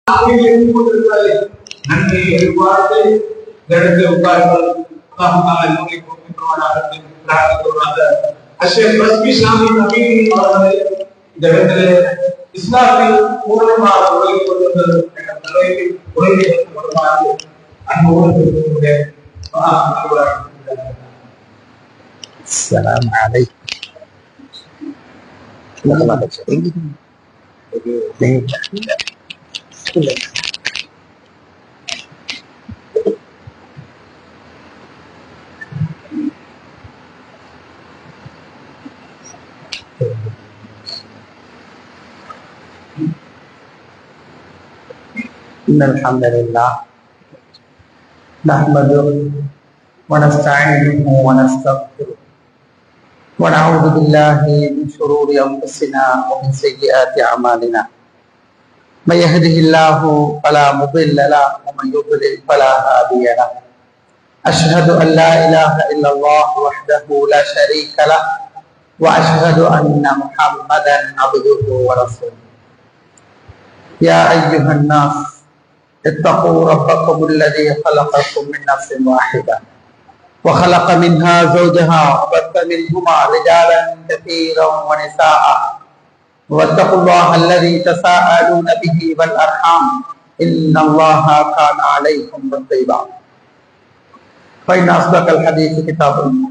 நன்மை எதிர்பார்த்து இந்த இடத்தில் உட்கார்கள். என்னுடைய இந்த இடத்துல இஸ்லாமில் பூர்ணமாக உலகை கொண்டிருந்தது என்ற தலைப்பில் உலகை வருமாறு அன்போடு السلام عليكم. إن الحمد لله نحمده ونستعينه ونستغفره ونعوذ بالله من شرور أنفسنا ومن سيئات أعمالنا من يهده الله فلا مضل له ومن يضلل فلا هادي له أشهد أن لا إله إلا الله وحده لا شريك له وأشهد أن محمدا عبده ورسوله يا أيها الناس اتقوا ربكم الذي خلقكم من نفس واحدة وخلق منها زوجها وبث منهما رجالا كثيرا ونساء واتقوا الله الذي تساءلون به والأرحام إن الله كان عليكم رقيبا فإن أصدق الحديث كتاب الله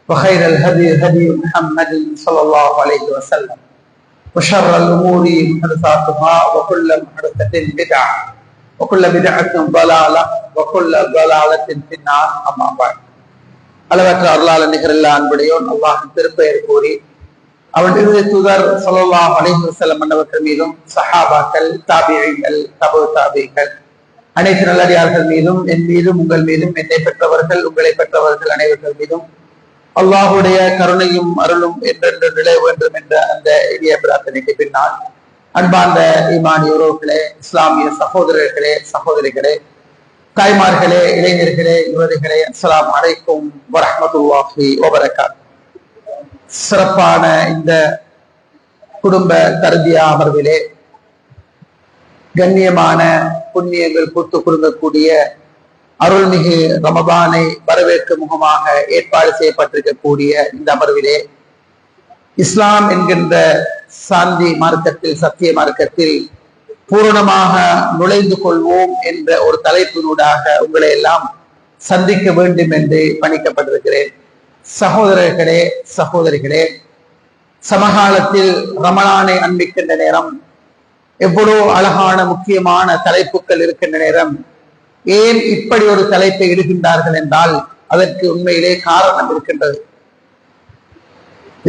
وخير الهدي هدي محمد صلى الله عليه وسلم وشر الأمور محدثاتها وكل محدثة بدعة وكل بدعة ضلالة وكل ضلالة في النار أما بعد. அளவற்ற அருளாளன் நிகரில்லா அன்புடையோன் அல்லாஹின் திருப்பெயர் கூறி அவன் இறுதி தூதர் ஸல்லல்லாஹு அலைஹி வஸல்லம் அவர்கள் மீதும் சஹாபாக்கள் தாபிஈகள் தபு தாபிகள் அனைத்து நல்லடியார்கள் மீதும் என் மீதும் உங்கள் மீதும் என்னை பெற்றவர்கள் உங்களை பெற்றவர்கள் அனைவர்கள் மீதும் அல்லாஹுடைய கருணையும் அருளும் என்றென்று நிலை வேண்டும் என்ற அந்த இனிய பிரார்த்தனைக்கு பின்னால் அன்பார்ந்த ஈமானிய உறவுகளே, இஸ்லாமிய சகோதரர்களே, சகோதரிகளே, தாய்மார்களே, இளைஞர்களே, யுவதிகளே, அஸ்ஸலாமு அலைக்கும் வரஹ்மத்துல்லாஹி வபரகாத்துஹு. சிறப்பான இந்த குடும்ப தர்பியா அமர்விலே கண்ணியமான புண்ணியங்கள் பூத்து குறுங்கக்கூடிய அருள்மிகு ரமதானை வரவேற்கும் முகமாக ஏற்பாடு செய்யப்பட்டிருக்கக்கூடிய இந்த அமர்விலே இஸ்லாம் என்கின்ற சாந்தி மார்க்கத்தில், சத்திய மார்க்கத்தில் பூரணமாக நுழைந்து கொள்வோம் என்ற ஒரு தலைப்பினூடாக உங்களை எல்லாம் சந்திக்க வேண்டும் என்று பணிக்கப்பட்டிருக்கிறேன். சகோதரர்களே, சகோதரிகளே, சமகாலத்தில் ரமலானை அன்பிக்கின்ற நேரம், எவ்வளவு அழகான முக்கியமான தலைப்புகள் இருக்கின்ற நேரம், ஏன் இப்படி ஒரு தலைப்பை இடுகின்றார்கள் என்றால் அதற்கு உண்மையிலே காரணம் இருக்கின்றது.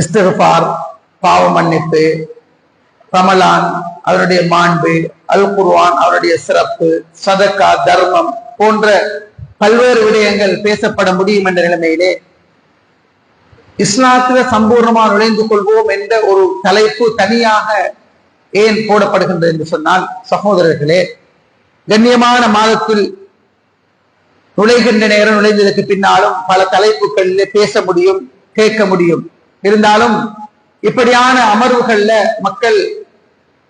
இஸ்திக்ஃபார், பாவ மன்னிப்பு, ரமலான் அவருடைய மாண்பு, அல் குர்ஆன் அவருடைய சிறப்பு, சதக்கா, தர்மம் போன்ற பல்வேறு விடயங்கள் பேசப்பட முடியும் என்ற நிலைமையிலே இஸ்லாத்தில சம்பூர்ணமாக நுழைந்து கொள்வோம் என்ற ஒரு தலைப்பு தனியாக ஏன் போடப்படுகின்றது என்று சொன்னால், சகோதரர்களே, கண்ணியமான மாதத்தில் நுழைகின்ற நேரம், நுழைந்ததற்கு பின்னாலும் பல தலைப்புகளில் பேச முடியும், கேட்க முடியும். இருந்தாலும் இப்படியான அமர்வுகள்ல மக்கள்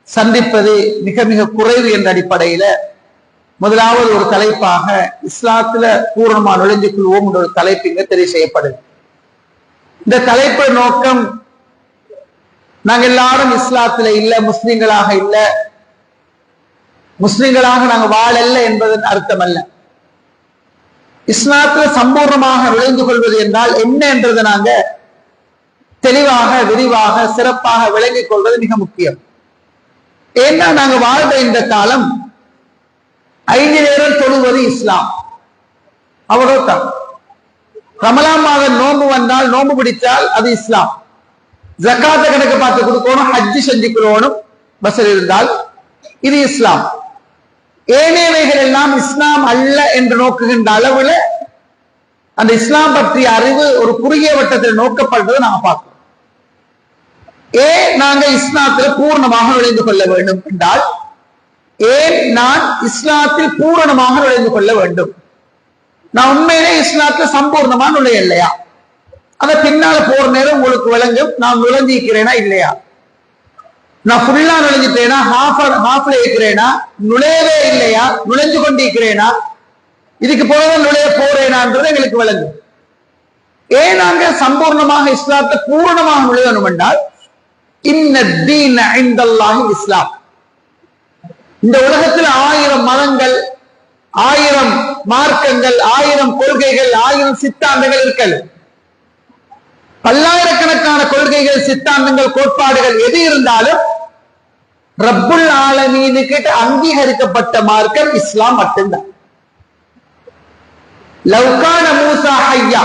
சந்திப்பது மிக மிக குறைவு என்ற அடிப்படையில முதலாவது ஒரு தலைப்பாக இஸ்லாத்துல பூர்ணமா நுழைந்து கொள்வோம் என்ற ஒரு தலைப்பு இங்க தெரிவு செய்யப்படுது. இந்த தலைப்பு நோக்கம், நாங்க எல்லாரும் இஸ்லாத்துல இல்ல, முஸ்லிம்களாக இல்ல, முஸ்லிம்களாக நாங்க வாழல்ல என்பதன் அர்த்தம் அல்ல. இஸ்லாத்துல சம்பூர்ணமாக நுழைந்து கொள்வது என்றால் என்ன என்றதை நாங்க தெளிவாக, விரிவாக, சிறப்பாக விளங்கிக் கொள்வது மிக முக்கியம். ஏன்னா நாங்க வாழ்ந்த இந்த காலம் 5 நேரம் தொழுவது இஸ்லாம், அவ்வளவுதான். ரமலான் மாதம் நோன்பு வந்தால், நோன்பு பிடித்தால் அது இஸ்லாம். ஜக்காத்த கணக்கு பார்த்து கொடுக்கணும், ஹஜ்ஜி செஞ்சுக்கணும் வசதி இருந்தால் இது இஸ்லாம். ஏனையவைகள் எல்லாம் இஸ்லாம் அல்ல என்று நோக்குகின்ற அளவுல அந்த இஸ்லாம் பற்றிய அறிவு ஒரு குறுகிய வட்டத்தில் நோக்கப்படுறதை நாங்க பார்க்கிறோம். ஏன் நாங்க இஸ்லாத்தில் பூர்ணமாக நுழைந்து கொள்ள வேண்டும் என்றால், ஏன் நான் இஸ்லாத்தில் பூரணமாக நுழைந்து கொள்ள வேண்டும்? நான் உண்மையிலே இஸ்லாத்துல சம்பூர்ணமா நுழையலையா? அதை பின்னால போற நேரம் உங்களுக்கு விளங்கும் நான் நுழைஞ்சிக்கிறேனா இல்லையா. நான் ஃபுல்லா நுழைஞ்சிட்டேனா, ஹாஃப்ல இருக்கிறேனா, நுழையவே இல்லையா, நுழைஞ்சு கொண்டிருக்கிறேனா, இதுக்கு போறதான் நுழைய போறேனான்றது எங்களுக்கு விளங்கும். ஏன் நாங்க சம்பூர்ணமாக இஸ்லாத்தை பூரணமாக நுழையணும் என்றால், இன்ன இந்தல்லாஹி இஸ்லாம். இந்த உலகத்தில் 1000 மதங்கள், 1000 மார்க்கங்கள், 1000 கொள்கைகள், 1000 சித்தாந்தங்கள் இருக்கல். பல்லாயிரக்கணக்கான கொள்கைகள், சித்தாந்தங்கள், கோட்பாடுகள் எது இருந்தாலும் ரப்புல் ஆலமீனுக்கு அங்கீகரிக்கப்பட்ட மார்க்கம் இஸ்லாம் மட்டும்தான். லவ்கான மூசா ஹய்யா,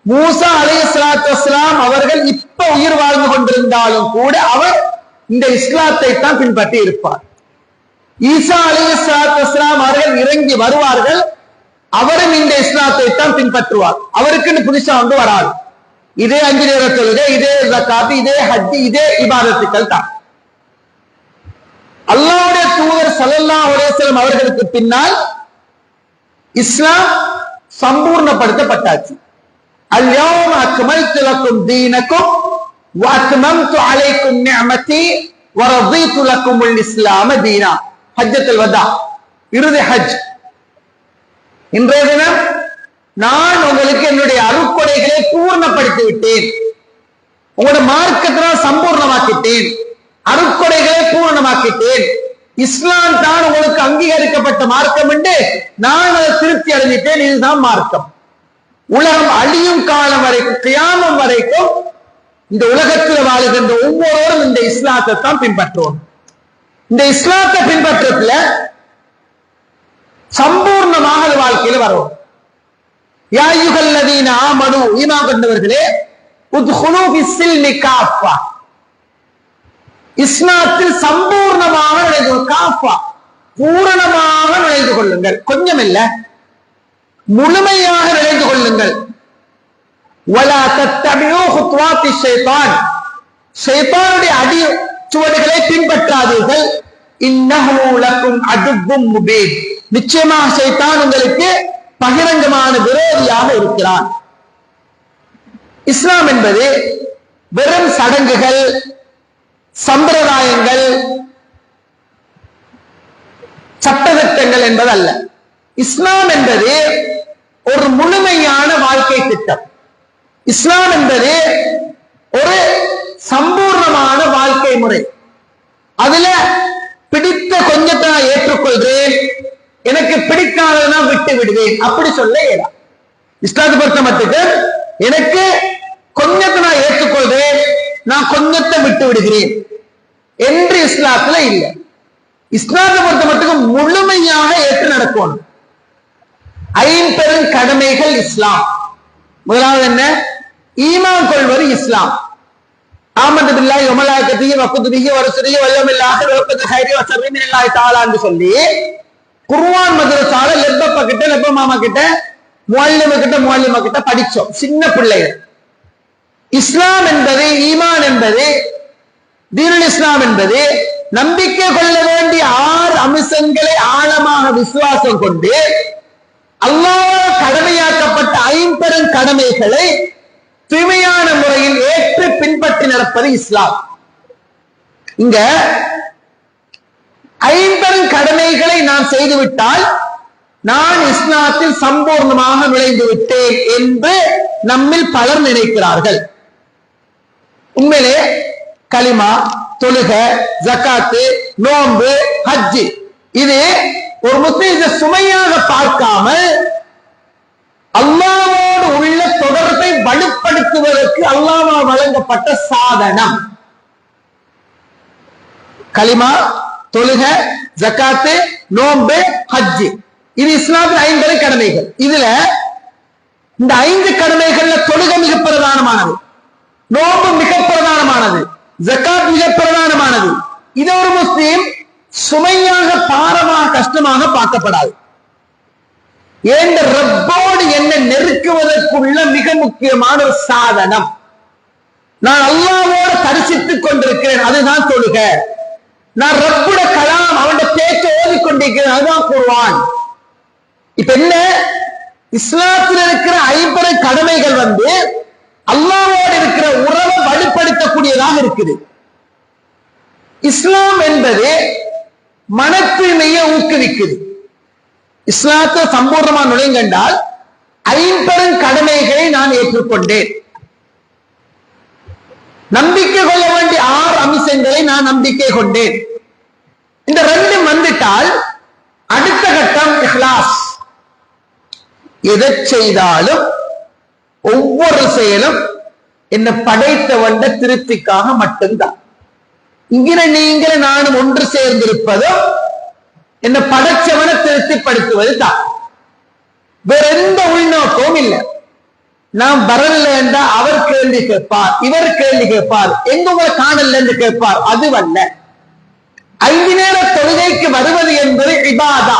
மூசா அலைஹிஸ்ஸலாத்து வஸ்ஸலாம் அவர்கள் இப்ப உயிர் வாழ்ந்து கொண்டிருந்தாலும் கூட அவர் இந்த இஸ்லாத்தை தான் பின்பற்றி இருப்பார். ஈசா அலைஹிஸ்ஸலாத்து வஸ்ஸலாம் அவர்கள் இறங்கி வருவார்கள், அவரும் இந்த இஸ்லாத்தை தான் பின்பற்றுவார். அவருக்குன்னு புதுசா வந்து வராது. இதே 5 நேர தொழுகை, இதே ஜகாத், இதே ஹஜ், இதே இபாதத்துக்கள் தான். அல்லாஹ்வுடைய தூதர் ஸல்லல்லாஹு அலைஹி வஸல்லம் அவர்களுக்கு பின்னால் இஸ்லாம் சம்பூர்ணப்படுத்தப்பட்டாச்சு. அல்-யௌம அக்மல்து லக்கும் தீனக்கும் வ அத்மம்து அலைக்கும் நிஅமதி வ ரதீது லக்குமுல் இஸ்லாம தீனா. ஹஜ்ஜத்துல் வதா, இறுதி ஹஜ். இன்றைய தினம் நான் உங்களுக்கு என்னுடைய அருட்கொடைகளை பூர்ணப்படுத்தி விட்டேன், உங்களுடைய மார்க்கத்தை சம்பூர்ணமாக்கிட்டேன், அருட்கொடைகளை பூர்ணமாக்கிட்டேன், இஸ்லாம் தான் உங்களுக்கு அங்கீகரிக்கப்பட்ட மார்க்கம் என்று நான் அதை திருப்தி அடைஞ்சிட்டேன். இதுதான் மார்க்கம். உலகம் அழியும் காலம் வரைக்கும், கியாமம் வரைக்கும் இந்த உலகத்தில் வாழுகின்ற ஒவ்வொருவரும் இந்த இஸ்லாத்தை தான் பின்பற்றுவோம். இந்த இஸ்லாத்தை பின்பற்றத்துல சம்பூர்ணமாக வாழ்க்கையில வரும். யா அய்யுஹல்லதீன ஆமனூ, ஈமான் கொண்டவர்களே, உத்ஹுலூ ஃபிஸ்ஸில்மி காஃபா, இஸ்லாத்தில் சம்பூர்ணமாக நுழைந்து, காஃபா பூரணமாக நுழைந்து கொள்ளுங்கள். கொஞ்சம் இல்ல, முழுமையாக நுழைந்து கொள்ளுங்கள். வலா தத்தபிஊ குத்வாத்தி ஷைத்தான், ஷைத்தானுடைய அடி சுவடுகளை பின்பற்றாதீர்கள். இன்னஹு லக்கும் அதுவ்வும் முபீன், நிச்சயமாக ஷைத்தான் உங்களுக்கு பகிரங்கமான விரோதியாக இருக்கிறான். இஸ்லாம் என்பது வெறும் சடங்குகள், சம்பிரதாயங்கள், சட்டதிட்டங்கள் என்பது அல்ல. இஸ்லாம் என்பது ஒரு முழுமையான வாழ்க்கை திட்டம். இஸ்லாம் என்பது ஒரு சம்பூர்ணமான வாழ்க்கை முறை. அதுல பிடித்த கொஞ்சத்தை நான் ஏற்றுக்கொள்றேன், எனக்கு பிடிக்காததை விட்டு விடுவேன், அப்படி சொல்ல இயலாது. இஸ்லாத்தை பொறுத்த மட்டுக்கு எனக்கு கொஞ்சத்தை நான் ஏற்றுக்கொள்றேன், நான் கொஞ்சத்தை விட்டு விடுகிறேன் என்று இஸ்லாத்துல இல்லை. இஸ்லாத்தை பொறுத்த மட்டும் முழுமையாக ஏற்று நடக்கணும். 50 கடமைகள் இஸ்லாம். முதலாவது என்ன? ஈமான் கொள்வது இஸ்லாம். ஆமன்து பில்லாஹி வ மலாயிகத்திஹி வ குதுபிஹி வ ருசுலிஹி வல் யௌமில் ஆகிர் வ கல் கைரி வ ஷர்ரி மினல்லாஹி தஆலா என்று சொல்லி குர்ஆன் மதரசால லெப்பப்ப கிட்ட, லெப்ப மாமா கிட்ட, முஅல்லிம கிட்ட, முஅல்லிமா கிட்ட படிச்சோம் சின்ன பிள்ளைகள். இஸ்லாம் என்பது, ஈமான் என்பது, தீனுல் இஸ்லாம் என்பது நம்பிக்கை கொள்ள வேண்டிய 6 அம்சங்களை ஆழமாக விசுவாசம் கொண்டு அல்லாஹ் கடமையாக்கப்பட்ட 50 கடமைகளை தூய்மையான முறையில் ஏற்று பின்பற்றி நடப்பது இஸ்லாம். இங்க 50 கடமைகளை நான் செய்துவிட்டால் நான் இஸ்லாத்தில் சம்பூர்ணமாக நுழைந்து விட்டேன் என்று நம்மில் பலர் நினைக்கிறார்கள். உண்மையிலே கலிமா, தொழுக, ஜகாத்து, நோன்பு, ஹஜ், இது ஒரு முஸ்லிம் சுமையாக பார்க்காமல் அல்லாஹ்வோடு உள்ள தொடர்பை வலுப்படுத்துவதற்கு அல்லாஹ்வால் வழங்கப்பட்ட சாதனம். கலிமா, தொழுக, ஜகாத்து, நோன்பு, ஹஜ், இது இஸ்லாமின் 50 கடமைகள். இதுல இந்த 5 கடமைகள்ல தொழுகை மிக பிரதானமானது, நோன்பு மிக பிரதானமானது, ஜகாத் மிக பிரதானமானது. இது ஒரு முஸ்லிம் சுமையாக, பாரமாக, கஷ்டமாக பார்க்கப்படாது. ஏன் ரப்போடு என்ன நெருக்குவதற்குள்ள மிக முக்கியமான ஒரு சாதனம். நான் அல்லாஹ்வோடு தரிசித்துக் கொண்டிருக்கிறேன், அதுதான் தொழுக. நான் ரப்புட கலாம், அவனுடைய பேச்சை ஓதிக்கொண்டிருக்கிறேன், அதுதான் குர்ஆன். இப்ப என்ன, இஸ்லாத்தில் இருக்கிற 50 கடமைகள் அல்லாஹ்வோடு இருக்கிற உறவை வலுப்படுத்தக்கூடியதாக இருக்குது. இஸ்லாம் என்பது மன தூய்மையை ஊக்குவிக்குது. இஸ்லாத்தை சம்பூர்ணமா நுழைங்கண்டால் 50 கடமைகளை நான் ஏற்றுக்கொண்டேன், நம்பிக்கை கொள்ள வேண்டிய 6 அம்சங்களை நான் நம்பிக்கை கொண்டேன். இந்த 2 வந்துட்டால் அடுத்த கட்டம் இஹ்லாஸ். எதை செய்தாலும் ஒவ்வொரு செயலும் என்ன படைத்தவண்ட திருப்திக்காக மட்டும்தான். இங்கிற நீங்கள நானும் ஒன்று சேர்ந்திருப்பதும் என்ன படைச்சவனை திருப்திப்படுத்துவது தான். வேற எந்த உள்நோக்கமும் இல்லை. நாம் வரல என்றா அவர் கேள்வி கேட்பார், இவர் கேள்வி கேட்பார், எங்க உங்களை காணல என்று கேட்பார். அதுவல்ல. 5 நேர தொழுகைக்கு வருவது என்பது இபாதா,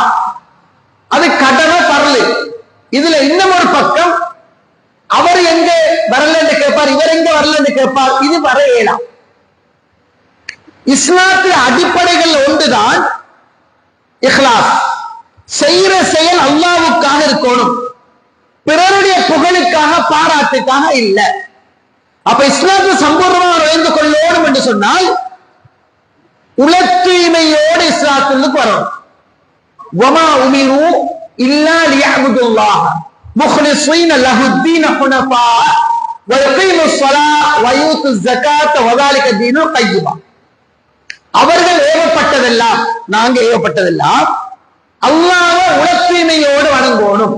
அது கடமை பரலு. இதுல இன்னும் ஒரு பக்கம் அவர் எங்க வரல என்று கேட்பார், இவர் எங்க வரல என்று கேட்பார். இது வர இயலாம். இஸ்லாத்தின் அடிப்படைகள் ஒன்றுதான் இஹ்லாஸ். செய்யற செயல் அல்லாஹ்வுக்காக இருக்கணும், பிறருடைய புகழுக்காக பாராட்டுக்காக இல்ல. அப்ப இஸ்லாத்தை சம்பூர்ணமாக நுழைந்து கொள்ளணும் என்று சொன்னால் உல தூய்மையோடு இஸ்லாத்துக்கு வரணும். வமா உமிரு இல்லா லியஅபுதுல்லாஹ முக்லிஸீன லஹுத்தீன ஹுனஃபா வ யகீமுஸ் ஸலாத் வ யூத்துஸ் ஸகாத் வ ذلك தீனுல் கய்யிமா. அவர்கள் ஏவப்பட்டதெல்லாம், நாங்க ஏவப்பட்டதெல்லாம் அல்லாஹ்வை உல தூய்மையோடு வணங்கணும்,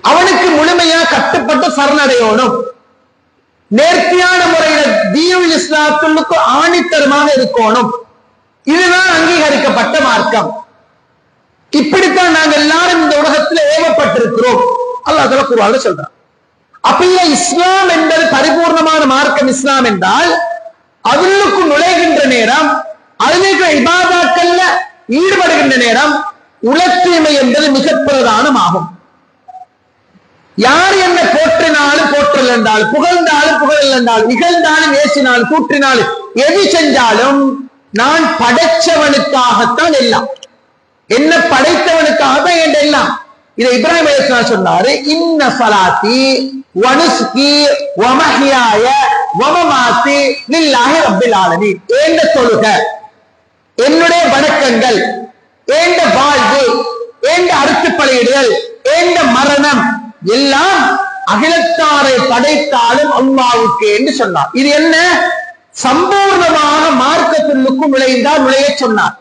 அவனுக்கு முழுமையா கட்டுப்பட்டு சரணடையணும், நேர்த்தியான முறையில தீனுல் இஸ்லாத்துக்கு ஆணித்தரமாக இருக்கணும். இதுதான் அங்கீகரிக்கப்பட்ட மார்க்கம். இப்படித்தான் நாங்க எல்லாரும் இந்த உலகத்தில் ஏவப்பட்டிருக்கிறோம். அல்லாஹ் தஆலா குர்ஆன்ல சொல்றான். அப்ப இஸ்லாம் என்பது பரிபூர்ணமான மார்க்கம். இஸ்லாம் என்றால் அதுக்கு நுழைகின்ற நேரம், அதில் இபாதத்கள்ல ஈடுபடுகின்ற நேரம் உல தூய்மை என்பது மிக பிரதானமாகும். யார் என்ன போற்றினாலும் போற்றல் என்றாலும், புகழ்ந்தாலும் புகழல் என்றாலும், இகழ்ந்தாலும் ஏசினாலும் கூற்றினாலும், எது செஞ்சாலும் நான் படைச்சவனுக்காகத்தான் எல்லாம், என்ன படைத்தவனுக்காகத்தான் என் எல்லாம். இதை இப்ராஹிம் அலைஹிஸ்ஸலாம் சொன்னாரு. இன்ன ஸலாத்தி வ நுஸ்கி வ மஹ்யாய வ மமாத்தி லில்லாஹி ரப்பில் ஆலமீன். ஏண்ட தொழுகை, என்னுடைய வணக்கங்கள், ஏண்ட வாழ்வு, ஏண்ட அறுத்து பலியிடுதல், ஏண்ட மரணம் எல்லாம் அகிலத்தாரை படைத்தாலும் அல்லாஹ்வுக்கு என்று சொன்னார். இது என்ன? சம்பூர்ணமாக மார்க்கத்திற்குள் நுழைந்தால் நுழைய சொன்னார்.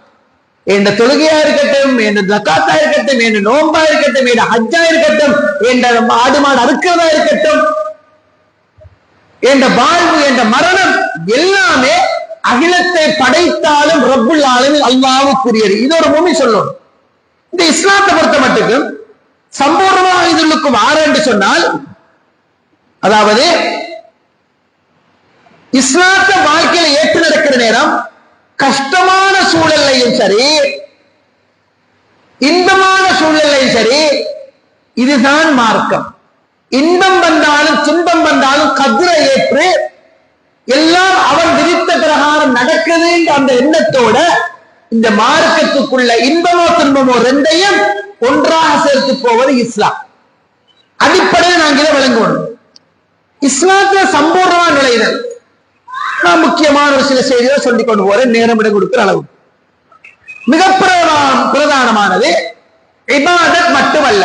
என்ற தொழுகையா இருக்கட்டும், என்ற ஜகாத்தா இருக்கட்டும், என்ற நோன்பா இருக்கட்டும், என்ற ஹஜ்ஜா இருக்கட்டும், என்ற ஆடு மாடு அறுக்கிறதா இருக்கட்டும், என்ற வாழ்வு, என்ற மரணம் எல்லாமே அகிலத்தை படைத்தாலும் ரப்புல் ஆலமீன் அல்லாஹ்வுக்குரியது. இது ஒரு முஃமின் சொல்லணும். இந்த இஸ்லாத்தை பொறுத்த மட்டுக்கும் சம்பூர்ணமாக இதற்கு வார என்று சொன்னால், அதாவது இஸ்லாத்த வாழ்க்கையில ஏற்று நடக்கிற நேரம் கஷ்டமான சூழலையும் சரி, இன்பமான சூழலையும் சரி, இதுதான் மார்க்கம். இன்பம் வந்தாலும் துன்பம் வந்தாலும் கதிரை ஏற்று எல்லாம் அவன் விதித்த பிரகாரம் நடக்குது அந்த எண்ணத்தோட இந்த மார்க்கத்துக்குள்ள இன்பமோ துன்பமோ ரெண்டையும் ஒன்றாக சேர்த்து போவது இஸ்லாம். அடிப்படையில் நாங்கள் இதை விளங்குவோம். இஸ்லாத்துல சம்பூர்ணமான நுழைதல். நான் முக்கியமான ஒரு சில செய்திகளை சொல்லிக் கொண்டு போறேன், நேரம் இடம் கொடுக்கிற அளவு. மிக பிரதானமானது இபாதத் மட்டுமல்ல.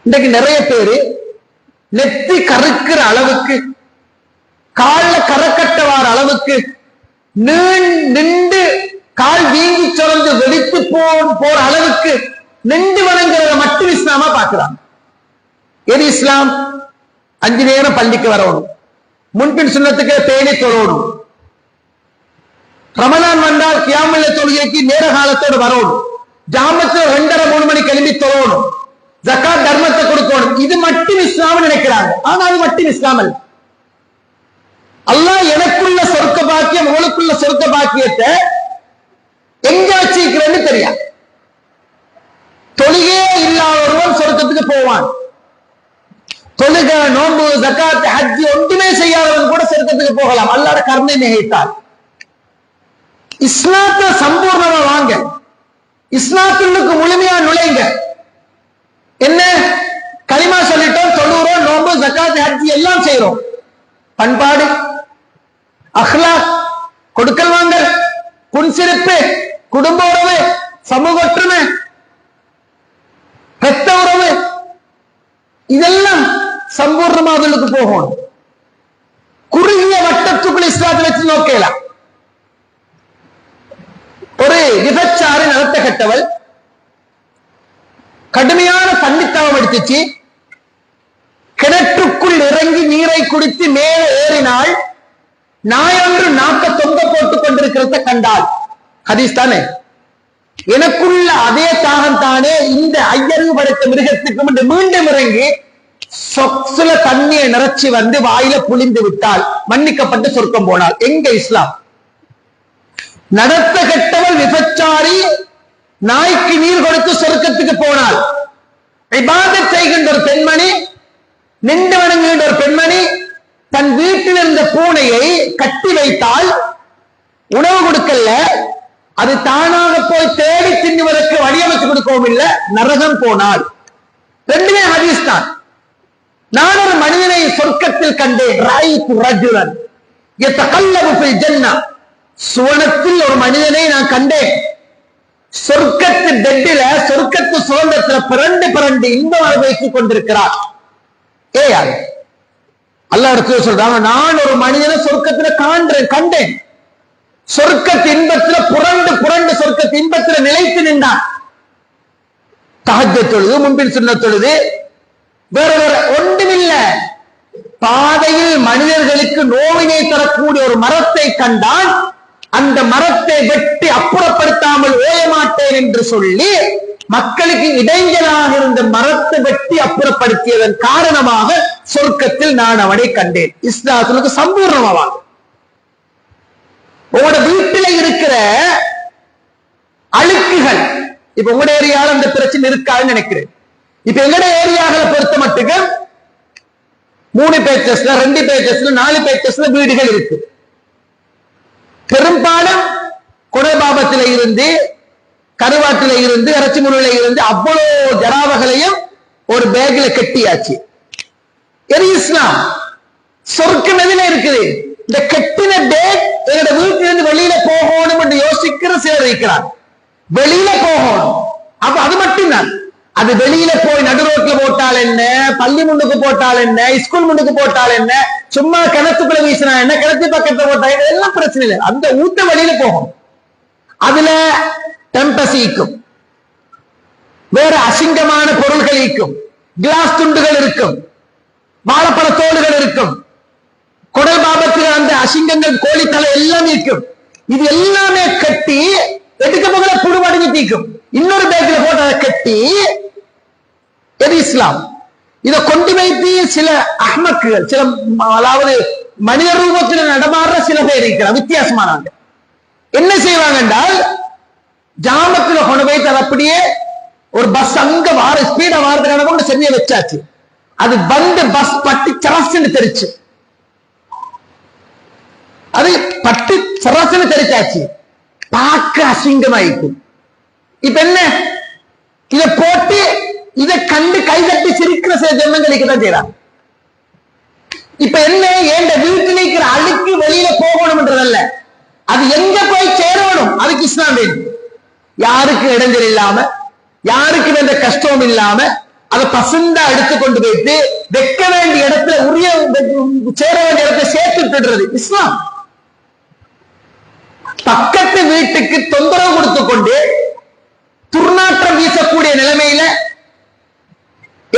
இன்றைக்கு நிறைய பேரு நெத்தி கருக்கிற அளவுக்கு, கால்ல கரக்கட்டவார அளவுக்கு, நின்று கால் வீங்கி சுரந்து வெடித்து போற அளவுக்கு நின்று வணங்குறத மட்டும் இஸ்லாமா பாக்குறாங்க. எது இஸ்லாம்? 5 நேரம் பள்ளிக்கு வரணும், முன்பின் சுன்னத்துக்கு பேணி தொழணும், ரமலான் வந்தால் கியாமுல் தொழுகைக்கு நேர காலத்தோடு வரணும், ஜாமத்துல 2:30-3 மணி கிளம்பி தொழணும், ஜகாத் தர்மத்தை கொடுக்கணும். இது மட்டும் இஸ்லாம் நினைக்கிறாங்க. ஆனா அது மட்டும் இஸ்லாம் அல்ல. அல்லாஹ் எனக்குள்ள சொர்க்க பாக்கியம், உங்களுக்குள்ள சொர்க்க பாக்கியத்தை எங்க வச்சிருக்கிறேன்னு தெரியாது. தொழுகே இல்லாத ஒருவன் சொர்க்கத்துக்கு போவான். தொழுக, நோன்பு, ஜகாத், ஹஜ் ஒன்றுமே செய்யாதவன் கூட சொர்க்கத்துக்கு போகலாம், அல்லாஹ்வுடைய கருணை நிகழ்த்தால். இஸ்லாத்தை சம்பூர்ணமா வாங்க, இஸ்லாத்துக்கு முழுமையா நுழைங்க. என்ன களிமா சொல்லிட்டோம், தொழுகிறோம், நோன்பு, ஜகாத், ஹஜ் எல்லாம் செய்யறோம். பண்பாடு அஹ்லாக், கொடுக்கல் வாங்கல், புன்சிரிப்பு, குடும்ப உறவு, சமூக ஒற்றுமை, பெத்த உறவு, இதெல்லாம் சம்பூர்ணமாதலுக்கு போகணும். குறுகிய வட்டத்துக்குள் இஸ்லாத்தில் வச்சு நோக்கலாம். ஒரு விபச்சாரி நடத்த கட்டவள் கடுமையான தண்ணித்தாவம் எடுத்துச்சு, கிணற்றுக்குள் இறங்கி நீரை குடித்து மேலே ஏறினாள். நாயொன்று நாக்க தொங்க போட்டுக் கொண்டிருக்கிறத கண்டாள். ஹதீஸ் தானே. எனக்குள்ள அதே தாகம் தானே இந்த ஐயறிவு படைத்த மிருகத்துக்கு மீண்டும் இறங்கி சொக்சுல தண்ணியை நிறைச்சி வந்து வாயில புளிந்து விட்டால் மன்னிக்கப்பட்டு சொர்க்கம் போனாள். எங்க இஸ்லாம்? நடத்த கெட்டவள் விபச்சாரி நாய்க்கு நீர் கொடுத்து சொர்க்கத்துக்கு போனாள். இபாதத் செய்கின்ற ஒரு பெண்மணி, நின்று வணங்குகின்ற ஒரு பெண்மணி தன் வீட்டில் இருந்த பூனையை கட்டி வைத்தால் உணவு கொடுக்கல, அது தானாக போய் தேடி தின்னுவதற்கு வடிவமைச்சு கொடுக்கவும் இல்லை, நரகம் போனாள். ரெண்டுமே ஹதீஸ் தான். நான் ஒரு மனிதனை சொர்க்கத்தில் கண்டேன். சுவனத்தில் ஒரு மனிதனை நான் கண்டேன். சொர்க்கத்து டெட்டில, சொர்க்கத்து சுதந்திரத்துல பிறண்டு பிறண்டு இன்பம் அனுபவித்துக் கொண்டிருக்கிறார். யாரு? அல்லாஹ் சொல்றாங்க, நான் ஒரு மனிதனை சொர்க்கத்துல கண்டேன். சொர்க்கத்து இன்பத்துல புரண்டு புரண்டு சொர்க்கத்து இன்பத்துல நிலைத்து நின்றான். தஹஜ்ஜத் தொழுது, முன்பின் சுன்னத் தொழுது, வேற வேற ஒன்றுமில்ல. பாதையில் மனிதர்களுக்கு நோவினை தரக்கூடிய ஒரு மரத்தை கண்டான். அந்த மரத்தை வெட்டி அப்புறப்படுத்தாமல் ஓயமாட்டேன் என்று சொல்லி மக்களுக்கு இடைஞ்சலாக இருந்த மரத்தை வெட்டி அப்புறப்படுத்தியதன் காரணமாக சொர்க்கத்தில் நான் அவனை கண்டேன். இஸ்லாத்துக்கு சம்பூர்ணமாக உங்களோட வீட்டில் இருக்கிற அழுக்குகள், இப்ப உங்களோட ஏரியாவில் அந்த பிரச்சனை இருக்காதுன்னு நினைக்கிறேன். இப்ப எங்கட ஏரியாக்களை பொறுத்த மட்டுக்கு 3 பேச்சஸ்ல, 2 பேச்சஸ்ல, 4 பேச்சஸ்ல வீடுகள் இருக்கு. பெரும்பாலும் குடபாபத்தில இருந்து, கருவாட்டில இருந்து, இறைச்சி முறையில இருந்து அவ்வளவு ஜராவகளையும் ஒரு பேக்ல கட்டியாச்சு. இஸ்லாம் சொர்க்கம் எதுல இருக்குது? இந்த கட்டின பேக் எங்களோட வீட்டிலிருந்து வெளியில போகணும் என்று யோசிக்கிற சிலர் இருக்கிறார். வெளியில போகணும், அப்ப அது மட்டும்தான். அது வெளியில போய் நடு ரோட்ல போட்டால் என்ன, பள்ளி முன்னுக்கு போட்டால் என்ன, ஸ்கூல் முன்னுக்கு போட்டால் என்ன, சும்மா கிணத்துக்குள்ள வீசினா என்ன, கிணத்து பக்கத்துல போட்டா எல்லாம் பிரச்சனை இல்லை. அந்த ஊட்ட வெளியில போகும். அதுல டெம்பஸ் ஈக்கும், வேற அசிங்கமான பொருள்கள் ஈக்கும், கிளாஸ் துண்டுகள் இருக்கும், வாழைப்பழ தோடுகள் இருக்கும், குடல் பாபத்தில் அந்த அசிங்கங்கள், கோழித்தலை எல்லாம் இருக்கும். இது எல்லாமே கட்டி எடுக்க போகிற புடுமடிஞ்சு தீக்கும். இன்னொரு பேக்கில் போட்டு அதை கட்டி, எது இஸ்லாம்? இதை கொண்டு வைத்து சில அஹ்மக்குகள், சில அதாவது மனித ரூபத்தில் நடமாடுற சில பேர் இருக்கிறார், வித்தியாசமானாங்க. என்ன செய்வாங்க என்றால், ஜாமத்துல கொண்டு வைத்து அதை அப்படியே ஒரு பஸ் அங்க வார ஸ்பீடா வாரதுக்கான கொண்டு சென்னையை வச்சாச்சு. அது வந்து பஸ் பட்டி சரசுன்னு தெரிச்சு, அது பட்டு சரசுன்னு தெரிச்சாச்சு. பார்க்க அசிங்கமாயிருக்கும். இப்ப என்ன, இதை போட்டு இதை கண்டு கைதட்டி சிரிக்கிற சில ஜனங்களுக்கு தான் செய்யறாங்க. இப்ப என்ன, என் வீட்டில் இருக்கிற அழுக்கு வெளியில போகணும்ன்றதல்ல, அது எங்க போய் சேரணும், அதுக்கு இஸ்லாம் வேணும். யாருக்கு இடைஞ்சல் இல்லாம, யாருக்கு எந்த கஷ்டம் இல்லாம அதை பசுந்தா எடுத்து கொண்டு போயிட்டு வைக்க வேண்டிய இடத்துல உரிய சேர வேண்டிய இடத்தை சேர்த்து விட்டுறது இஸ்லாம். பக்கத்து வீட்டுக்கு தொந்தரவு கொடுத்து கொண்டு துர்நாற்றம் வீசக்கூடிய நிலைமையில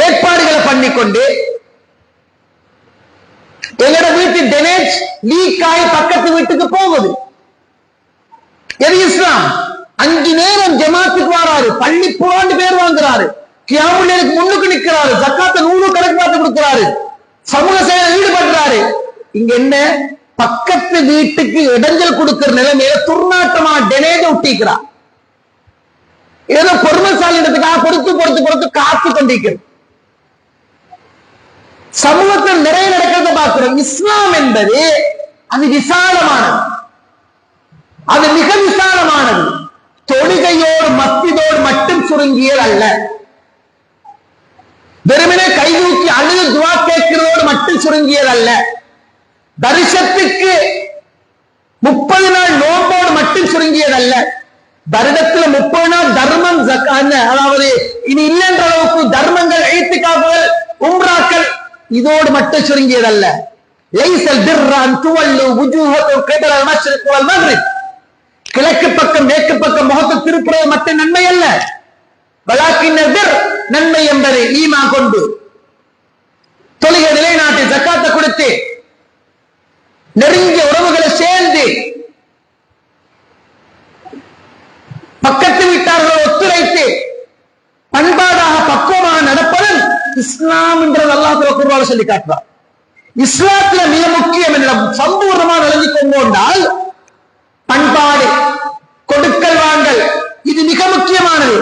ஏற்பாடுகளை பண்ணிக்கொண்டு எங்களோட வீட்டு டெனேஜ் லீக் ஆகி பக்கத்து வீட்டுக்கு போகுது. எது இஸ்லாம்? 5 நேரம் ஜமாத்துக்கு வராரு, பள்ளி புறாண்டு பேர் வாங்குறாரு, கியாமுல்லைலுக்கு முன்னுக்கு நிற்கிறாரு, ஜக்காத்தை 100 கணக்கு பார்த்து கொடுக்கிறாரு, சமூக சேவை ஈடுபடுறாரு. இங்க என்ன, பக்கத்து வீட்டுக்கு இடைஞ்சல் கொடுக்கிற நிலைமையில துர்நாட்டமா டெனேஜ ஒட்டிக்கிறார். ஏதோ பொறுமைசாலின்றதுக்காக கொடுத்து கொடுத்து கொடுத்து காத்து கொண்டிருக்கிறது. சமூகத்தில் நிறைய நடக்கிறத பார்க்கிறோம். இஸ்லாம் என்பது அது விசாலமானது, அது மிக விசாலமானது. தொழுகையோடு மஸ்ஜிதோடு மட்டும் சுருங்கியது அல்ல. வெறுமனே கைதூக்கி அழுது துவா கேட்கிறதோடு மட்டும் சுருங்கியது அல்ல. தரிசனத்துக்கு 30 நாள் நோம்போடு மட்டும் சுருங்கியதல்ல, வருடத்துல 30 நாள் தர்மம் அதாவது இனி இல்லைன்ற அளவுக்கு தர்மங்கள், இத்திகாஃபுகள், உம்ராக்கள் இதோடு மட்டும் சுருங்கியதல்ல. லைஸல் பிர்ர அன் துவல்லு வுஜூஹக்கும் கிபல அல்-மஷ்ரிக் வல் மக்ரிப், கிழக்கு பக்கம் மேற்கு பக்கம் முகத்தை திருப்புறது மட்டும் நன்மை அல்ல. வலாக்கின் பிர், நன்மை என்பதை ஈமான் கொண்டு தொழுகை நிலைநாட்டி ஜக்காத்தை கொடுத்து நெருங்கிய உறவுகளை சேர்ந்து பக்கத்து வீட்டார்கள் ஒத்துழைத்து பண்பாடாக பக்குவமாக நடப்பதும் இஸ்லாம் என்றது அல்லாஹ் குர்ஆனில் சொல்லி காட்டுறார். இஸ்லாத்துல மிக முக்கியம் என்ற சம்பூர்ணமாக விளங்கிக் கொண்டால் பண்பாடு, கொடுக்கல் வாங்கல், இது மிக முக்கியமானது.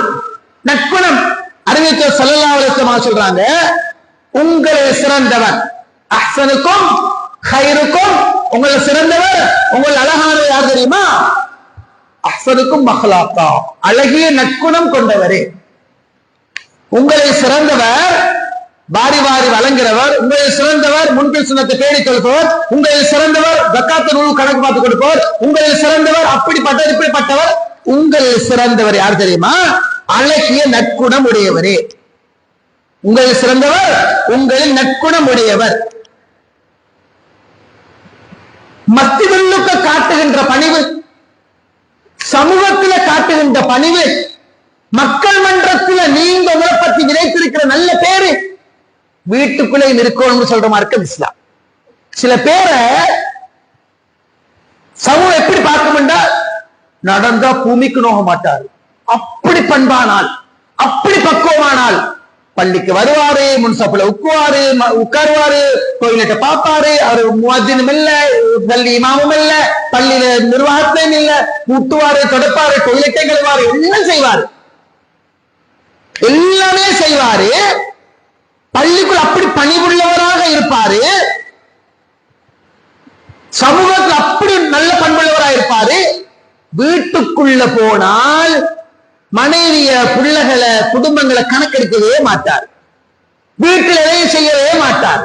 நட்புணம். அறிவித்தவர் ஸல்லல்லாஹு அலைஹி வஸல்லம் சொல்றாங்க, உங்களில் சிறந்தவர் அஹ்ஸனுக்கும் கைருக்கும், உங்களை சிறந்தவர், உங்கள் அழகானவர் யார் தெரியுமா? அஹ்ஸனுக்கும் அஹ்லாக்கா, அழகிய நற்குணம் கொண்டவரே. உங்களை சிறந்தவர் வாரி வாரி வழங்குகிறவர், உங்களில் சிறந்தவர் முன்பில் சுன்னத்தை பேணி தொழுபவர், உங்களில் சிறந்தவர் ஜக்காத் நூறு கணக்கு பார்த்து கொடுப்பவர், உங்களில் சிறந்தவர் அப்படிப்பட்டவர் இப்படிப்பட்டவர். உங்களில் சிறந்தவர் யார் தெரியுமா? அழகிய நற்குணம் உடையவரே. உங்களில் சிறந்தவர் உங்களில் நற்குணம் உடையவர். மத்திவல்லுக்க காட்டுகின்ற பணிவு, சமூகத்தில் காட்டுகின்ற பணிவு, மக்கள் மன்றத்தில் நீங்க உங்களை பத்தி விதைத்திருக்கிற நல்ல பேரு வீட்டுக்குள்ளே இருக்கணும்னு சொல்ற மார்க்கம் இஸ்லாம். சில பேரை சமூகம் எப்படி பார்க்கும்டா, நடந்தா பூமிக்கு நோக மாட்டாரு, அப்படி பண்பானால், அப்படி பக்குவமானால் பள்ளிக்கு வருவாரு, முன்சப்புல உட்காருவாரு, கோயிலிட்ட பாப்பாரு, அவரு முஅத்தினும் இல்ல, பள்ளி இமாமும் இல்ல, பள்ளியில நிர்வாகத்திலும் இல்ல, கூட்டுவாரு, தொடப்பாரு, டொய்லெட்டை கழுவாரு, எல்லாம் செய்வாரு, எல்லாமே செய்வாரு. பள்ளிக்குள் அப்படி பணிவுள்ளவராக இருப்பாரு, சமூகத்தில் அப்படி நல்ல பண்புள்ளவராக இருப்பாரு. வீட்டுக்குள்ள போனால் மனைவிய, பிள்ளைகளை, குடும்பங்களை கணக்கெடுக்கவே மாட்டார், வீட்டில் எதையும் செய்யவே மாட்டார்.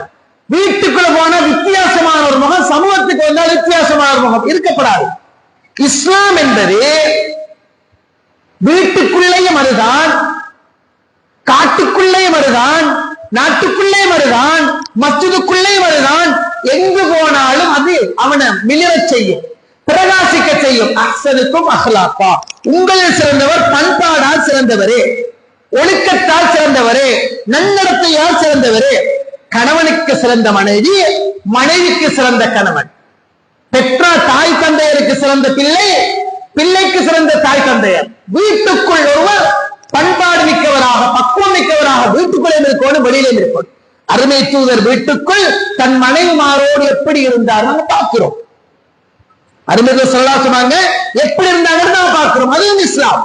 வீட்டுக்குள்ள போனா வித்தியாசமான ஒரு முகம், சமூகத்துக்கு வந்தால் வித்தியாசமான ஒரு முகம் இருக்கப்படாது. இஸ்லாம் என்பது வீட்டுக்குள்ளேயும் அதுதான், காட்டுக்குள்ளேயும் அதுதான், நாட்டுக்குள்ளேயும் அதுதான், மஸ்ஜிதுக்குள்ளேயும் அதுதான். எங்கு போனாலும் அது அவனை மிளிரச் செய்யும், பிரகாசிக்க செய்யும். அஹ்ஸனுக்கும் அஹ்லாக்கா, உங்களில் சிறந்தவர் பண்பாடால் சிறந்தவரே, ஒழுக்கத்தால் சிறந்தவரே, நன்னடத்தையால் சிறந்தவரே. கணவனுக்கு சிறந்த மனைவி, மனைவிக்கு சிறந்த கணவன், பெற்றார் தாய் தந்தையருக்கு சிறந்த பிள்ளை, பிள்ளைக்கு சிறந்த தாய் தந்தையர். வீட்டுக்குள் ஒருவர் பண்பாடு மிக்கவராக, பக்குவம் மிக்கவராக வீட்டுக்குள்ளே இருக்கணும், வெளியிலே இருக்கணும். அருமை தூதர் வீட்டுக்குள் தன் மனைவிமாரோடு எப்படி இருந்தார் நாங்க பார்க்கிறோம். அருமை ஸல்லல்லாஹு சொன்னாங்க, எப்படி இருந்தாங்கன்னு நாம பார்க்கிறோம். அதுவும் இஸ்லாம்.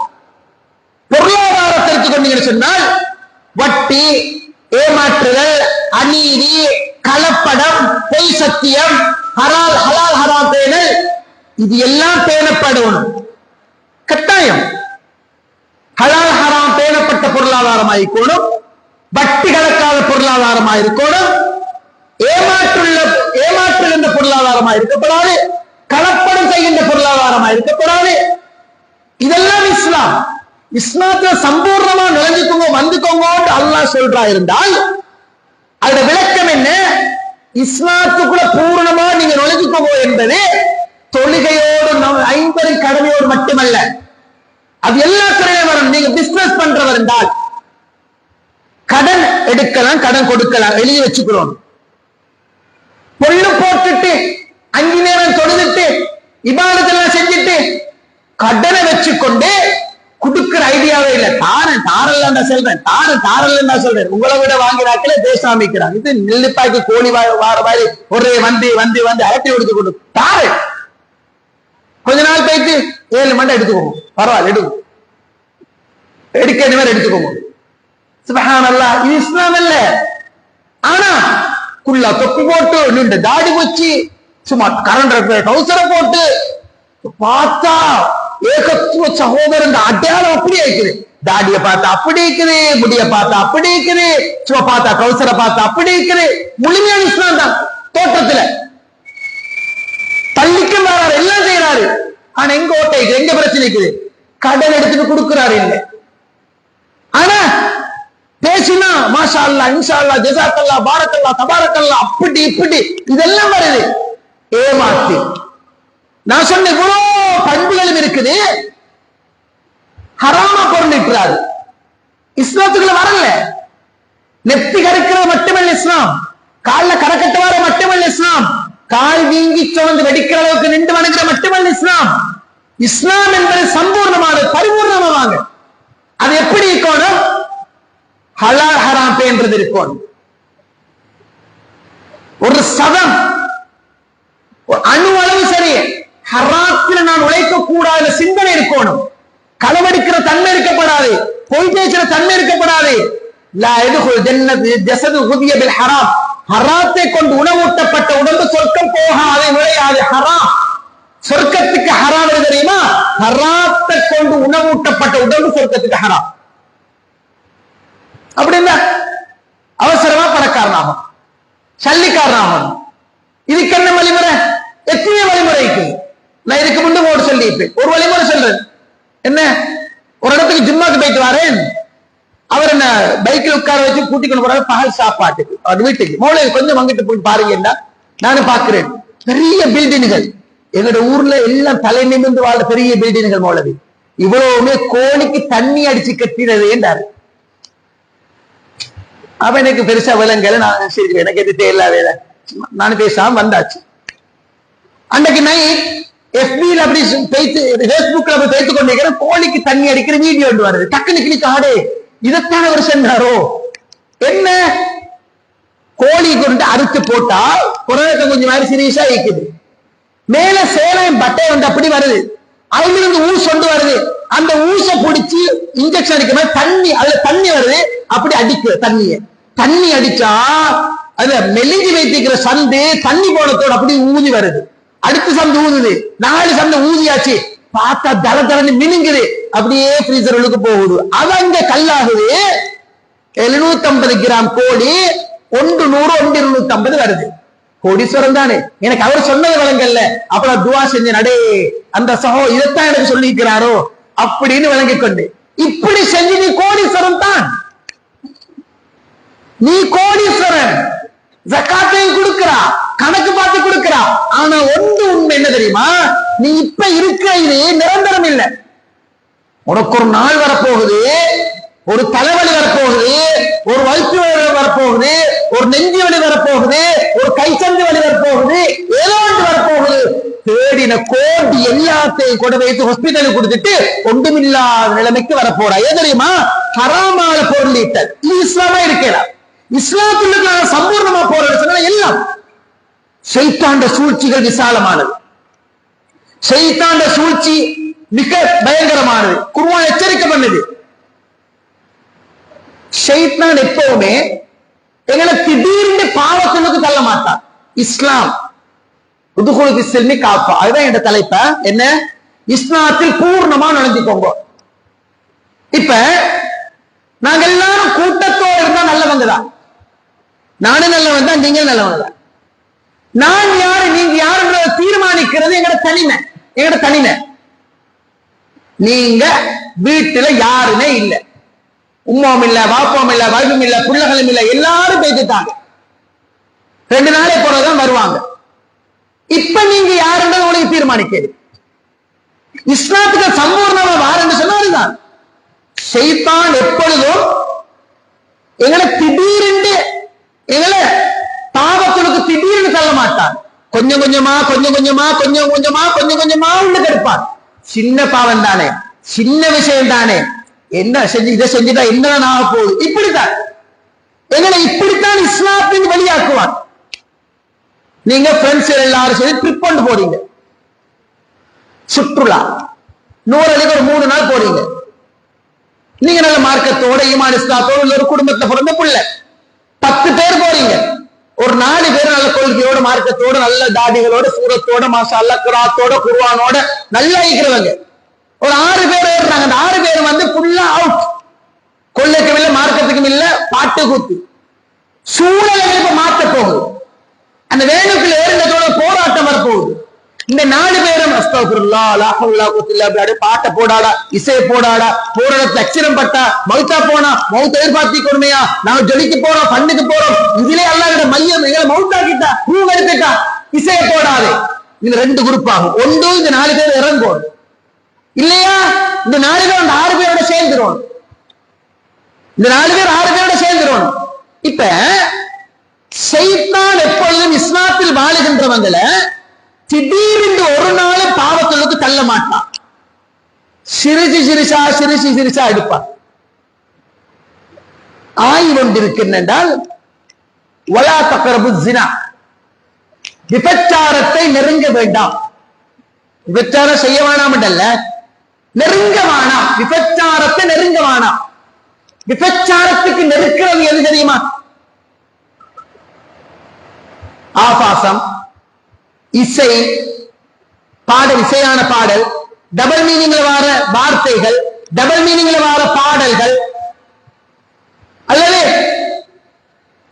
பொருளாதாரத்திற்கு கொண்டீங்கன்னு சொன்னால் வட்டி, ஏமாற்றுதல், அநீதி, கலப்படம், பொய் சத்தியம், ஹலால் ஹராம் பேணல், இது எல்லாம் பேணப்படணும் கட்டாயம். ஹலால் ஹராம் பேணப்பட்ட பொருளாதாரமாயிருக்கணும், வட்டி கலக்காத பொருளாதாரமாயிருக்கணும், ஏமாற்றுகின்ற பொருளாதாரமாக இருக்கப்படாது, கலப்படம் செய்கின்ற பொருளாதாரமாக இருக்கப்படாது. இதெல்லாம் இஸ்லாம். இஸ்லாத்துல சம்பூர்ணமா நுழைஞ்சுக்கோங்க, வந்துக்கோங்க அல்லாஹ் சொல்றா இருந்தால் அதோட விளக்கம் என்ன? இஸ்லாத்துக்குள்ள பூர்ணமா நீங்க நுழைஞ்சுக்கோங்க என்பது தொழுகையோடு 50 கடமையோடு மட்டுமல்ல, அது எல்லா துறையிலும் வரும். நீங்க பிசினஸ் பண்றவர் என்றால் கடன் எடுக்கலாம், கடன் கொடுக்கலாம், எழுதி வச்சுக்கிறோம். பொண்ணு போட்டுட்டு 5 நேரம் தொழுதுட்டு இபாதத்தெல்லாம் செஞ்சுட்டு கடனை வச்சுக்கொண்டு குடுக்கிற ஐடியாவே இல்லை. தாரல்ல சொல்றேன், தாரல்ல சொல்றேன். உங்களை விட வாங்கிறாக்களே தேசம் அமைக்கிறாங்க. இது நெல்லிப்பாய்க்கு கோழி வார மாதிரி ஒரே வந்து அரட்டி எடுத்து கொடு தாரு. கொஞ்ச நாள் போயிட்டு 7 மண்டை எடுத்துக்கோங்க, பரவாயில்ல எடுக்கும், எடுக்க மாதிரி எடுத்துக்கோங்க. சுப்ஹானல்லாஹ், இது இஸ்லாம் அல்ல. ஆனா குல்லா தொப்பி போட்டு நின்று தாடி வச்சு சும்மா கரண்ட் டவுசரை போட்டு பார்த்தா ஏகத்துவ சகோதரன் அடையாளம் அப்படி இருக்குது. தாடியை பார்த்தா அப்படி இருக்குது, முடிய பார்த்தா அப்படி இருக்குது, சும்மா பார்த்தா கவுசரை பார்த்தா அப்படி இருக்குது. முழுமையான இஸ்லாம் தான் தோற்றத்துல. பள்ளிக்கும் வராரு, எல்லாம் செய்யறாரு. ஆனா எங்க ஓட்டைக்கு, எங்க பிரச்சனை இருக்குது? கடன் எடுத்துட்டு கொடுக்கிறாரு இல்லை. ஆனா பேசினா மாஷா அல்லாஹ், இன்ஷா அல்லாஹ், ஜஸாக்கல்லாஹ், பாரக்கல்லாஹ், தபாரக்கல்லாஹ், அப்படி இப்படி இதெல்லாம் வருது. ஏமாத்து. நான் சொன்ன இவ்வளவு பண்புகளும் இருக்குது. ஹராமா பொருளிட்டுறாரு. இஸ்லாத்துக்குள்ள வரல. நெத்தி கறக்கிறது மட்டுமல்ல இஸ்லாம், கால்ல கரக்கட்டு வர மட்டுமல்ல இஸ்லாம், கால் வீங்கி சுமந்து வெடிக்கிற அளவுக்கு நின்று வணங்குற மட்டுமல்ல இஸ்லாம். இஸ்லாம் என்பது சம்பூர்ணமான பரிபூர்ணமாக. அது எப்படி இருக்கணும்? ஹலால் ஹராம் பேன்றது இருக்கணும். ஒரு சதம் அணு அளவு சரி ஹராத்தில் நான் உழைக்க கூடாத சிந்தனை இருக்கணும். களவெடுக்கிற தன்மை இருக்கப்படாது, பொய் பேசுற தன்மை இருக்கப்படாது. ஹராத்தை கொண்டு உணவூட்டப்பட்ட உடம்பு சொர்க்கம் போகாது, நுழையாது. ஹராம் சொர்க்கத்துக்கு ஹராம் தெரியுமா? ஹராத்தை கொண்டு உணவூட்டப்பட்ட உடம்பு சொர்க்கத்துக்கு ஹராம். அப்படின்னா அவசரமா பணக்காரனாகும், சல்லிக்காரனாகும். இதுக்கு என்ன வழிமுறை? எத்தனை வழிமுறைக்கு நான் இதுக்கு முன்பு ஓடு சொல்லியிருப்பேன். ஒரு வழிமுறை சொல்றேன். என்ன, ஒரு இடத்துக்கு ஜிம்மாக்கு போயிட்டு வரேன். அவர் என்ன பைக்கில் உட்கார வச்சு கூட்டிக்கொண்டு போறாரு பகல் சாப்பாட்டுக்கு. அவர் வீட்டுக்கு மோளை கொஞ்சம் அங்கிட்டு போய் பாருங்கன்னா நானும் பாக்குறேன். பெரிய பில்டிங்குகள் எங்களோட ஊர்ல எல்லாம் தலை நிமிர்ந்து வாழ்ற பெரிய பில்டிங்குகள். மோளவி இவ்வளவுமே கோழிக்கு தண்ணி அடிச்சு கட்டினது என்றாரு. அவன் எனக்கு பெருசா விலங்கல. நான் சரி எனக்கு எது தேவையில்ல வேலை, நானும் பேசாம வந்தாச்சு. அன்றைக்கு நைட் எஃபில அப்படி பேஸ்புக்ல அப்படி பேத்து கொண்டிருக்கிறேன். கோழிக்கு தண்ணி அடிக்கிற வீடியோ ஒன்று வருது. டக்குனு கிளிக் ஆடு. இதைத்தான் அவர் சென்றாரோ என்ன? கோழி கொண்டு அறுத்து போட்டா குரலுக்கு கொஞ்சம் மாதிரி சீரியஸா இருக்குது. மேல சேலம் பட்டை வந்து அப்படி வருது. அதுல இருந்து ஊசு கொண்டு வருது. அந்த ஊசை பிடிச்சி இன்ஜெக்ஷன் அடிக்கிற மாதிரி தண்ணி, அதுல தண்ணி வருது. அப்படி அடிக்குது தண்ணிய. தண்ணி அடிச்சா அதுல மெலிஞ்சி வைத்திருக்கிற சந்து தண்ணி போனத்தோட அப்படி ஊதி வருது. அடுத்த சந்து ஊதுது. 4 சந்து ஊதியாச்சு. பார்த்தா தர தரன்னு மினுங்குது. அப்படியே ஃப்ரீசர் உள்ளுக்கு போகுது. அது அங்க கல்லாகுது. 750 கிராம் கோழி 1 100 1 250 வருது. கோடீஸ்வரம் தானே. எனக்கு அவர் சொன்னது வழங்கல்ல. அப்புறம் துவா செஞ்ச நடே அந்த சகோ இதைத்தான் எனக்கு சொல்லிக்கிறாரோ அப்படின்னு வழங்கிக் கொண்டு இப்படி செஞ்சு நீ கோடீஸ்வரம் தான். நீ கோடீஸ்வரன். ஜக்காத்தையும் கொடுக்கிறா, கணக்கு பார்த்து கொடுக்கிறா. ஆனா ஒன்று உண்மை என்ன தெரியுமா? நீ இப்ப இருக்கிற இது நிரந்தரம் இல்லை. உனக்கு ஒரு நாள் வரப்போகுது, ஒரு தலைவலி வரப்போகுது, ஒரு வயிற்று வலி வரப்போகுது, ஒரு நெஞ்சு வலி வரப்போகுது, ஒரு கைச்சந்து வலி வரப்போகுது, ஏதோ ஒன்று வரப்போகுது. தேடின கோடி எல்லாத்தையும் கொண்டு வைத்து ஹாஸ்பிட்டலுக்கு கொடுத்துட்டு ஒன்றுமில்லாத நிலைமைக்கு வரப்போறா. ஏன் தெரியுமா? ஹராமான பொருள் ஈட்டல். இது இஸ்லாமா இருக்கலாம். இஸ்லாத்துக்கு சம்பூர்ணமா போற எல்லாம் ஷைத்தாண்ட சூழ்ச்சிகள் விசாலமானது. ஷைத்தாண்ட சூழ்ச்சி மிக பயங்கரமானது. குர்ஆன் எச்சரிக்கை பண்ணுது. ஷைத்தான் எப்பவுமே எங்களை திடீர்னு பாவத்துக்கு தள்ள மாட்டான். இஸ்லாம் உதுகுல் ஃபிஸ்ஸில்மி காஃபா, அதுதான் என்ற தலைப்ப. என்ன? இஸ்லாத்தில் பூர்ணமா நுழைஞ்சுக்கோங்க. இப்ப நாங்க எல்லாரும் கூட்டத்தோடு இருந்தா நல்லவங்க தான். நானும் நல்லவன் தான், நீங்க நல்லவங்க தான். நான் யாரு நீங்க யாருன்றத தீர்மானிக்கிறது எங்கட தனிமை. எங்கட தனிமை. நீங்க வீட்டுல யாருமே இல்லை, உம்மாவும் இல்ல, பாப்பாவும் இல்ல, வைஃபும் இல்ல, பிள்ளைகளும் இல்ல, எல்லாரும் பேசிட்டாங்க. 2 நாளை போறதான் வருவாங்க. இப்ப நீங்க யாருன்றது உனக்கு தீர்மானிக்கிறது. இஸ்லாத்துக்கு சம்பூர்ணமா வாருன்னு சொன்னதுதான். ஷைத்தான் எப்பொழுதும் எங்களை திடீரென்று எங்களை பாவத்துக்கு திடீர்னு தள்ள மாட்டான். கொஞ்சம் கொஞ்சமா கொஞ்சம் கொஞ்சமா கொஞ்சம் கொஞ்சமா கொஞ்சம் கொஞ்சமா உள்ள கெடுப்பான். சின்ன பாவம் தானே, சின்ன விஷயம் தானே, என்ன செஞ்சு இதை செஞ்சுட்டா என்னதான் ஆக போகுது, இப்படித்தான் எங்களை இப்படித்தான் இஸ்லாத்தின் வழியாக்குவான். நீங்க ஃப்ரெண்ட்ஸ் எல்லாரும் சரி ட்ரிப் கொண்டு போறீங்க, சுற்றுலா 100 அடிக்கு ஒரு 3 நாள் போறீங்க. நீங்க நல்ல மார்க்கத்தோட ஈமான் இஸ்லாத்தோட ஒரு குடும்பத்தை பிறந்த புள்ள 10 பேர் போறீங்க. ஒரு 4 பேர் நல்ல கொள்கையோட மார்க்கத்தோட நல்ல தாடிகளோட சூரத்தோட மாஷா அல்லாஹ் குர்ஆனோட குர்ஆனோட நல்லா இருக்கிறவங்க. ஒரு 6 பேர் ஏறுறாங்க. அந்த 6 பேர் வந்து ஃபுல்லா அவுட். கொள்ளைக்கும் இல்ல, மார்க்கத்துக்கும் இல்ல, பாட்டு கூத்து. சூழலை இப்ப மாற்ற போகுது. அந்த வேணுக்குள்ள ஏறினதோட போராட்டம் வரப்போகுது. இந்த 4 பேரும் அஸ்தக்ஃபிருல்லாஹ் லா ஹவ்ல குவத்த இல்லா பாட்ட போடாடா, இசைய போடாடா, போற இடத்துல அக்ஷரம் பட்டா, மௌத்தா போனா மௌத்த எதிர்பார்த்தி கொடுமையா, நாங்க ஜொலிக்கு போறோம், பண்ணுக்கு போறோம், இதுலயே அல்லாஹ்வோட மையம் எங்களை மௌத்தாக்கிட்டா, ரூஹ் எடுத்துட்டா, இசைய போடாதே. இந்த 2 குரூப் ஆகும். ஒன்று இந்த 4 பேர் இறங்கும், இல்லையா இந்த 4 பேர் அந்த 6 பேரோட சேர்ந்துரும். இந்த 4 பேர் 6 பேரோட சேர்ந்துரும். இப்ப ஷைத்தான் எப்பொழுதும் இஸ்லாத்தில் வாழுகின்றவங்களை திடீரென்று ஒரு நாள் பாவத்திற்கு தள்ள மாட்டான். சிரிச்சு சிரிச்சா எடுப்பான். ஆய்வு ஒன்றிருக்கின்றால் வலா தக்ரபு ஸினா, விபச்சாரத்தை நெருங்க வேண்டாம். விபச்சாரம் செய்ய வேணாம் அல்ல, நெருங்க வேணாம். விபச்சாரத்தை நெருங்க வேணாம். விபச்சாரத்துக்கு நெருக்கிறது எது தெரியுமா? ஆபாசம், இசை, பாடல், இசையான பாடல், டபுள் மீனிங்ல வர வார்த்தைகள், டபுள் மீனிங்ல வர பாடல்கள், அல்லது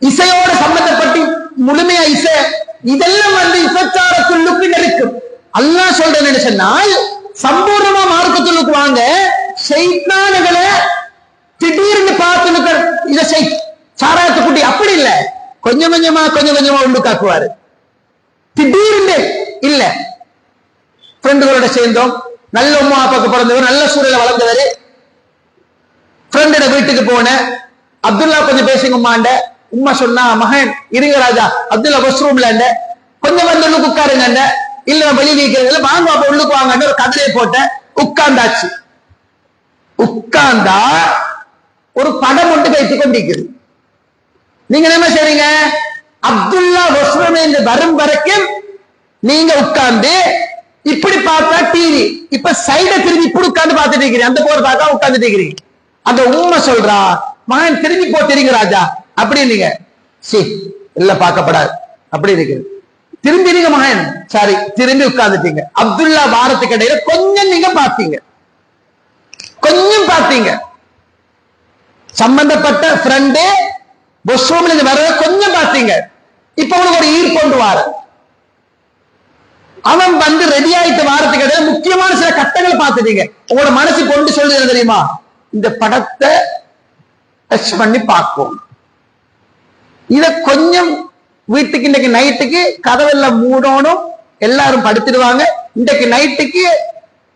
இசையோடு சம்பந்தப்பட்டு முழுமையா இசை, இதெல்லாம் விபச்சாரத்துள்ளுக்கு நெருக்கும். அல்லாஹ் சொல்றேன்னு சொன்னால் சம்பூர்ணமா மார்க்கத்துள்ளுக்கு வாங்க. ஷைத்தான்களை திடீர்னு பார்த்து இதை செய் சாராயத்தை குட்டி அப்படி இல்ல, கொஞ்சம் கொஞ்சமா உள்ளுக்காக்குவாரு. திடீர்னு இல்ல. ஃப்ரெண்டுகளோட சேர்ந்தோம், நல்ல உமா அப்பாக்கு பிறந்தவர், நல்ல சூழல வளர்ந்தவர். ஃப்ரெண்டோட வீட்டுக்கு போன, அப்துல்லா கொஞ்சம் பேசுங்க உமாண்ட. உமா சொன்னா, மகன் இருங்க ராஜா, அப்துல்லா பஸ் ரூம்ல கொஞ்சம் வந்து உள்ளுக்கு உட்காருங்க, இல்ல வெளியே வைக்கிறதுல வாங்க அப்ப உள்ளுக்கு வாங்க ஒரு கதையை போட்ட. உட்கார்ந்தாச்சு. உட்கார்ந்தா ஒரு படம் ஒன்று வைத்துக் கொண்டிருக்கிறது. நீங்க என்ன செய்றீங்க? அப்துல்லா வஸ்ரம் என்று வரும் வரைக்கும் நீங்க உட்கார்ந்து இப்படி பார்த்தா டிவி, இப்ப சைட திரும்பி இப்படி உட்கார்ந்து பார்த்துட்டு இருக்கிறீங்க, அந்த போற பார்க்க உட்கார்ந்துட்டு இருக்கிறீங்க. அந்த உண்மை சொல்றா, மகன் திரும்பி போட்டீங்க ராஜா அப்படின்னீங்க. சி இல்ல பார்க்கப்படாது அப்படி இருக்குது. திரும்பினீங்க மகன், சாரி திரும்பி உட்கார்ந்துட்டீங்க. அப்துல்லா வாரத்துக்கு இடையில கொஞ்சம் நீங்க பார்த்தீங்க, கொஞ்சம் பார்த்தீங்க. சம்பந்தப்பட்ட ஃப்ரெண்டு பஸ் ரூம்ல இருந்து வர கொஞ்சம் பார்த்தீங்க. இப்ப உனக்கு ஒரு ஈர் கொண்டு வார, அவன் வந்து ரெடி ஆயிட்டு வாரத்துக்கு இடையில முக்கியமான சில கட்டங்களை பார்த்துட்டீங்க. உங்களோட மனசு கொண்டு சொல்லுறது தெரியுமா? இந்த படத்தை டச் பண்ணி பார்ப்போம். இத கொஞ்சம் வீட்டுக்கு இன்னைக்கு நைட்டுக்கு கதவெல்லாம் மூடணும், எல்லாரும் படுத்துடுவாங்க. இன்றைக்கு நைட்டுக்கு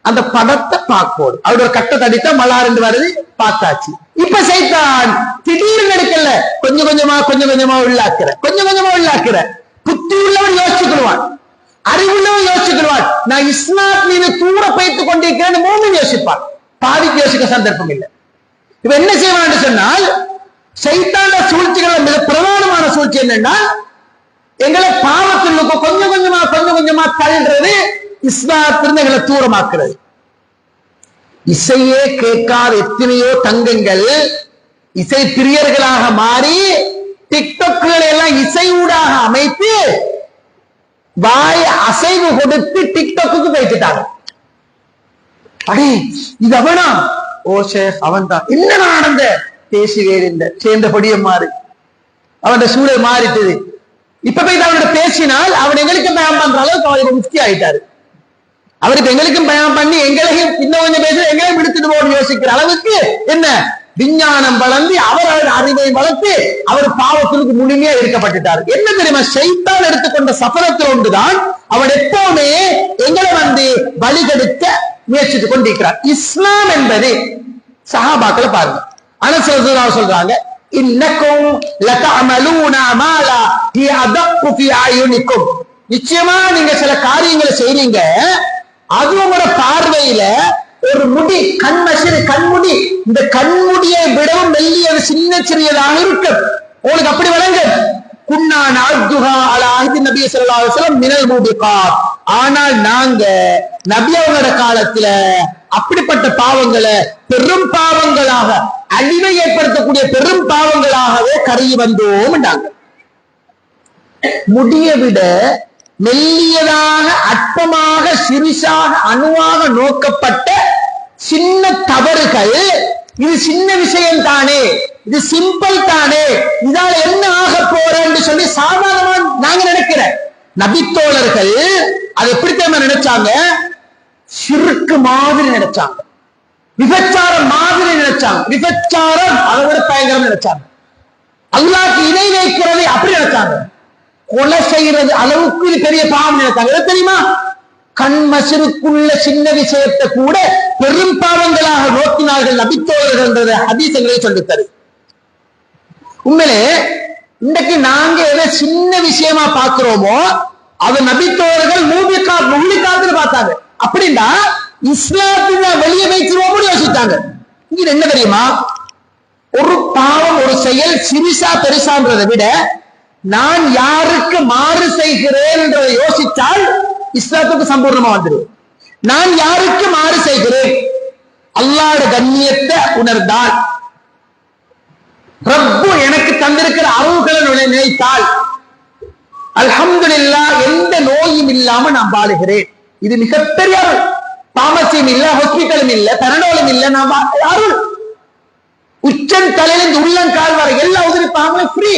அந்த படத்தை பார்ப்போம். அவரோட கட்டத்தை அடித்தா மலாருந்து வருது, பார்த்தாச்சு. இப்ப சைத்தான் திடீர்னு எடுக்கல, கொஞ்சம் கொஞ்சமா உள்ளாக்குற, கொஞ்சம் கொஞ்சமா உள்ளாக்குற. புத்தி உள்ளவன் யோசிச்சுக்கிடுவான், அறிவுள்ளவன் யோசிச்சுக்கிடுவான். நான் இஸ்லாம் மீது தூர பயித்துக் கொண்டிருக்கிறேன் மூமின் யோசிப்பான். பாதிக்கு யோசிக்க சந்தர்ப்பம் இல்லை. இப்ப என்ன செய்வான்னு சொன்னால், சைத்தான சூழ்ச்சிகள் மிக பிரதானமான சூழ்ச்சி என்னன்னா, எங்களை பாவத்திற்கு கொஞ்சம் கொஞ்சமா தள்ளுறது, இஸ்லாத்திலிருந்து எங்களை தூரமாக்குறது. இசையே கேட்காத எத்தனையோ தங்கங்கள் இசை பிரியர்களாக மாறி டிக்டாக்குகளை எல்லாம் இசையூடாக அமைத்து வாய் அசைவு கொடுத்து டிக்டாக்கு போயிட்டாங்க. அடே இது அவனா? ஓ ஷேக் அவன் தான். என்ன நடந்த பேசி வேறு சேர்ந்தபடிய மாறி அவன் சூழல் மாறிட்டது. இப்ப போய் அவனோட பேசினால் அவன் எங்களுக்கும் பயம் பண்ற அளவுக்கு அவருக்கு முக்தி ஆயிட்டாரு. அவருக்கு எங்களுக்கும் பயம் பண்ணி எங்களையும் இன்னும் கொஞ்சம் பேச எங்களையும் எடுத்துட்டு போகணும் யோசிக்கிற அளவுக்கு என்ன விஞ்ஞானம் வளர்ந்து அவரோட அறிவை வளர்த்து அவர் பாவத்திற்கு முழுமையா இருக்கப்பட்டுட்டார். என்ன தெரியுமா? ஷைத்தான் எடுத்துக்கொண்ட சஃபரத்தில் ஒன்றுதான் அவன் எப்பவுமே எங்களை வந்து வழிகெடுக்க முயற்சித்துக் கொண்டிருக்கிறார். இஸ்லாம் என்பது சஹாபாக்களை பாருங்க, அனஸ் ரலியல்லாஹு சொல்றாங்க, இன்னக்கும் லதஅமலூன மாலா ஹி அதக்கு ஃபீ அயுனிக்கும். நிச்சயமா நீங்க சில காரியங்களை செய்றீங்க, அது உங்களோட பார்வையில ஒரு முடி, கண்முடி, இந்த கண்முடியை விடவும் மெல்லியது சின்னதாக இருக்கும். உங்களுக்கு அப்படி வழங்க குன்னான் அப்துஹா அலா அஹ்தி நபி ஸல்லல்லாஹு அலைஹி வஸல்லம் மினல் முபிகாத். ஆனால் நாங்க நபி அவங்களோட காலத்துல அப்படிப்பட்ட பாவங்களை பெரும் பாவங்களாக, அழிவை ஏற்படுத்தக்கூடிய பெரும் பாவங்களாகவே கருதி வந்தோம். முடியை விட மெல்லியதாக, அற்பமாக, சிறிசாக, அணுவாக நோக்கப்பட்ட சின்ன தவறுகள், இது சின்ன விஷயம் தானே, இது சிம்பிள் தானே, இதால என்ன ஆக போறேன்னு சொல்லி சாதாரணமா நாங்க நினைக்கிறேன். நபித்தோழர்கள் அது எப்படித்தான் நினைச்சாங்க, ஷிர்க் மாதிரி நினைச்சாங்க, விபச்சாரம் மாதிரி நினைச்சாங்க, விபச்சாரம் அதை விட பயங்கரம் நினைச்சாங்க, அல்லாஹ்க்கு இணை வைக்கிறதை அப்படி நினைச்சாங்க, கொலை செய்யறது அளவுக்கு இது பெரிய பாவம் நினைச்சாங்க. எது தெரியுமா? கண் மசிருக்குள்ள சின்ன விஷயத்தை கூட பெரும் பாவங்களாக நோக்கினார்கள் நபித்தோழர்கள் ஹதீஸ்களை சொல்லித்தரு. உண்மையிலே இன்றைக்கு நாங்க எதை சின்ன விஷயமா பாக்குறோமோ அது நபித்தோழர்கள் முஹ்லிகாத்துல பார்த்தாங்க. அப்படின்னா இஸ்லாத்துல வெளியே வைக்கிறோம் யோசித்தாங்க. இங்க என்ன தெரியுமா, ஒரு பாவம் ஒரு செயல் சிறுசா பெருசான்றதை விட நான் யாருக்கு மாறு செய்கிறேன் என்றதை யோசித்தால் இஸ்லாத்துக்கு சம்பூர்ணமா வந்துடும். நான் யாருக்கு மாறு செய்கிறேன், அல்லாஹ்வுடைய கண்ணியத்தை உணர்ந்தால், ரப்பு எனக்கு தந்திருக்கிற அருள்களை நினைத்தால், அல்ஹம்துலில்லாஹ் எந்த நோயும் இல்லாம நான் வாழுகிறேன். இது மிகப்பெரிய அருள். பாமசியும் இல்ல, ஹாஸ்பிட்டலும் இல்ல, பெரடோலும் இல்ல, நான் அருள். உச்சன் தலையிலிருந்து உள்ளங்கால் வரை எல்லா உதவிப்பாங்களும் ஃப்ரீ.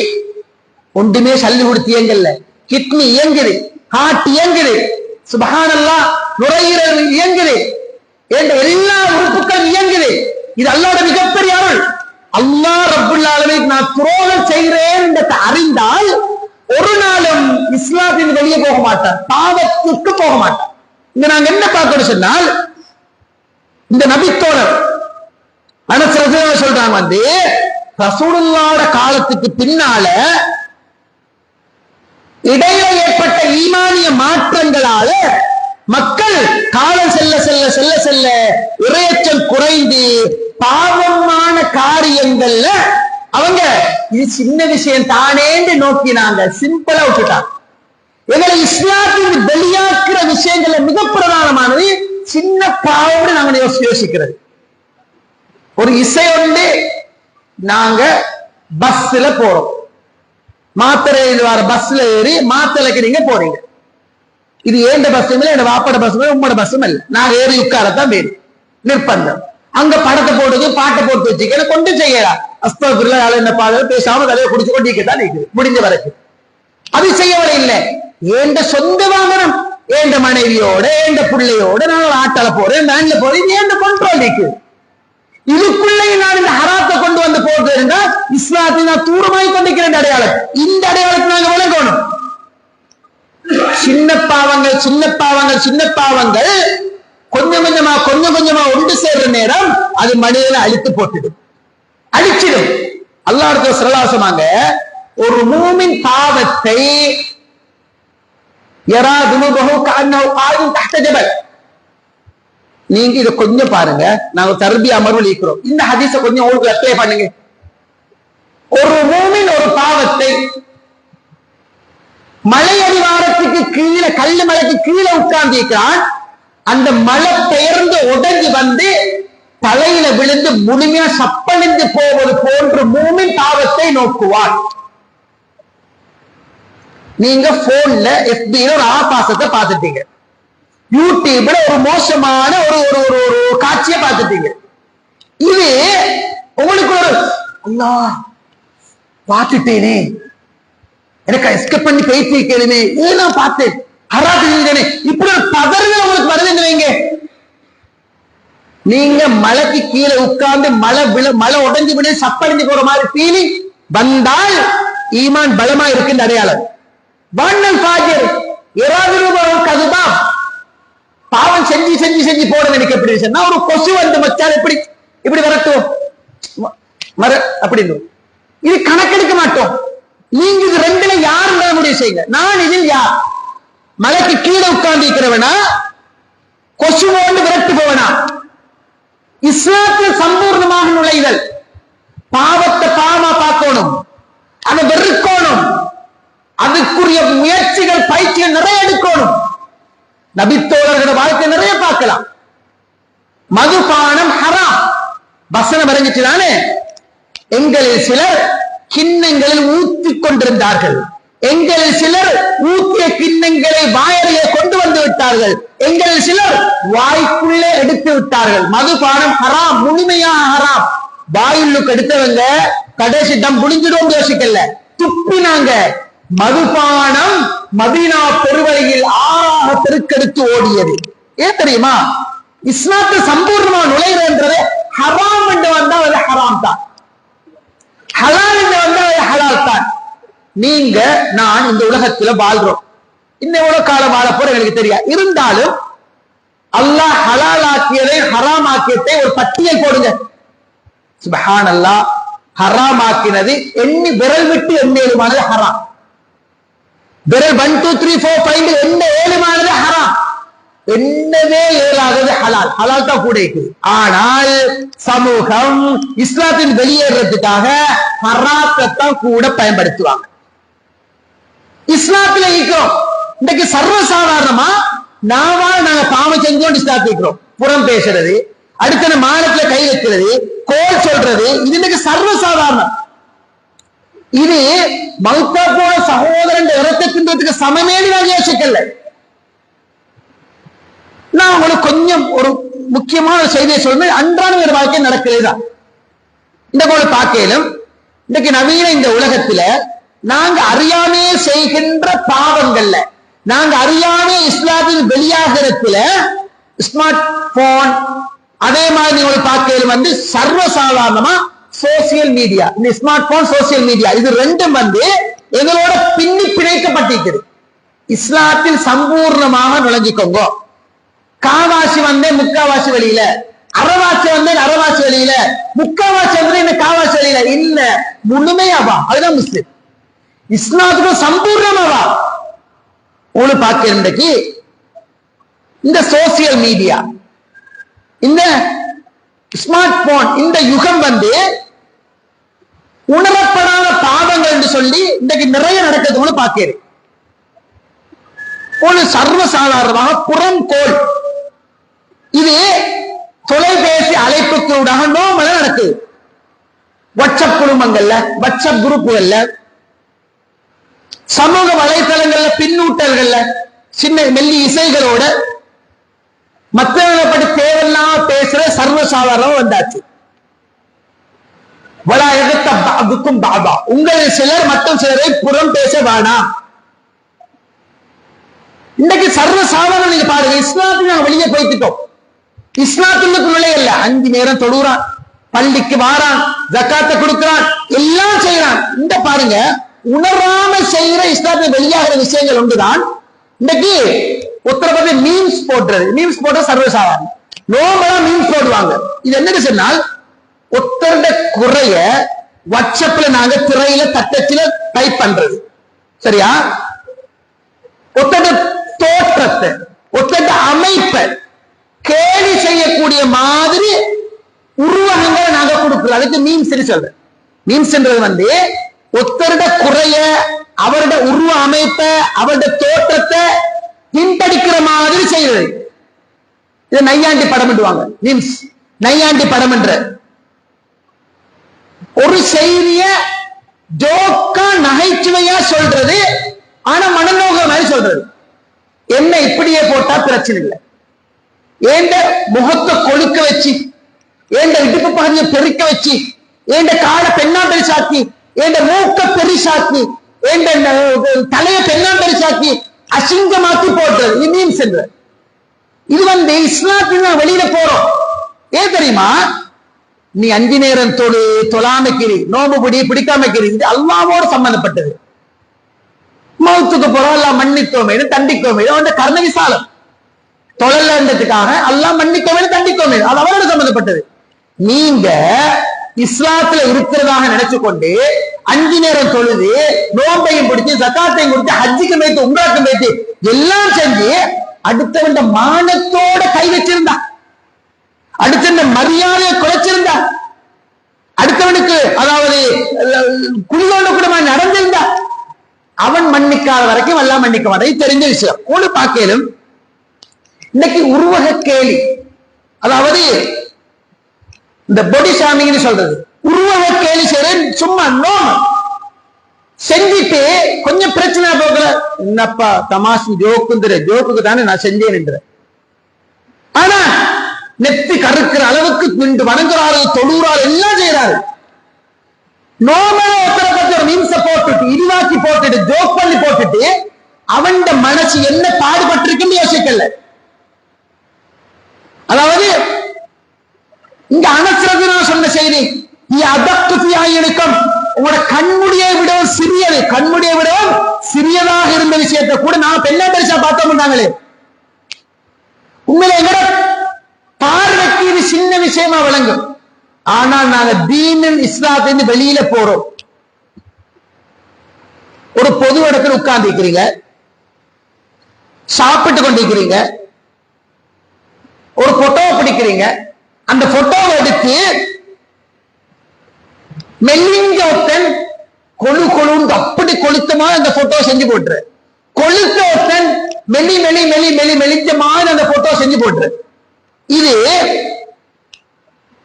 ஒன்றுமே சல்லி கொடுத்து இயங்கல்ல. கிட்னி இயங்குது, ஹார்ட் இயங்குது, சுப்ஹானல்லாஹ், நுரையீரல் இயங்குது, என்ற எல்லா உறுப்புகளும் இயங்குது. இது அல்லாஹ்வுடைய மிகப்பெரிய அருள். அல்லாஹ் ரப்புல் ஆலமீன் நான் துரோகம் செய்கிறேன் என்று அறிந்தால் ஒரு நாளும் இஸ்லாத்தின் வெளியே போக மாட்டார், பாவத்துக்கு போக மாட்டார். இங்க நாங்க என்ன பார்க்கணும் சொன்னால், இந்த நபித்தோழர் அனஸ் ரலியல்லாஹு சொல்றாங்க, ரசூலுல்லாஹ்வுடைய காலத்துக்கு பின்னால இடையில ஏற்பட்ட ஈமானிய மாற்றங்களால மக்கள் காலம் செல்ல செல்ல செல்ல செல்ல இறையச்சல் குறைந்து பாவமான காரியங்கள்ல அவங்க இது சின்ன விஷயம் தானேன்னு நோக்கினாங்க, சிம்பிளா விட்டுட்டாங்க. எங்களை இஸ்லாத்தின் வெளியாக்குற விஷயங்கள்ல மிக பிரதானமானது சின்ன பாவம்னு நாங்க யோசிக்கிறது. ஒரு இசை ஒன்று, நாங்க பஸ்ல போறோம், மாத்திரை வர பஸ்ல ஏறி மாத்தலைக்கு நீங்க போறீங்க. இது ஏண்ட பஸ் இல்ல, என் வாப்பட பஸ் உங்களோட பஸ்ஸும் இல்ல, நான் ஏறி உட்காரத்தான் வேணும், நிர்பந்தம். அங்க படத்தை போடுது, பாட்டை போட்டு வச்சுக்க கொண்டு செய்யலாம். அஸ்தக்ஃபிருல்லாஹ் என்ன பாடல் பேசாம கதையை குடிச்சு கொண்டிருக்கத்தான் இருக்குது முடிஞ்ச வரைக்கும். அது செய்யவில்லை இல்லை, ஏண்ட சொந்த வாகனம், ஏண்ட மனைவியோட ஏண்ட பிள்ளையோட நான் ஆட்டால போறேன், வேன்ல போறேன், இது ஏண்ட கண்ட்ரோல் இருக்கு. இதுக்குள்ளே நான் இந்த ஹராத்தை கொண்டு வந்து போட்டு இருந்தா இஸ்லாத்தை நான் தூரமாய் கொண்டிருக்கிறேன் அடையாளம். இந்த அடையாளத்தை நாங்க விளங்கணும். சின்ன பாவங்கள் சின்ன பாவங்கள் சின்ன பாவங்கள் கொஞ்சம் கொஞ்சமா ஒன்று சேர்ற நேரம் அது மனிதனை அழித்து போட்டுடும், அழிச்சிடும். அல்லாஹ் சல்லல்லாஹு ஒரு மூமின் பாவத்தை நீங்க இதை கொஞ்சம் பாருங்க, நாங்க தர்பி அமர்வு இருக்கிறோம், இந்த ஹதீஸை கொஞ்சம் உங்களுக்கு அப்ளை பண்ணுங்க. ஒரு மூமின் ஒரு பாவத்தை மலை அடிவாரத்துக்கு கீழே, கல்லு மலைக்கு கீழே உட்கார்ந்து இருக்கிறான், அந்த மலை பெயர்ந்து உடஞ்சி வந்து தலையில விழுந்து முழுமையா சப்பழிந்து போவது போன்ற மூமின் பாவத்தை நோக்குவான். நீங்க போன்ல FB-ல ஒரு ஆபாசத்தை பார்த்துட்டீங்க, யூடியூப்ல ஒரு மோசமான ஒரு காட்சியை பார்த்துட்டீங்க. இது உங்களுக்கு ஒரு அல்லாஹ் பார்த்துட்டேனே, எனக்கு எஸ்கேப் பண்ணி பேசிக்கிறேனே, ஏன் நான் பார்த்தேன் அராஜனே, இப்படி ஒரு பதறுதல் உங்களுக்கு வருதுன்னு வைங்க. நீங்க மலைக்கு கீழே உட்கார்ந்து மலை உடைஞ்சு விட சப்படைஞ்சு போற மாதிரி ஃபீலிங் வந்தால் ஈமான் பலமா இருக்குன்னு அடையாளம். பாவம் செஞ்சு செஞ்சு செஞ்சு போட எனக்கு எப்படி சொன்னா, ஒரு கொசு வந்து மச்சால் எப்படி இப்படி வரட்டும் அப்படின்னு இது கணக்கெடுக்க மாட்டோம். நீங்க இது ரெண்டுல யாருன்னு முடிவு செய்யுங்க. நான் இதில் யார்? மலைக்கு கீழே உட்கார்ந்து இருக்கிறவனா, கொசுவோண்டு விரட்டு போவனா? இஸ்லாத்தில் சம்பூர்ணமாக நுழைதல், பாவத்தை பாவமா பார்க்கணும், அதை வெறுக்கணும், அதுக்குரிய முயற்சிகள் பயிற்சிகள் நிறைய எடுக்கணும். நபித்தோழர்களோட வாழ்க்கை நிறைய பார்க்கலாம். மதுபானம் ஹராம் வசனம் இறங்கிச்சுதானே, எங்களில் சிலர் கிண்ணங்களில் ஊத்திக் கொண்டிருந்தார்கள், எங்களில் சிலர் ஊத்திய கிண்ணங்களை வாயறையை கொண்டு வந்து விட்டார்கள், எங்களில் சிலர் வாய்க்குள்ளே எடுத்து விட்டார்கள். மதுபானம் ஹராம், முழுமையாக ஹராம். வாயுள்ளுக்கு எடுத்தவங்க கடைசி டம் புடிஞ்சிடும் யோசிக்கல, துப்பினாங்க, மதுபானம் மதீனா பெருவழியில் ஆறாக பெருக்கெடுத்து ஓடியது. ஏன் தெரியுமா? இஸ்லாத்தை சம்பூர்ணமா நுழைவுன்றது ஹராம் என்று வந்தா அது ஹராம் தான், ஹலால் என்று வந்தா அது ஹலால் தான். நீங்க நான் இந்த உலகத்துல வாழ்றோம், இன்னும் எவ்வளவு காலம் வாழ போற எனக்கு தெரியாது. இருந்தாலும் அல்லாஹ் ஹலால் ஆக்கியதை ஹராம் ஆக்கியதை ஒரு பட்டியல் போடுங்க. சுப்ஹானல்லாஹ், ஹராம் ஆக்கினது எண்ணி விரல் விட்டு எண்ணேழுமானது ஹராம். விரல் 1 2 3 4 5 எண்ண ஏழுமானது ஹராம், என்னவே ஏழாதது ஹலால். ஹலால் தான் கூட இருக்குது. ஆனால் சமூகம் இஸ்லாத்தின் வெளியேறதுக்காக ஹராத்தை தான் கூட பயன்படுத்துவாங்க. இஸ்லாத்துல இருக்கிறோம் இன்னைக்கு சர்வசாதாரணமா நாங்க பாவம் செஞ்சோம் இஸ்லாத்துல இருக்கிறோம். புறம் பேசுறது, அடுத்த மானத்துல கை வைக்கிறது, கோல் சொல்றது, இது இன்னைக்கு சர்வசாதாரணம். இது மௌத்தா போன சகோதரன் இறக்கத்தின்றதுக்கு சமமேனு நான் யோசிக்கல. நான் உங்களுக்கு கொஞ்சம் ஒரு முக்கியமான செய்தியை சொல்றேன். அன்றாட ஒரு வாழ்க்கை நடக்கிறதுதான். இந்த போல பார்க்கலும் இன்னைக்கு நவீன இந்த உலகத்துல நாங்க அறியாமே செய்கின்ற பாவங்கள்ல, நாங்க அறியாமே இஸ்லாத்தின் வெளியாகிறதுல ஸ்மார்ட் போன், அதே மாதிரி நீங்க பார்க்கலும் சர்வசாதாரணமா சோசியல் மீடியா, இந்த ஸ்மார்ட் போன் சோசியல் மீடியா, இது ரெண்டும் எங்களோட பின்னி பிணைக்கப்பட்டிருக்கிறது. இஸ்லாத்தில் சம்பூர்ணமாக நுழைஞ்சுக்கோங்க. காவாசி முக்காவாசி வெளியில, அறவாசி அறவாசி வெளியில, முக்காவாசி இந்த காவாசி வெளியில இல்ல, முழுமையாவா அதுதான் முஸ்லிம். இஸ்லாத்துக்கு சம்பூர்ணமாவா உங்களுக்கு பார்க்க இன்றைக்கு இந்த சோசியல் மீடியா, இந்த ஸ்மார்ட் போன், இந்த யுகம் உணரப்படாத பாவங்கள் என்று சொல்லி இன்றைக்கு நிறைய நடக்கிறது பார்க்கிறேன். ஒரு சர்வசாதாரணமாக புறங்கோள், இது தொலைபேசி அழைப்புக்கூடாக நோமல நடக்குது. வாட்ஸ்அப் குழுமங்கள்ல, வாட்ஸ்அப் குரூப்புகள்ல, சமூக வலைதளங்கள்ல, பின்னூட்டல்கள்ல சின்ன மெல்லி இசைகளோட மற்றவர்களை பற்றி தேவையில்லாம பேசுற சர்வசாதாரணம் வந்தாச்சு. உங்களில் சிலர் மற்றும் சிலரை புறம் பேச வேணாம். இன்னைக்கு சர்வசாதாரணம் நீங்க பாருங்க. இஸ்லாத்துக்கு நாங்க வெளியே போய்த்துட்டோம். இஸ்லாத்துக்கு நுழையல்ல, 5 நேரம் தொழுறான், பள்ளிக்கு வாரான், ஜக்காத்தை கொடுக்கிறான், எல்லாம் செய்யறான். இந்த பாருங்க, உணராம செய்யற இஸ்லாத்துக்கு வெளியாகிற விஷயங்கள் ஒன்றுதான். இன்னைக்கு ஒருத்தரை பத்தி மீம்ஸ் போடுறது, மீம்ஸ் போட்ட சர்வசாதாரணம். நோம்பெல்லாம் மீம்ஸ் போடுவாங்க. இது என்னன்னு சொன்னால், ஒருத்தருட குறைய வாட்ஸ்அப்ல நாங்க திரையில தட்டச்சில டைப் பண்றது, சரியா? ஒருத்தருட தோற்றத்தை, ஒருத்தருட அமைப்பை கேலி செய்யக்கூடிய மாதிரி உருவகங்களை நாங்க கொடுக்கிறோம். அதுக்கு மீம்ஸ் சொல்றேன். மீம்ஸ்ன்றது ஒருத்தருட குறைய, அவருடைய உருவ அமைப்பை, அவருடைய தோற்றத்தை பின்படிக்கிற மாதிரி செய்யறது. இது நையாண்டி படம் என்றுவாங்க. மீம்ஸ் நையாண்டி படம் என்ற ஒரு செய்திய ஜோக்கா நகைச்சுவையா சொல்றது, ஆனா மனநோக மாதிரி சொல்றது. என்ன இப்படியே போட்டா பிரச்சனை இல்லை. ஏண்ட முகத்தை கொழுக்க வச்சு, ஏண்ட இடுப்பு பகுதியை பெருக்க வச்சு, ஏண்ட காலை பெண்ணா பெருசாக்கி, ஏண்ட மூக்க பெருசாக்கி, ஏண்ட தலைய பெண்ணா பெருசாக்கி அசிங்கமாக்கி போட்டுறது. இது மீம்ஸ் என்ற. இது இஸ்லாத்துக்கு வெளியில போறோம். ஏன் தெரியுமா? நீ 5 நேரம் தொழாமைக்கிறீ, நோம்பு பிடி, பிடிக்காமைக்கிறீ, இது அல்லாவோடு சம்பந்தப்பட்டது. மௌத்துக்கு போறோம், எல்லாம் மன்னித்தோமே, தண்டிக்கோமே, கர்ண விசாலம். தொழலன்றதுக்காக அல்லாஹ் மன்னிக்கோமே, தண்டிக்கோமே, அது அவரோட சம்பந்தப்பட்டது. நீங்க இஸ்லாத்துல இருக்கிறதாக நினைச்சு கொண்டு 5 நேரம் தொழுது, நோம்பையும் பிடிச்சு, ஜகாத்தையும் கொடுத்து, ஹஜ்ஜுக்கு வைத்து, உம்ராக்கும் வைத்து எல்லாம் செஞ்சு அடுத்தவன் மானத்தோட கை வச்சிருந்தா, அடுத்த மரியாதையை குறைச்சிருந்தா, அடுத்தவனுக்கு அதாவது குளிரோட கூட நடந்திருந்தா, அவன் மன்னிக்காத வரைக்கும் எல்லாம் மன்னிக்க மாட்டான். தெரிஞ்ச விஷயம். ஒரு பார்க்கலும் இன்னைக்கு உருவக கேலி, அதாவது இந்த பொடி சாமின்னு சொல்றது, உருவக கேலி செய்ய சும்மா நோம் செஞ்சுட்டு கொஞ்சம் பிரச்சனை போகல, என்னப்பா தமாஷு ஜோக்குங்கிற ஜோக்குக்கு தானே நான் செஞ்சேன் என்ற. ஆனா நெத்தி கருக்கிற அளவுக்கு நின்று வணங்குறாரு, தொழுறாரு, எல்லாம் செய்யறாரு. நோமல ஒருத்தரை பத்தி ஒரு மீம்ஸ போட்டுட்டு இதுவா நக்கலாக்கி போட்டுட்டு ஜோக் பண்ணி போட்டுட்டு அவன் மனசு என்ன பாடுபட்டிருக்குன்னு யோசிக்கல. அதாவது இங்க அனஸ்ரதினா சொன்ன செய்தி, நீ அதற்கும் உங்களோட கண்முடியை விடவும் சிறியது, கண்முடியை விடவும் சிறியதாக இருந்த விஷயத்தை கூட நான் பெண்ணா பெருசா பார்த்தோம்னாங்களே. உண்மையில எங்கட பார்வைக்கு இது சின்ன விஷயமா விளங்கும். ஆனால் நாங்க தீனின் இஸ்லாத்திலிருந்து வெளியில போறோம். ஒரு பொது இடத்துல உட்கார்ந்து இருக்கிறீங்க, சாப்பிட்டு கொண்டிருக்கிறீங்க, ஒரு போட்டோவை பிடிக்கிறீங்க, அந்த போட்டோவை எடுத்து மெல்லிங்க ஒருத்தன் கொழு கொழுந்து அப்படி கொளுத்தமா அந்த போட்டோ செஞ்சு போட்டுரு, கொளுத்த ஒருத்தன் மெலி மெலி மெலி மெலி மெலிஞ்சமான அந்த போட்டோ செஞ்சு போட்டுரு. இது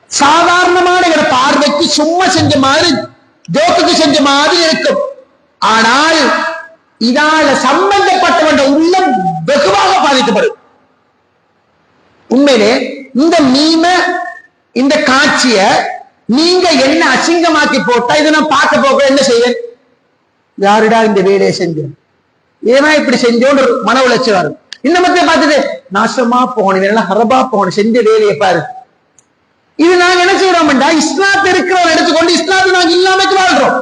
சாதாரணமான பார்வைக்கு சும்மா செஞ்ச மாதிரி, ஜோக்குக்கு செஞ்ச மாதிரி இருக்கும். ஆனால் இதால சம்பந்தப்பட்டவன் உள்ளம் வெகுவாக பாதிக்கப்படும். உண்மையிலே இந்த மீம, இந்த காட்சிய நீங்க என்ன அசிங்கமாக்கி போட்டா இதை நான் பார்க்க போக என்ன செய்ய, யாருடா இந்த வேலையை செஞ்சோம், ஏன்னா இப்படி செஞ்சோன்னு மன உளைச்சி வரும். இந்த மத்திய பார்த்துட்டு நாசமா போகணும், ஹரபா போகணும், செஞ்ச வேலையை பாரு. இது நாங்க என்ன செய்யறோம்டா, இஸ்லாத்தை இருக்கிறவங்க எடுத்துக்கொண்டு இஸ்லாத்தை நாங்க இல்லாமக்கு வாழ்றோம்.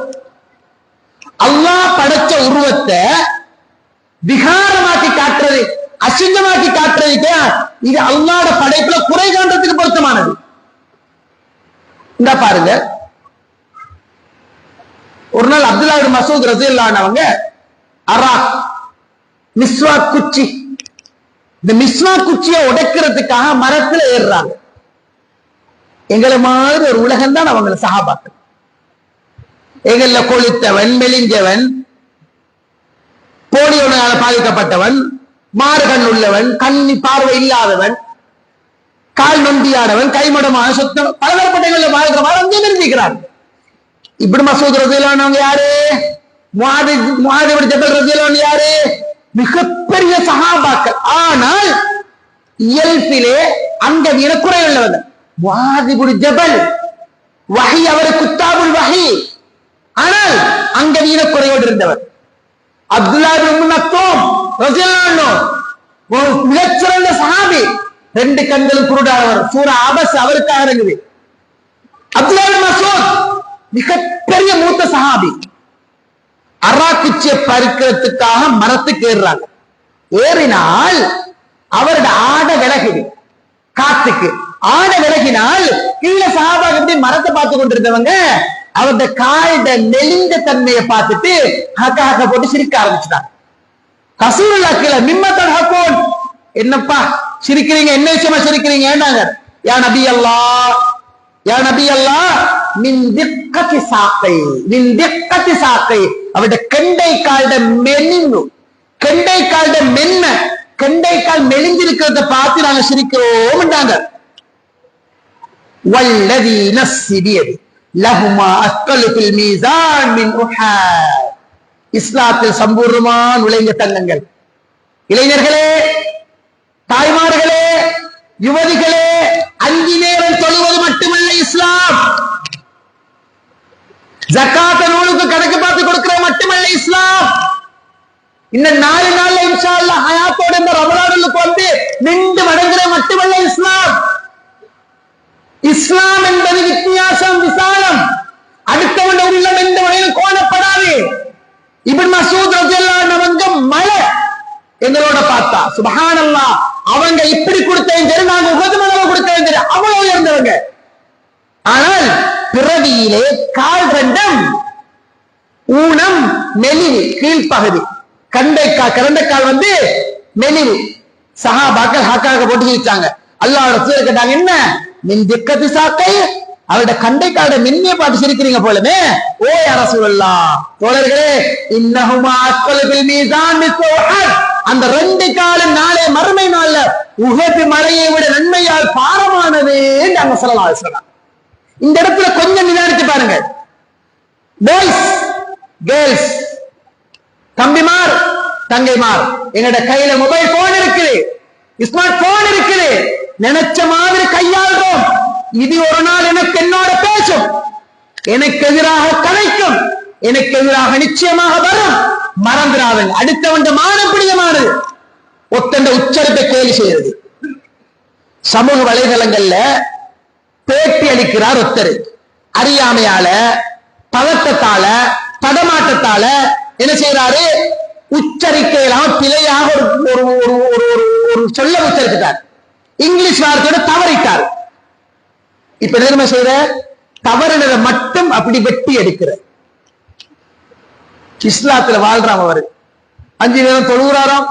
அல்லாஹ் படைச்ச உருவத்தை விகாரமாக்கி காட்டுறது, அசிங்கமாக்கி காட்டுறதுக்கு இது அல்லாஹ்வோட படைப்புல குறை காண்றதுக்கு பொருத்தமானது. இந்த பாருங்க, ஒரு நாள் அப்துல்லா இப்னு மஸ்ஊத் ரலியல்லாஹு அன்ஹு அராக் மிஸ்வாக் குச்சி, இந்த மிஸ்வாக் குச்சியை உடைக்கிறதுக்காக மரத்துல ஏறுறாங்க. எங்களை மாதிரி ஒரு உலகம் தான் அவங்க சஹாபாக்கள். எங்கள்ல கொளுத்தவன், மெலிஞ்சவன், போலியோனால பாதிக்கப்பட்டவன், மாறுகண் உள்ளவன், கண்ணி பார்வை இல்லாதவன், கால் நொண்டியானவன், கைமடமான சுத்தம், பலதரப்பட்ட வாழ்கிறவன் அங்கே நிறுத்திக்கிறார். இப்படி மசூத் ரலியல்லாஹு யாரு, முஆது இப்னு ஜபல் ரலியல்லாஹு யாரு, மிகப்பெரிய சஹாபாக்கள். ஆனால் இயல்பிலே அங்க வினக்குறை உள்ளவர்கள். முஆது இப்னு ஜபல் வஹி, அவர் குத்தாபுல் வஹி, ஆனால் அங்க வினக்குறையோடு இருந்தவர். அப்துல்லா இப்னு மக்தூம் ரலியல்லாஹு அன்ஹு ஒரு மிகச்சிறந்த சஹாபி, ரெண்டு கண்களும் குருடானவர், சூரா அபஸ் அவருக்காக இறங்குது. அப்துல்லா இப்னு மஸ்ஊத் மிகப்பெரிய மூத்த சஹாபி, அராக்குச்சியை பறிக்கிறதுக்காக மரத்துக்கு ஏறுறாங்க. ஏறினால் அவரோட ஆடை விலகுது, காத்துக்கு ஆடை விலகினால் கீழே சஹாபாக்கு எப்படி மரத்தை பார்த்து கொண்டிருந்தவங்க அவருடைய காயோட நெளிஞ்ச தன்மையை பார்த்துட்டு ஹக்க ஹக்க போட்டு சிரிக்க ஆரம்பிச்சுட்டாங்க. ரசூலுல்லாஹ் கீழே மிம்மத்தன் ஹக்கோன், என்னப்பா சிரிக்கிறீங்க, என்ன விஷயமா சிரிக்கிறீங்க, ஏன்னாங்க யா நபி அல்லாஹ், யா நபி அல்லாஹ், மின் திக்கத்தி சாக்கை, மின் திக்கத்தி சாக்கை, அவருடைய கெண்டை கால்ட மெலிந்து, கெண்டை கால்ட மென்ன, கெண்டை கால் மெலிஞ்சிருக்கிறத பார்த்து நாங்க சிரிக்கிறோம். வல்லதி நஃப்ஸி பியதி லஹுமா அஸ்கலு ஃபில் மீசான் மின் உஹாத். இஸ்லாத்தில் சம்பூர்ணமா நுழைந்த தங்கங்கள், இளைஞர்களே, தாய்மார்களே, யுவதிகளே, 5 நேரம் தொழுவது மட்டுமல்ல இஸ்லாம், ஜக்காத் நூலுக்கு கணக்கு பார்த்து கொடுக்கிற மட்டுமல்ல இஸ்லாம், இன்னும் 4 நாள்ல இன்ஷா அல்லாஹ் ஹயாத்தோட இந்த ரமலானுக்கு வந்து நின்று வணங்குற மட்டுமல்ல இஸ்லாம். இஸ்லாம் என்பது வித்தியாசம், விசாலம், அடுத்தவன் உள்ளம் எந்த வகையில் கோணப்படாது. இப்னு மஸ்ஊத் ரலியல்லாஹு அன்ஹு மலை எங்களோட பார்த்தா சுப்ஹானல்லாஹ், அவங்க இப்படி கொடுத்தேன் சரி, நாங்க உகது மலவை கொடுத்தேன் சரி, அவ்வளவு உயர்ந்தவங்க. ஆனால் பிறவியிலே கால் ரெண்டம் ஊனம் மெலிவு, கீழ்ப்பகுதி, கரண்டைக்கால் வந்து மெலிவு. சஹாபாக்கள் ஹக்காக போட்டு சிரிச்சாங்க. அல்லாஹ் ரசூல் கேட்டாங்க, என்ன மின் திக்கத்தி சாக்கை, அவருடைய கண்டைக்கால மென்மையை பார்த்து சிரிக்கிறீங்க போலமே. ஓ யா ரசூலல்லாஹ், தோழர்களே, இன்னஹுமா அஸ்கலு ஃபில் மீசான் மிஸ்லு உஹத், அந்த 2 காலும் நாளே மறுமை நாள்ல உஹது மலையை விட நன்மையால் பாரமானது நாங்க ஸல்லல்லாஹு அலைஹி வஸல்லம். இந்த இடத்துல கொஞ்சம் நிதானித்து பாருங்க. பாய்ஸ், கேர்ள்ஸ், தம்பிமார், தங்கைமார், எங்கட கையில மொபைல் போன் இருக்குது, ஸ்மார்ட் போன் இருக்குது, நினைச்ச மாதிரி கையாளுறோம். இது ஒரு நாள் எனக்கு என்னோட பேசும், எனக்கு எதிராக கலைக்கும், எனக்கு எதிராக நிச்சயமாக வரும், மறந்துடாதங்க. அடுத்தவன் மானம் பிடியமானது ஒத்தண்ட உச்சரிப்பை கேலி செய்யறது. சமூக வலைதளங்கள்ல பேட்டி அளிக்கிறார் ஒருத்தர், அறியாமையால, பதட்டத்தால, தடமாட்டத்தால என்ன செய்யறாரு, உச்சரிக்கையெல்லாம் பிழையாக ஒரு சொல்ல உச்சரித்தார், இங்கிலீஷ் வார்த்தையோட தவறிட்டார். இப்ப என்ன செய்யற, தவறினதை மட்டும் அப்படி வெட்டி எடுக்கிற. இஸ்லாத்துல வாழ்றாம், அவரு 5 நேரம் தொழுகிறாராம்,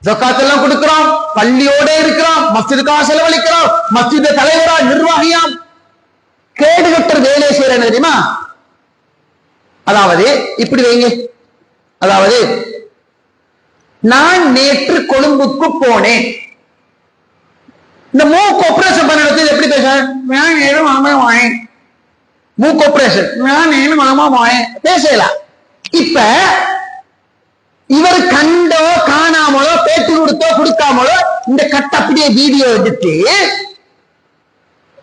ஜக்காத்தெல்லாம் கொடுக்கிறோம், பள்ளியோட இருக்கிறோம், மஸ்ஜிதுக்காக செலவழிக்கிறோம், மஸ்ஜித் தலைவரா நிர்வாகியாம், கேடுகட்ட வேலையை செய்யற தெரியுமா? அதாவது இப்படி வைங்க, அதாவது நான் நேற்று கொழும்புக்கு போனேன். இந்த மூக்கு ஆபரேஷன் பண்ணது எப்படி பேச, மாமா வாயேன், மூக்கு ஆபரேஷன் மாமா வாயேன் பேசலாம். இப்ப இவர் கண்டோ காணாமலோ பேட்டி கொடுத்தோ கொடுக்காமலோ இந்த கட்ட அப்படியே வீடியோ எடுத்து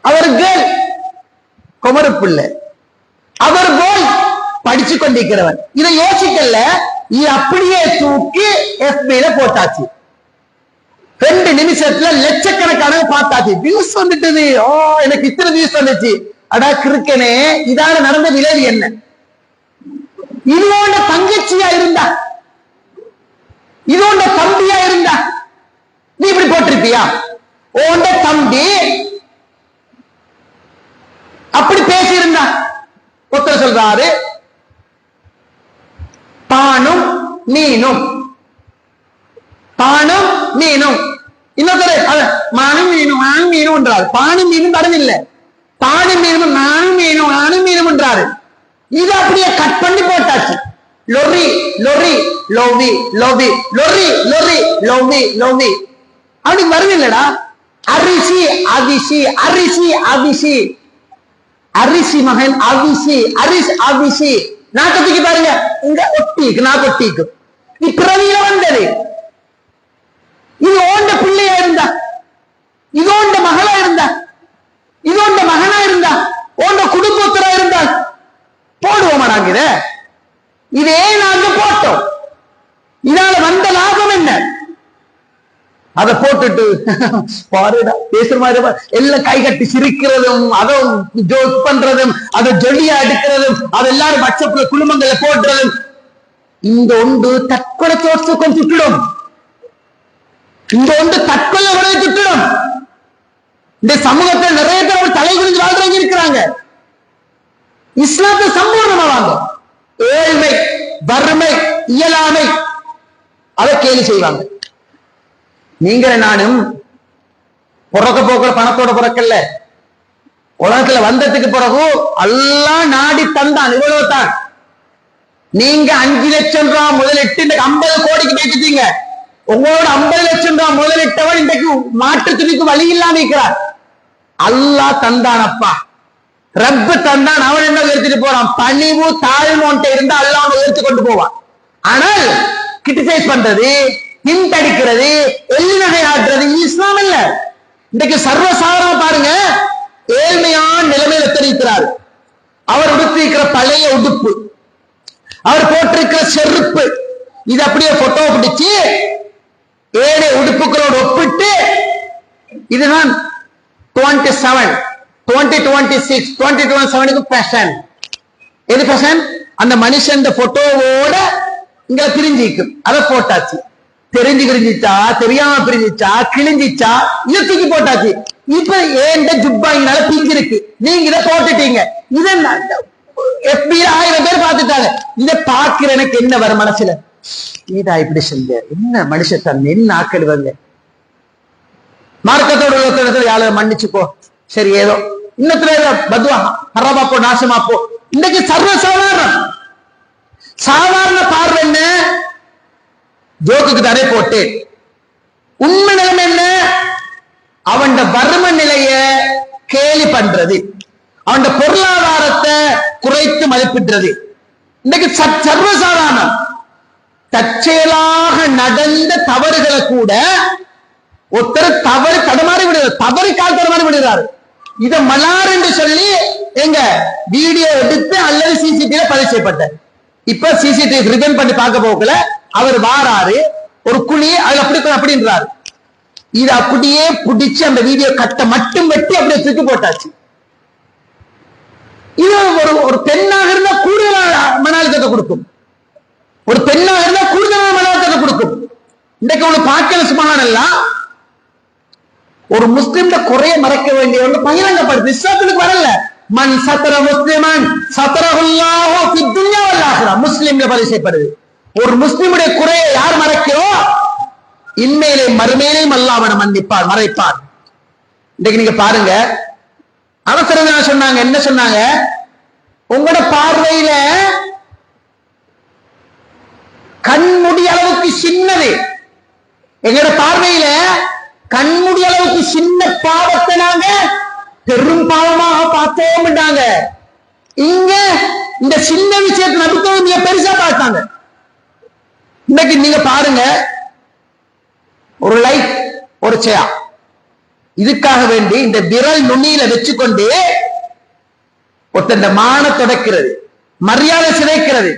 அவருக்கு குமரப்பிள்ளை அவர் போல் படிச்சு கொண்டிருக்கிறவன் இதை யோசிக்கல, இது அப்படியே தூக்கி எஃபில போட்டாச்சு. 2 நிமிஷத்துல லட்சக்கணக்கான பார்த்தாச்சு, வியூஸ் வந்துட்டது. ஓ, எனக்கு இத்தனை வியூஸ் வந்துச்சு. அடா கிறுக்கனே, இதான நடந்த விளைவு என்ன? இதோட தங்கச்சியா இருந்தா, இதோட தம்பியா இருந்தா நீ இப்படி போட்டிருப்பியா? உன்ட தம்பி அப்படி பேசியிருந்தா, ஒருத்தர் சொல்றாரு பானும் மீனும், பானும் மீனும், இன்னொருத்தர் மானும் மீனும் மானும் மீனும் என்றார். பானும் மீனும் தரவில்ல, பானும் மீனும் நானும் மீனும் நானும் மீனும் என்றாரு. இது அப்படியே கட் பண்ணி போட்டாச்சு. லொரி லொரி லோவி லோவி லொரி லொரி லோவி லோவி அப்படி வருவில்லடா. அரிசி அவிசி அரிசி அவிசி, அரிசி மகன் அவிசி, அரிசி அவிசி. நாட்டத்துக்கு பாருங்க, இங்க ஒட்டிக்கு நாக்கு ஒட்டிக்கு. நீ பிறவியில வந்தது. இது ஓண்ட பிள்ளையா இருந்தா, இதோண்ட மகளா இருந்தா, இதோண்ட மகனா இருந்தா, ஓண்ட குடும்பத்தரா இருந்தால் போடுவோமா நாங்க இத? இதே நாங்க போட்டோம். இதனால வந்த லாபம் என்ன? அதை போட்டுட்டு பாருடா பேசுற மாதிரி எல்லாம் கை கட்டி சிரிக்கிறதும், அதை ஜோக் பண்றதும், அதை ஜொலியா எடுக்கிறதும், அது எல்லாரும் வாட்ஸ்அப்ல குழுமங்களை போடுறதும், இந்த ஒன்று தற்கொலை தோற்றம் சுட்டிடும். இந்த ஒன்று தற்கொலை உடனே சுட்டிடும். இந்த சமூகத்தில் நிறைய பேர் தலை குனிஞ்சு வாழ்றவங்க இருக்கிறாங்க. இஸ்லாத்தை சம்பூர்ணமா வாங்க. ஏழ்மை, வறுமை, இயலாமை அதை கேலி செய்வாங்க. நீங்க நானும் பிறக்க போக்குற பணத்தோட பிறக்கல, உலகத்துல வந்ததுக்கு பிறகு எல்லாம் நாடி தந்தான், இவ்வளவு தான். நீங்க 5 லட்சம் ரூபாய் முதலிட்டு இன்னைக்கு 50 கோடிக்கு பேசிட்டீங்க. உங்களோட 50 லட்சம் ரூபாய் முதலிட்டவன் இன்றைக்கு மாற்று துணிக்கு வழி இல்லாம இருக்கிறார். அல்லாஹ் தந்தானப்பா, ரப்பு தந்தான். அவன் என்ன உயர்த்திட்டு போறான்? பணிவு தாழ்மோன்ட்ட இருந்தா அல்லாஹ் உயர்த்தி கொண்டு போவான். ஆனால் கிரிட்டிசைஸ் பண்றது, பின்தடிக்கிறது, எள்ளிநகை ஆடுறது இஸ்லாம் இல்ல. இன்றைக்கு சர்வசாதாரண பாருங்க, ஏழ்மையான நிலைமையில தெரிவிக்கிறார். அவர் உடுத்திருக்கிற பழைய உடுப்பு, அவர் போட்டிருக்கிற செருப்பு, இது அப்படியே போட்டோ பிடிச்சு ஏழை உடுப்புகளோடு ஒப்பிட்டு, இதுதான் 27 2026 2027 ஃபேஷன். எது ஃபேஷன்? அந்த மனுஷன் போட்டோவோட இங்க பிரிஞ்சிக்கும், அதை போட்டாச்சு. தெரிஞ்சு பிரிஞ்சிச்சா, தெரியாம பிரிஞ்சிச்சா, கிழிஞ்சிச்சா, இதை தூக்கி போட்டாச்சு. இப்ப ஏண்ட ஜுப்பாங்கனால பிஞ்சிருக்கு, நீங்க இதை போட்டுட்டீங்க. இதை FBI 1000 பேர் பார்த்துட்டாங்க. இதை பார்க்கிற எனக்கு என்ன வர மனசுல, இதா இப்படி செஞ்ச என்ன மனுஷன் என்ன ஆக்கிடுவாங்க. மார்க்கத்தோட இடத்துல யார மன்னிச்சுக்கோ, சரி ஏதோ இன்னத்துல பத்வா ஹராபாப்போ நாசமாப்போ. இன்னைக்கு சர்வசாதாரணம். சாதாரண பார்வை என்ன? ஜோக்குக்கு தடை போட்டு உண்மை நிலைமை என்ன? அவன் வறுமை நிலைய கேலி பண்றது, அவன் பொருளாதாரத்தை குறைத்து மதிப்பிடுறது. இன்னைக்கு சர்வசாதாரணம். தற்செயலாக நடந்த தவறுகளை கூட ஒருத்தர் தவறு தடமாறி விடுறாரு, தவறு கால் தடமாறி விடுறாரு. இதை மலார் என்று சொல்லி எங்க வீடியோ எடுத்து அல்லது சிசிடிவில பதிவு செய்யப்பட்ட இப்ப சிசிடிவி ரிபன் பண்ணி பார்க்க போகல அவர் வாராரு, ஒரு குழி அதுல அப்படின்றாரு. இது அப்படியே பிடிச்சு அந்த வீடியோ கட்ட மட்டும் வெட்டி அப்படியே தூக்கி போட்டாச்சு. இது ஒரு பெண்ணாக இருந்தா கூடுதலான மன அழுத்தத்தை கொடுக்கும். ஒரு பெண்ணாக இருந்தா கூடுதலான மன அழுத்தத்தை கொடுக்கும். இன்றைக்கு ஒண்ணு பார்க்கல சுபஹானல்லாஹ், ஒரு முஸ்லிம்ல குறைய மறைக்க வேண்டிய ஒன்று பகிரங்கப்படுது. இஸ்லாத்துக்கு வரல. மன் சத்தர முஸ்லிமன் சத்தரஹுல்லாஹு ஃபித் துன்யா வல் ஆখিরাহ முஸ்லிம்ல பரிசைப்படுது. ஒரு முஸ்லிமுடைய குறையை யார் மறைக்கிறோம், இன்மையிலே மறுமையிலேயும் அல்லாஹ் அவனை மன்னிப்பார், மறைப்பார். இன்னைக்கு நீங்க பாருங்க, அவசரம் சொன்னாங்க, என்ன சொன்னாங்க, உங்களோட பார்வையில கண்முடி அளவுக்கு சின்னது, எங்களோட பார்வையில கண்முடி அளவுக்கு சின்ன பாவத்தை நாங்க பெரும் பாவமாக பார்த்தோம்ட்டாங்க. இங்க இந்த சின்ன விஷயத்தை நடுத்தவங்க மிக பெருசா பார்த்தாங்க. இன்னைக்கு நீங்க பாருங்க, ஒரு லைட் ஒரு சேர், இதுக்காக வேண்டி இந்த விரல் நுனியில வச்சுக்கொண்டு ஒருத்தன் மான தொடக்கிறது, மரியாதை சிதைக்கிறது.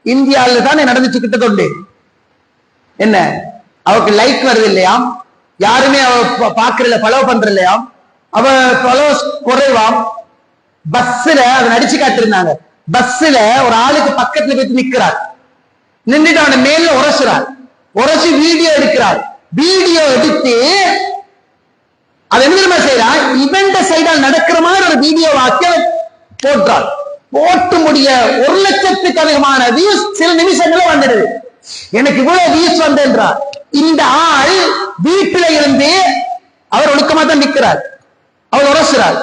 இந்தியாவில் தான் நடந்துச்சு கிட்டத்தொண்டு. என்ன அவருக்கு லைக் வருது இல்லையாம், யாருமே அவ பாக்குறல, ஃபாலோ பண்ற இல்லையாம், அவ ஃபாலோவர்ஸ் குறைவாம். பஸ்ல அதை அடிச்சு காட்டிருந்தாங்க. பஸ்ல ஒரு ஆளுக்கு பக்கத்துல போய் நிக்கிறார், நின்றுட்டு அவனை மேல உரசுறார், உரசி வீடியோ எடுக்கிறார். வீடியோ எடுத்து அது என்ன செய்யறான், இவன் சைடால் நடக்கிற மாதிரி ஒரு வீடியோ வாக்கிய போட்டார். போட்டு முடிய 1,00,000க்கு அதிகமான வியூஸ் சில நிமிஷங்கள வந்துடுது. எனக்கு இவ்வளவு வியூஸ் வந்தேன்றார். இந்த ஆள் வீட்டுல இருந்து அவர் ஒழுக்கமா தான் நிற்கிறார், அவர் உரசுறார்,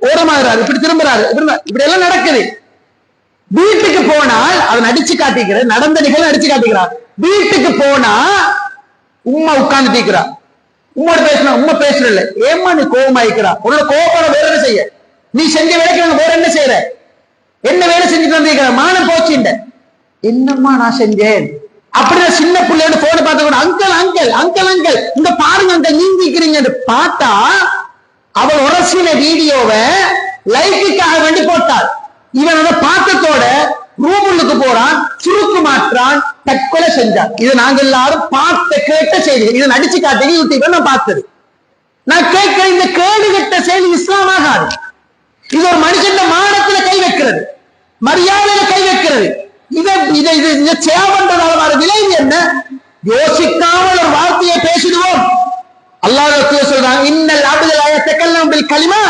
ஓரமாகிறார், இப்படி திரும்புறாரு, இப்படி எல்லாம் நடக்குது. வீட்டுக்கு போனால் அவன் அடிச்சு காட்டிக்கிறார், நடந்த நிகழ்வு அடிச்சு காட்டிக்கிறார். வீட்டுக்கு போனா உம்மா உட்கார்ந்து தீக்கிறார், உம்மோட பேசணும், உம்மா பேசுறல, ஏமா நீ கோபமாயிக்கிறா, உன்னோட கோபப்பட வேற என்ன செய்ய, நீ செஞ்ச வேலைக்கு நாங்க வேற என்ன செய்யற, என்ன வேலை செஞ்சுட்டு வந்திருக்கிற, மானம் போச்சுண்ட, என்னம்மா நான் செஞ்சேன். அப்படின்னா சின்ன பிள்ளையோட போன பார்த்த அங்கிள் அங்கிள் அங்கிள் அங்கிள் இங்க பாருங்க அங்க நீங்கிக்கிறீங்கன்னு பார்த்தா அவள் உரசின வீடியோவை லைக்குக்காக வேண்டி போட்டார். இவனோட பாத்தத்தோட ரூமுக்கு போறான், சுருக்கு மாற்றான், தற்கொலை செஞ்சான். இது நாங்க எல்லாரும் பார்த்த கேட்ட செய்தி. இதை நடிச்சு காட்டி யூடியூப்ல நான் பார்த்தது. நான் கேட்க, இந்த கேடு கெட்ட செய்தி இஸ்லாமாகாது. இது ஒரு மனுஷன் மானத்துல கை வைக்கிறது, மரியாதையில கை வைக்கிறது. இதை சேவன்றதால வர விளைவு என்ன, யோசிக்காமல் ஒரு வார்த்தையை பேசிடுவோம். அல்லாஹ் சொல்றாங்க, இன்னல் அப்துல் யதகல்லம் பில் கலிமா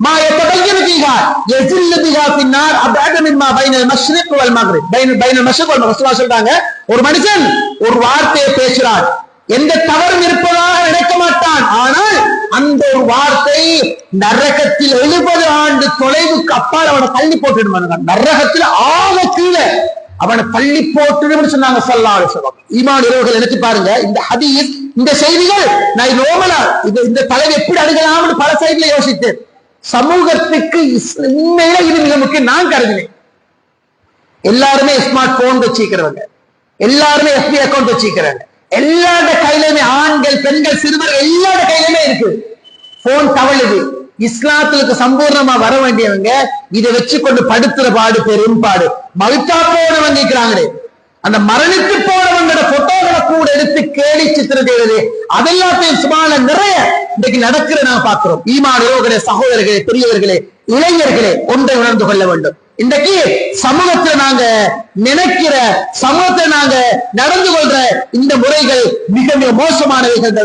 மா யதபையனு பிஹா யஸில் பிஹா ஃபின்னார் அபஅத மிம்மா பைனல் மஷ்ரிக் வல் மக்ரிப். பைனல் மஷ்ரிக் வல் மக்ரிப் சொல்றாங்க, ஒரு மனுஷன் ஒரு வார்த்தையை பேசுறான், எந்த தவறும் இருப்பதாக நினைக்க மாட்டான், ஆனால் அந்த ஒரு வார்த்தை நரகத்தில் 70 ஆண்டு தொலைவுக்கு அப்பால் அவனை தள்ளி போட்டுடுவாங்க. நரகத்தில் ஆக கீழே அவனை தள்ளி போட்டுடுன்னு சொன்னாங்க ஸல்லல்லாஹு அலைஹி வஸல்லம். ஈமான் இரவுகள் நினைச்சு பாருங்க, இந்த ஹதீஸ், இந்த செய்திகள் நான் நோமலா இந்த தலைவை எப்படி அணுகலாம்னு பல சைட்ல யோசித்தேன். சமூகத்துக்கு உண்மையில இது மிக முக்கியம் நான் கருதினேன். எல்லாருமே ஸ்மார்ட் போன் வச்சுக்கிறவங்க, எல்லாருமே FB அக்கௌண்ட் வச்சுக்கிறாங்க, எல்லாரோட கையிலுமே ஆண்கள் பெண்கள் சிறுவர்கள் எல்லாரோட கையிலுமே இருக்கு. போன் தவழுது. இஸ்லாத்துக்கு சம்பூர்ணமா வர வேண்டியவங்க இதை வச்சு கொண்டு படுத்துற பாடு பெரும் பாடு. மவித்தா போனவங்க இருக்கிறாங்களே, அந்த மரணித்து போனவங்களோட போட்டோகளை கூட எடுத்து கேலி சித்திரம் செய்வது, அதெல்லாத்தையும் சுமால நிறைய இன்றைக்கு நடக்கிற நாங்க பார்க்கிறோம். ஈமானோர்களே, சகோதரர்களே, பெரியவர்களே, இளைஞர்களே, ஒன்றை உணர்ந்து கொள்ள வேண்டும். இன்றைக்கு சமூகத்துல நாங்க நினைக்கிற, சமூகத்துல நாங்க நடந்து கொள்ற இந்த முறைகள் மிக மிக மோசமானவைகள்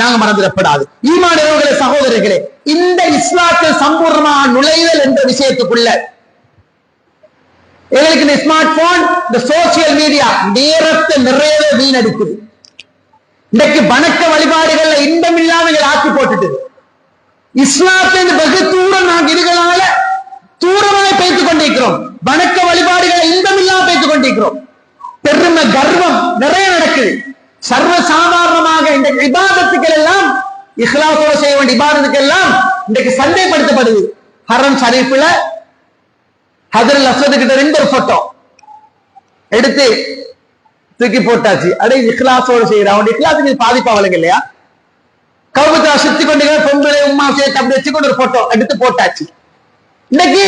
நாங்க மறந்துடப்படாது. ஈமானோர்களே, சகோதரர்களே, இந்த இஸ்லாத்தில் சம்பூர்ணமாக நுழைதல் என்ற விஷயத்துக்குள்ள எங்களுக்கு இந்த ஸ்மார்ட் போன், இந்த சோசியல் மீடியா நேரத்தை நிறையவே வீணடிக்குது. இன்றைக்கு வணக்க வழிபாடுகள்ல இன்பம் இல்லாம ஆக்கி போட்டுட்டு இஸ்லாத்தின் வெகு தூரம் நாங்கள் இதுகளால தூரமாக பேசிக் கொண்டிருக்கிறோம். வணக்க வழிபாடுகளை இன்பம் இல்லாம பேசிக் கொண்டிருக்கிறோம். பெருமை கர்வம் நிறைய நடக்குது. சர்வ சாதாரணமாக இந்த இபாதத்துக்கள் எல்லாம், இஹ்லாஸோட செய்ய வேண்டிய இபாதத்துக்கள் எல்லாம் இன்றைக்கு சந்தைப்படுத்தப்படுது. ஹரம் ஷரீஃப்ல ஹஜ்ருல் அஸ்வத் கிட்ட 2 போட்டோ எடுத்து தூக்கி போட்டாச்சு. அடே இஹ்லாஸோட செய்யற, அவன் இஹ்லாஸுக்கு பாதிப்பாவலுங்க இல்லையா? கவுபத்தை சுத்தி கொண்டு பொம்பளை உமா சேர்த்து அப்படி வச்சுக்கொண்டு ஒரு போட்டோ எடுத்து போட்டாச்சு. இன்னைக்கு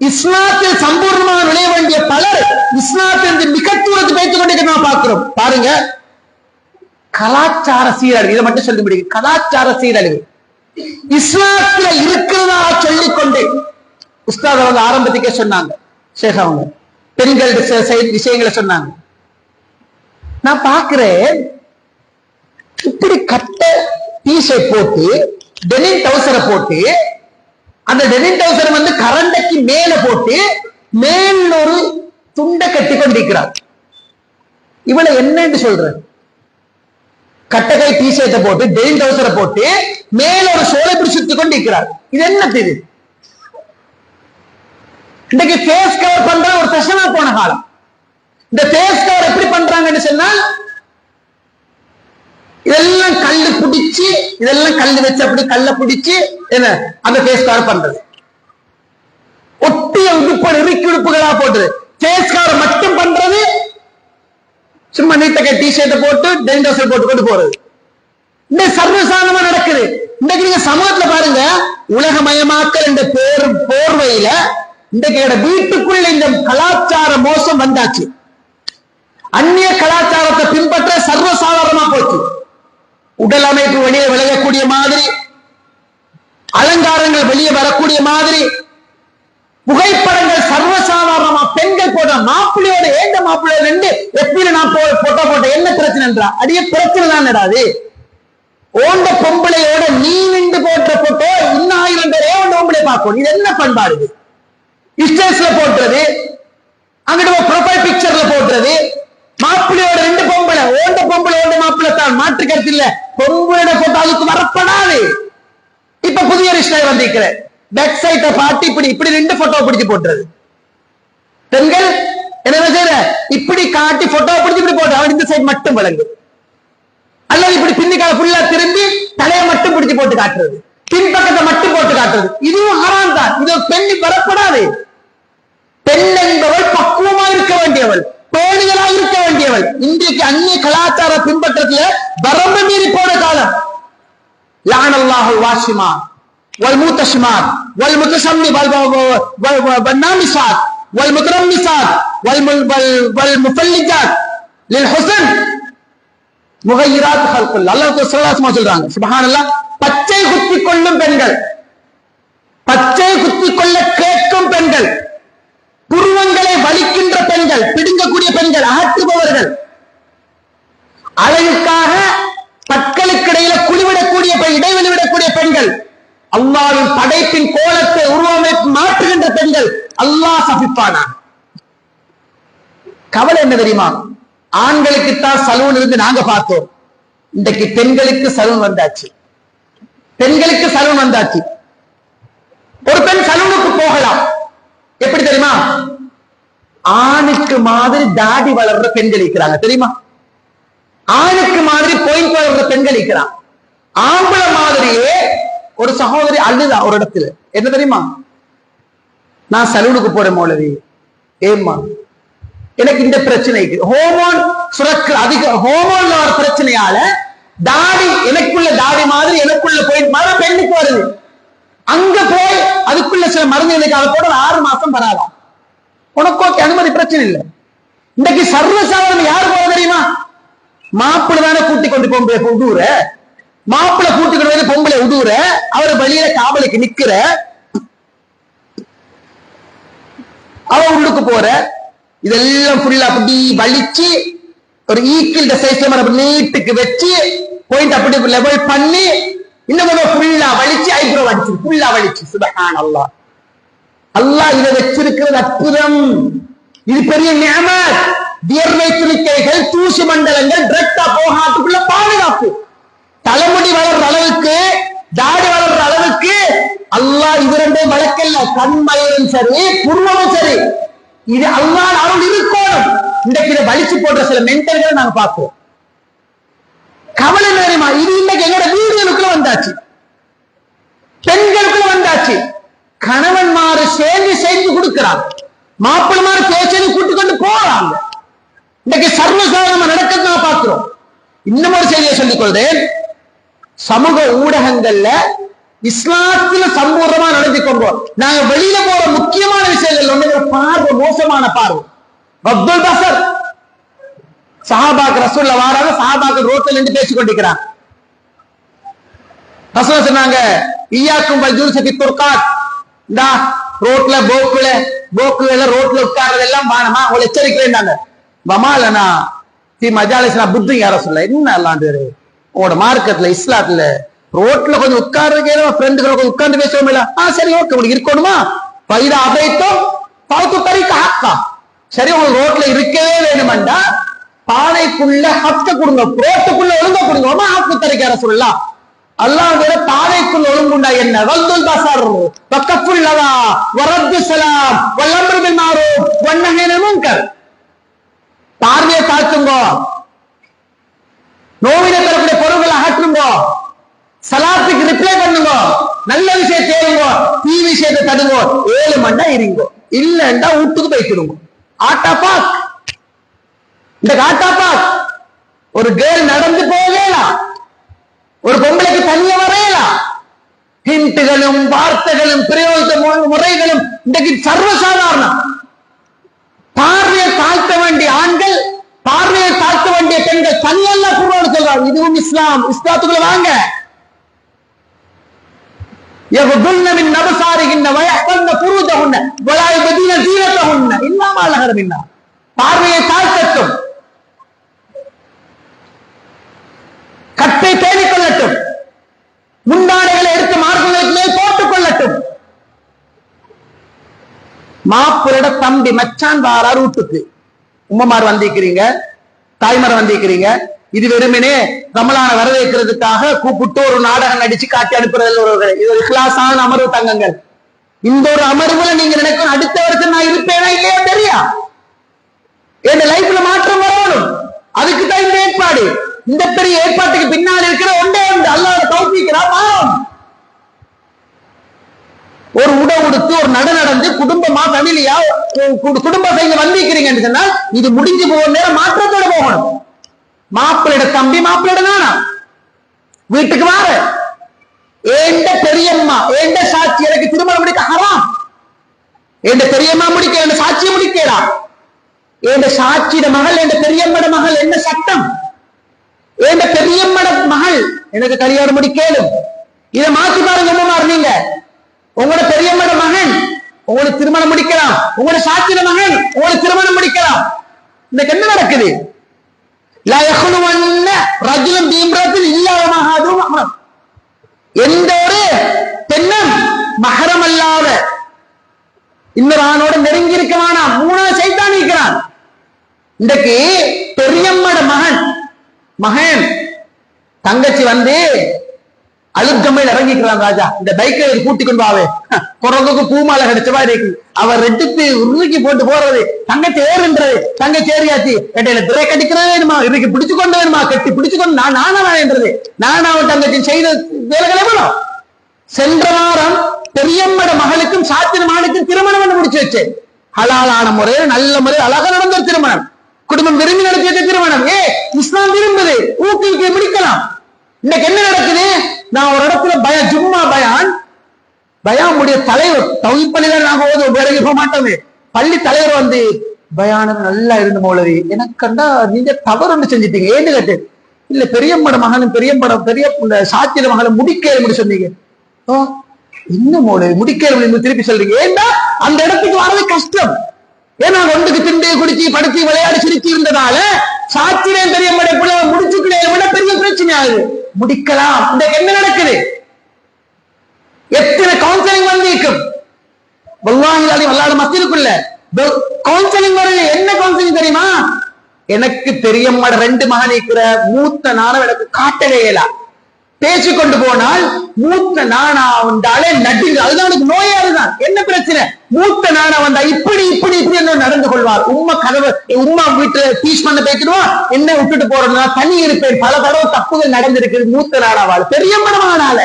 இஸ்லாத்தில் சம்பூர்ணமாக நுழைய வேண்டிய பலர் இஸ்லாத்திலிருந்து மிக தூரத்து வைத்துக் கொண்டு நான் பார்க்கிறோம். பாருங்க, கலாச்சார சீரழிவு, இதை மட்டும் சொல்லி முடியும். கலாச்சார சீரழிவு இஸ்லாத்துல இருக்கிறதா சொல்லிக்கொண்டு உஸ்தாத் அவங்க ஆரம்பத்துக்கே சொன்னாங்க, ஷேக் அவங்க பெண்கள் விஷயங்களை சொன்னாங்க. நான் பாக்குறேன், இப்படி கட்ட டிஷர்ட் போட்டு டெனிம் டவுசரை போட்டு அந்த டெனிம் டவுசரை வந்து கரண்டைக்கு மேல போட்டு மேல் ஒரு துண்டை கட்டி கொண்டிருக்கிறார். இவளை என்னன்னு சொல்ற? கட்டகை டிஷர்ட்டை போட்டு டெனிம் டவுசரை போட்டு மேல ஒரு சோலை பிடிச்சு கொண்டிருக்கிறார். இது என்ன தெரியுது? இன்னைக்கு ஃபேஸ் கவர் பண்ற ஒரு பிரச்சனை போன காலம். இந்த ஃபேஸ் கவர் எப்படி பண்றாங்கன்னு சொன்னால், இதெல்லாம் கல்லு பிடிச்சு, இதெல்லாம் கல்லு வச்சு அப்படி கல்ல பிடிச்சு என்ன அந்த ஃபேஸ் கவர் பண்றது. ஒட்டிய உடுப்பு இறுக்கி உடுப்புகளா போட்டது. ஃபேஸ் கவர் மட்டும் பண்றது சும்மா நீட்டக்க டிஷர்ட்டை போட்டு டென்டோசர் போட்டு கொண்டு போறது. இந்த சர்வசாதாரணமா நடக்குது. இன்றைக்கு நீங்க சமூகத்துல பாருங்க, உலகமயமாக்கல் என்ற போர்வையில இன்றைக்கு வீட்டுக்குள்ள இந்த கலாச்சார மோசம் வந்தாச்சு. அந்நிய கலாச்சாரத்தை பின்பற்ற சர்வசாதாரணமா போச்சு. உடல் அமைப்பு வெளியே விளையக்கூடிய மாதிரி, அலங்காரங்கள் வெளியே வரக்கூடிய மாதிரி, புகைப்படங்கள் சர்வசாதாரணமா பெண்கள் போட்ட மாப்பிள்ளையோட ஏண்ட மாப்பிள்ளையோட ரெண்டு எப்படி நான் போட்டோ போட்ட என்ன பிரச்சனை என்றா? அடிய பிரச்சனை தான் நடாது. ஓண்ட பொம்பளையோட நீ நின்று போட்ட போட்டோ இன்னும் 1000 பேரே ஓண்ட பொம்பளை பார்க்கணும். இது என்ன பண்பாடு? ஸ்டேஜ்ல போட்டுறது, அங்கிட்ட ப்ரொஃபைல் பிக்சர்ல போட்டுறது, மாப்பிள்ளையோட ரெண்டு பொம்பளை, ஓண்ட பொம்பளை ஓண்ட மாப்பிள்ளை தான், மாற்று கருத்து இல்ல. பொம்பளோட போட்டோ அதுக்கு வரப்படாது. இப்ப புதிய ரிஸ்டாய் வந்திருக்கிற பேக் சைட்டை பாட்டு இப்படி இப்படி ரெண்டு போட்டோ பிடிச்சு போட்டுறது. பெண்கள் என்ன செய்யற? இப்படி காட்டி போட்டோ பிடிச்சு இப்படி போட்டு அவன் இந்த சைடு மட்டும் விளங்கு, அல்லது இப்படி பின்னிக்கால ஃபுல்லா திரும்பி தலையை மட்டும் பிடிச்சு போட்டு காட்டுறது, பின்பக்கத்தை மட்டும் போட்டு காட்டுறது. இதுவும் ஹராம் தான். இது பெண்ணி வரப்படாது. பெண் என்பவள் பக்குவமா இருக்க வேண்டியவள், பேணிகளா இருக்க வேண்டியவள். இன்றைக்கு அந்நிய கலாச்சார பின்பற்றத்துல வரம்பு மீறி போன காலம். லானல்லாஹுல் வாஷிமா வல் முத்தஷிமாத் வல் முத்தஷம்மி வல் நாமிசாத் வல் முத்தரம்மிசாத் வல் முஃபல்லிஜாத் லில் ஹுஸ்ன் முகையிராத் ஹல்குல். அல்லாஹ் ஸல்லல்லாஹு சொல்றாங்க, சுப்ஹானல்லாஹ். பச்சை குத்தி கொள்ளும் பெண்கள், பச்சை குத்தி கொள்ள கேட்கும் பெண்கள், புருவங்களை வலிக்கின்ற பெண்கள், பிடுங்கக்கூடிய பெண்கள், அகற்றுபவர்கள், அழகுக்காக பற்களுக்கு இடையில குழிவிடக்கூடிய இடைவெளி விடக்கூடிய பெண்கள், அல்லாஹ்வின் படைப்பின் கோலத்தை உருவமைப்பு மாற்றுகின்ற பெண்கள் அல்லாஹ் சபிப்பானா. கவலை என்ன தெரியுமா? ஆண்களுக்குத்தான் சலூன் இருந்து நாங்க பார்த்தோம். இன்றைக்கு பெண்களுக்கு சலூன் வந்தாச்சு. பெண்களுக்கு சலூன் வந்தாச்சு. ஒரு பெண் சலூனுக்கு போகலாம். எப்படி தெரியுமா? ஆணுக்கு மாதிரி தாடி வளர்ற பெண்கள் இருக்கிறாங்க தெரியுமா? ஆணுக்கு மாதிரி பாயிண்ட் வளர்ற பெண்கள் இருக்கிறாங்க. ஆம்பளை மாதிரியே ஒரு சகோதரி அழுதா ஒரு இடத்துல. என்ன தெரியுமா? நான் சலூனுக்கு போறேன் மௌலவி. ஏம்மா? எனக்கு இந்த பிரச்சனை ஹோமோன் சுரக்கு அதிக ஹோமோன்ல வர பிரச்சனையால தாடி, எனக்குள்ள தாடி மாதிரி எனக்குள்ள பாயிண்ட் மாதிரி பெண்ணுக்கு வருது. அங்க போய் அதுக்குள்ள சில மருந்து அதை போட 6 மாசம் வராதான். உனக்கு அனுமதி பிரச்சனை இல்லை. இன்னைக்கு சர்வசாதாரணம் யாரு போற தெரியுமா? மாப்பிள்ளை தானே கூட்டி கொண்டு பொம்பளை உடுவுற, மாப்பிள்ளை கூட்டி கொண்டு வந்து பொம்பளை உடுவுற, அவரு வெளியில காவலுக்கு நிக்கிற, அவ உள்ளுக்கு போற, இதெல்லாம் ஃபுல்லா அப்படி வலிச்சு ஒரு ஈக்கில் சைஸ்ல நீட்டுக்கு வச்சு பாயிண்ட் அப்படி லெவல் பண்ணி இன்னும் ஃபுல்லா வலிச்சு ஐப்ரோ அடிச்சு ஃபுல்லா வலிச்சு. சுப்ஹானல்லாஹ். அல்லாஹ் இதை வச்சிருக்கிறது அற்புதம். இது பெரிய நிஅமத். வியர்வை துணிக்கைகள், தூசு மண்டலங்கள் டிரெக்டா போகாதுக்குள்ள பாதுகாப்பு. தலைமுடி வளர்ற அளவுக்கு, தாடி வளர்ற அளவுக்கு அல்லாஹ் இது ரெண்டும் வழக்கல்ல. கண்மயிரும் சரி, புருவமும் சரி, இது அல்லாஹ் அருள் இருக்கணும். இன்றைக்கு இதை வலிச்சு போடுற சில மென்டல்களை நாங்க பார்ப்போம். கவலை நேரமா இது இன்னைக்கு எங்களோட வீடுகளுக்குள்ள வந்தாச்சு, பெண்களுக்குள்ள வந்தாச்சு. கணவன்மாறு சேர்ந்து செய்து கொடுக்கிறாங்க, மாப்பிள்ளைமாறு பேசி கூட்டு கொண்டு போறாங்க. இன்னைக்கு சர்வசாதாரணமா நடக்கிறது நான் பார்க்கிறோம். இன்னும் ஒரு செய்தியை சொல்லிக் கொள்றேன். சமூக ஊடகங்கள்ல இஸ்லாத்துல சம்பூர்ணமா நடந்துக்கோங்க. நாங்க வெளியில போற முக்கியமான விஷயங்கள் ஒண்ணு பார்வை, மோசமான பார்வை. அப்துல் பசர் சஹாபாக்கு ரசூல்ல வாராங்க, சஹாபாக்கு ரோட்ல நின்று பேசிக் கொண்டிருக்கிறாங்க. ரசூல் சொன்னாங்க, ஈயாக்கும் வல்ஜூல்ஸி துர்காத், இந்த ரோட்ல போக்குல ரோட்ல உட்கார்றதெல்லாம் வானமா உங்களை எச்சரிக்கிறேன்னாங்க. வமாலனா தி மஜாலிஸ்னா புத்தி யார சொல்ல என்ன அல்லாண்டு உங்களோட மார்க்கெட்ல இஸ்லாத்துல ரோட்ல கொஞ்சம் உட்கார்றதுக்கு ஃப்ரெண்டுகளை கொஞ்சம் உட்கார்ந்து பேசுவோம் இல்ல, சரி ஓகே உங்களுக்கு இருக்கணுமா பைதா அபைத்தோம் பௌத்து தரிக்க ஹக்கா, சரி உங்களுக்கு ரோட்ல இருக்கவே வேணுமெண்டா பாதைக்குள்ள ஹக்க கொடுங்க, ரோட்டுக்குள்ள ஒழுங்க கொடுங்க. ஹக்கு தரிக்க யார சொல்லலாம் அல்லாஹ்வுடைய பாதைக்குள்ள ஒழுங்குண்டா என்ன? வல்துல் பஸர் வகஃபுல்லதா வரத்து ஸலாம் வல்அம்ரு பில் மஅரூஃப் வன்னஹி அனில் முன்கர். பார்வையை தாழ்த்துங்க, நோவினை தரக்கூடிய பொருள்களை அகற்றுங்க, சலாத்துக்கு ரிப்ளை பண்ணுங்க, நல்ல விஷயம் தேடுங்க, தீ விஷயத்தை தடுங்க, 7 மணி நேரம் இருங்க, இல்லைண்டா வீட்டுக்கு போய்க்கிடுங்க. ஆட்டா பாக், இந்த ஆட்டா பாக் ஒரு கேர்ள் நடந்து போகலாம், ஒரு பொம்பளைக்கு தனிய வரையலாம். ஹிண்ட்டுகளும் வார்த்தைகளும் பிரயோக முறைகளும் இன்றைக்கு சர்வசாதாரணம். பார்வையை தாழ்த்த வேண்டிய ஆண்கள், பார்வையை தாழ்த்த வேண்டிய பெண்கள் தனியெல்லாம் குர்ஆன் சொல்றாங்க. இதுவும் இஸ்லாம். இஸ்லாத்துக்குள்ள வாங்க. يغضن من أبصارهن ويحفظن فروجهن ولا يبدين زينتهن إلا ما ظهر منها. பார்வையை தாழ்த்தட்டும், கட்டை தேடிக் கொள்ளட்டும், முந்தானைகளை எடுத்து மார்புகளுக்கு மேல் போட்டுக் கொள்ளட்டும். மாப்பிளோட தம்பி மச்சான் வாரார் வீட்டுக்கு, உம்மமார் வந்திருக்கிறீங்க, தாய்மார் வந்திருக்கிறீங்க, இது வெறுமனே ரமலான வரவேற்கிறதுக்காக கூப்பிட்டு ஒரு நாடகம் நடிச்சு காட்டி அனுப்புறது. இது ஒரு கிளாஸான அமர்வு தங்கங்கள். இந்த ஒரு அமர்வுல நீங்க நினைக்கணும் அடுத்த வருஷம் நான் இருப்பேனா இல்லையா தெரியா, என் லைஃப்ல மாற்றம் வரணும். அதுக்கு தான் இந்த ஏற்பாடு. இந்த பெரிய ஏற்பாட்டுக்கு பின்னால் இருக்கிற ஒன்றே ஒன்று, அல்லாஹ் தௌஃபீக்னா மாறும். ஒரு உடுத்து ஒரு நடந்து குடும்பமா ஃபேமிலியா குடும்ப செய்ய வந்திருக்கிறீங்கன்னு சொன்னால் இது முடிஞ்சு போக நேரம் மாற்றத்தோட போகணும். மாப்பிள்ளையோட தம்பி, மாப்பிள்ளையோட நானா வீட்டுக்கு வார, ஏண்ட பெரியம்மா ஏண்ட சாட்சி எனக்கு திருமணம் முடிக்க ஹராம், ஏண்ட பெரியம்மா முடிக்க என் சாட்சியை முடிக்கலாம், ஏண்ட சாட்சியோட மகள் என் பெரியம்மட மகள் என்ன சட்டம், ஏண்ட பெரியம்மட மகள் எனக்கு கல்யாணம் முடிக்கலும். இதை மாற்றி பாருங்க உம்மமார், நீங்க உங்களோட பெரியம்மட மகன் உங்களுக்கு திருமணம் முடிக்கலாம், உங்களோட சாட்சியோட மகன் உங்களுக்கு திருமணம் முடிக்கலாம். இன்னைக்கு என்ன நடக்குது? எந்த ஒரு பெண்ணும் மஹரம் அல்லாத இன்னொரு ஆணோட நெருங்கி இருக்க வேணாம், 3 சைத்தான் இருக்கிறான். இன்றைக்கு பெரியம்மட மகன் தங்கச்சி வந்து அழுத்தமையில் இறங்கிக்கிறான். ராஜா இந்த பைக்கை கூட்டி கொண்டு வாவே, பிறகுக்கு பூமாலை கிடைச்ச மாதிரி இருக்கு, அவர் ரெட்டுக்கு உருக்கி போட்டு போறது, தங்கச்சி ஏறுன்றது, தங்கச்சி ஏறியாச்சு, இடையில பிரேக் அடிக்கிறதே வேணுமா, இருக்கு பிடிச்சு கொண்டு வேணுமா, கட்டி பிடிச்சு கொண்டு நானாவேன்றது, நானாவும் தங்கச்சி செய்த வேலைகளை வேணும். சென்ற வாரம் பெரியம்மட மகளுக்கும் சாத்திர மகனுக்கும் திருமணம் பண்ணி முடிச்சு வச்சு, ஹலாலான முறையில் நல்ல முறையில் அழகா நடந்த திருமணம், குடும்பம் விரும்பி நடத்திய திருமணம். இஸ்லாம் விரும்புது, ஊக்குவிக்க முடிக்கலாம். இன்னைக்கு என்ன நடக்குது? நான் ஒரு இடத்துல ஜும்மா பயான் முடிய தலைவர் தௌஹீத் பள்ளியில நாங்க வேலைக்கு போக மாட்டோமே, பள்ளி தலைவர் வந்து பயானம் நல்லா இருந்து மௌலவி எனக்கு கண்டா நீங்க தவறு ஒன்று செஞ்சிட்டீங்க, ஏன்னு கேட்டு இல்ல பெரியம்மட மகனும் பெரிய சாத்திர மகளும் முடிக்க சொன்னீங்க. ஓ இன்னும் மௌலவி முடிக்க திருப்பி சொல்றீங்க, ஏன்னா அந்த இடத்துக்கு வரது கஷ்டம். ஏன்னா ஒன்றுக்கு திண்டு குடிச்சு படுத்தி விளையாடி சிரிச்சு இருந்ததால சாத்திரம் பெரியம்மட முடிச்சுக்கிட்டே விட பெரிய பிரச்சனை ஆகுது. முடிக்கலாம். இந்த என்ன நடக்குது? எத்தனை கவுன்சிலிங் வந்து இருக்கும், வல்லாஹி மத்தியக்குள்ள கவுன்சிலிங் வருது. என்ன கவுன்சிலிங் தெரியுமா? எனக்கு பெரியம்மட 2 மகன் இருக்கிற மூத்த நாணம் எனக்கு காட்டவே இயலா, பேசிக்கொண்டு போனால் மூத்த நானா வந்தாலே நடுங்க, அதுதான் எனக்கு நோயாளிதான். என்ன பிரச்சனை? மூத்த நானா வந்தா இப்படி நடந்து கொள்வார். உம்மா வீட்டுல டீச் பண்ண பேசிடுவோம், என்ன விட்டுட்டு போறதுனா தனி இருப்பேன். பல தடவை தப்புகள் நடந்திருக்கு மூத்த நானாவால், பெரியம்மனால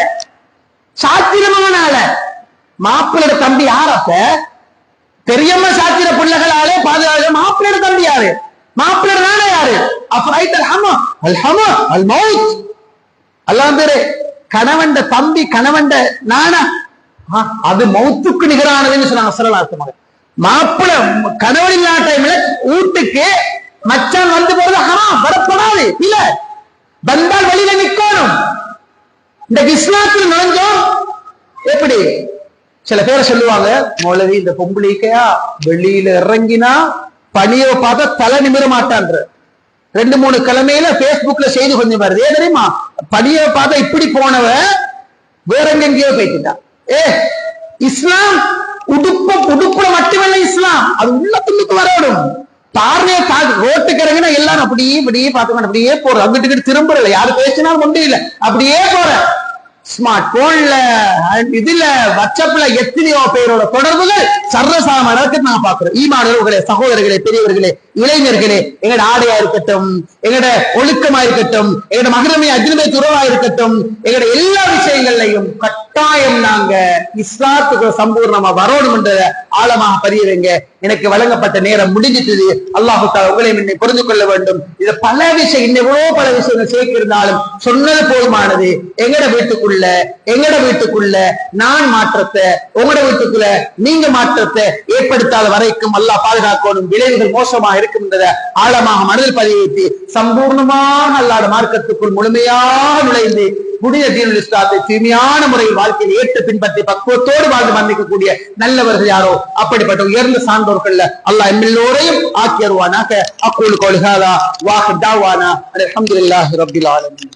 சாத்திரமானால. மாப்பிள்ளோட தம்பி யாரப்ப? பெரியம்மா சாத்திர பிள்ளைகளாலே பாதுகாக்க. மாப்பிள்ளோட தம்பி யாரு? மாப்பிள்ளோட நானா யாரு? அல்லாஹ் பேரு கணவன் தம்பி கணவன் நானா அது மௌத்துக்கு நிகரானதுன்னு சொன்னாங்க சரலார்த்தமாக. மாப்பிள கணவன் இல்லாத டைம்ல வீட்டுக்கு மச்சான் வந்து போறது வரப்படாது இல்ல, வந்தால் வெளியில நிக்கணும். இந்த இஸ்லாத்தில் நுழைஞ்சோம் எப்படி சில பேர் சொல்லுவாங்க, மௌலவி இந்த பொம்பளைக்கையா வெளியில இறங்கினா பணியை பார்த்தா தலை நிமிர மாட்டான்ற. 2-3 கிழமையில பேஸ்புக்ல செய்தி கொஞ்சம் வருது. ஏன் தெரியுமா? பணியை பார்த்தா இப்படி போனவ வேற எங்கெங்கயோ போயிட்டான். இஸ்லாம் உடுப்புல மட்டுமல்ல இஸ்லாம், அது உள்ளத்துக்கு வரணும். பார்வையை ரோட்டுக்கு இறங்கினா எல்லாரும் அப்படியே இப்படியே பார்த்துக்கணும், அப்படியே போற அங்கிட்டு திரும்பல, யாரு பேசினாலும் ஒன்றும் இல்லை, அப்படியே போற. ஸ்மார்ட் போன்ல இதுல வாட்ஸ்அப்ல எத்தனையோ பேரோட தொடர்புகள் சர்வசாமானியத்தை நான் பாக்குறேன். ஈமானவர்களே, சகோதரர்களே, பெரியவர்களே, இளைஞர்களே, எங்கட ஆடையா இருக்கட்டும், எங்கட ஒழுக்கமா இருக்கட்டும், எங்கட மகரமே அஜ்னபி துறவா இருக்கட்டும், எங்கட எல்லா விஷயங்கள்லையும் கட்டாயம் நாங்க இஸ்லாத்துக்கு சம்பூர்ணமா வரணும் என்ற ஆழமாக பதியவைங்க. எனக்கு வழங்கப்பட்ட நேரம் முடிஞ்சிட்டது. அல்லாஹு தஆலா உங்களையும் என்னை புரிந்து கொள்ள வேண்டும். இது பல விஷயம், இன்னும் எவ்வளவு பல விஷயங்கள் சேர்க்கிருந்தாலும் சொன்னது போதுமானது. எங்கட வீட்டுக்குள்ள நான் மாற்றத்தை, உங்களோட வீட்டுக்குள்ள நீங்க மாற்றத்தை ஏற்படுத்தாத வரைக்கும் அல்லாஹ் பாதுகாக்கணும். விளைவுகள் மோசமாக இருக்கின்றத ஆழமாக மனதில் பதிய வைத்து சம்பூர்ணமாக அல்லாஹ்வுடைய மார்க்கத்துக்குள் முழுமையாக நுழைந்து புனித தீனுல் இஸ்லாத்தை தூய்மையான முறையில் வாழ்க்கையில் ஏற்று பின்பற்றி பக்குவத்தோடு வாழ்ந்து மன்னிக்கக்கூடிய நல்லவர்கள் யாரோ அப்படிப்பட்ட உயர்ந்த சான்றோர்கள் அல்லாஹ் எல்லோரையும் ஆக்கியருவானாக. அக்கூலு கௌலி ஹாதா வ ஆகிரு தஅவானா அல்ஹம்துலில்லாஹி ரப்பில் ஆலமீன்.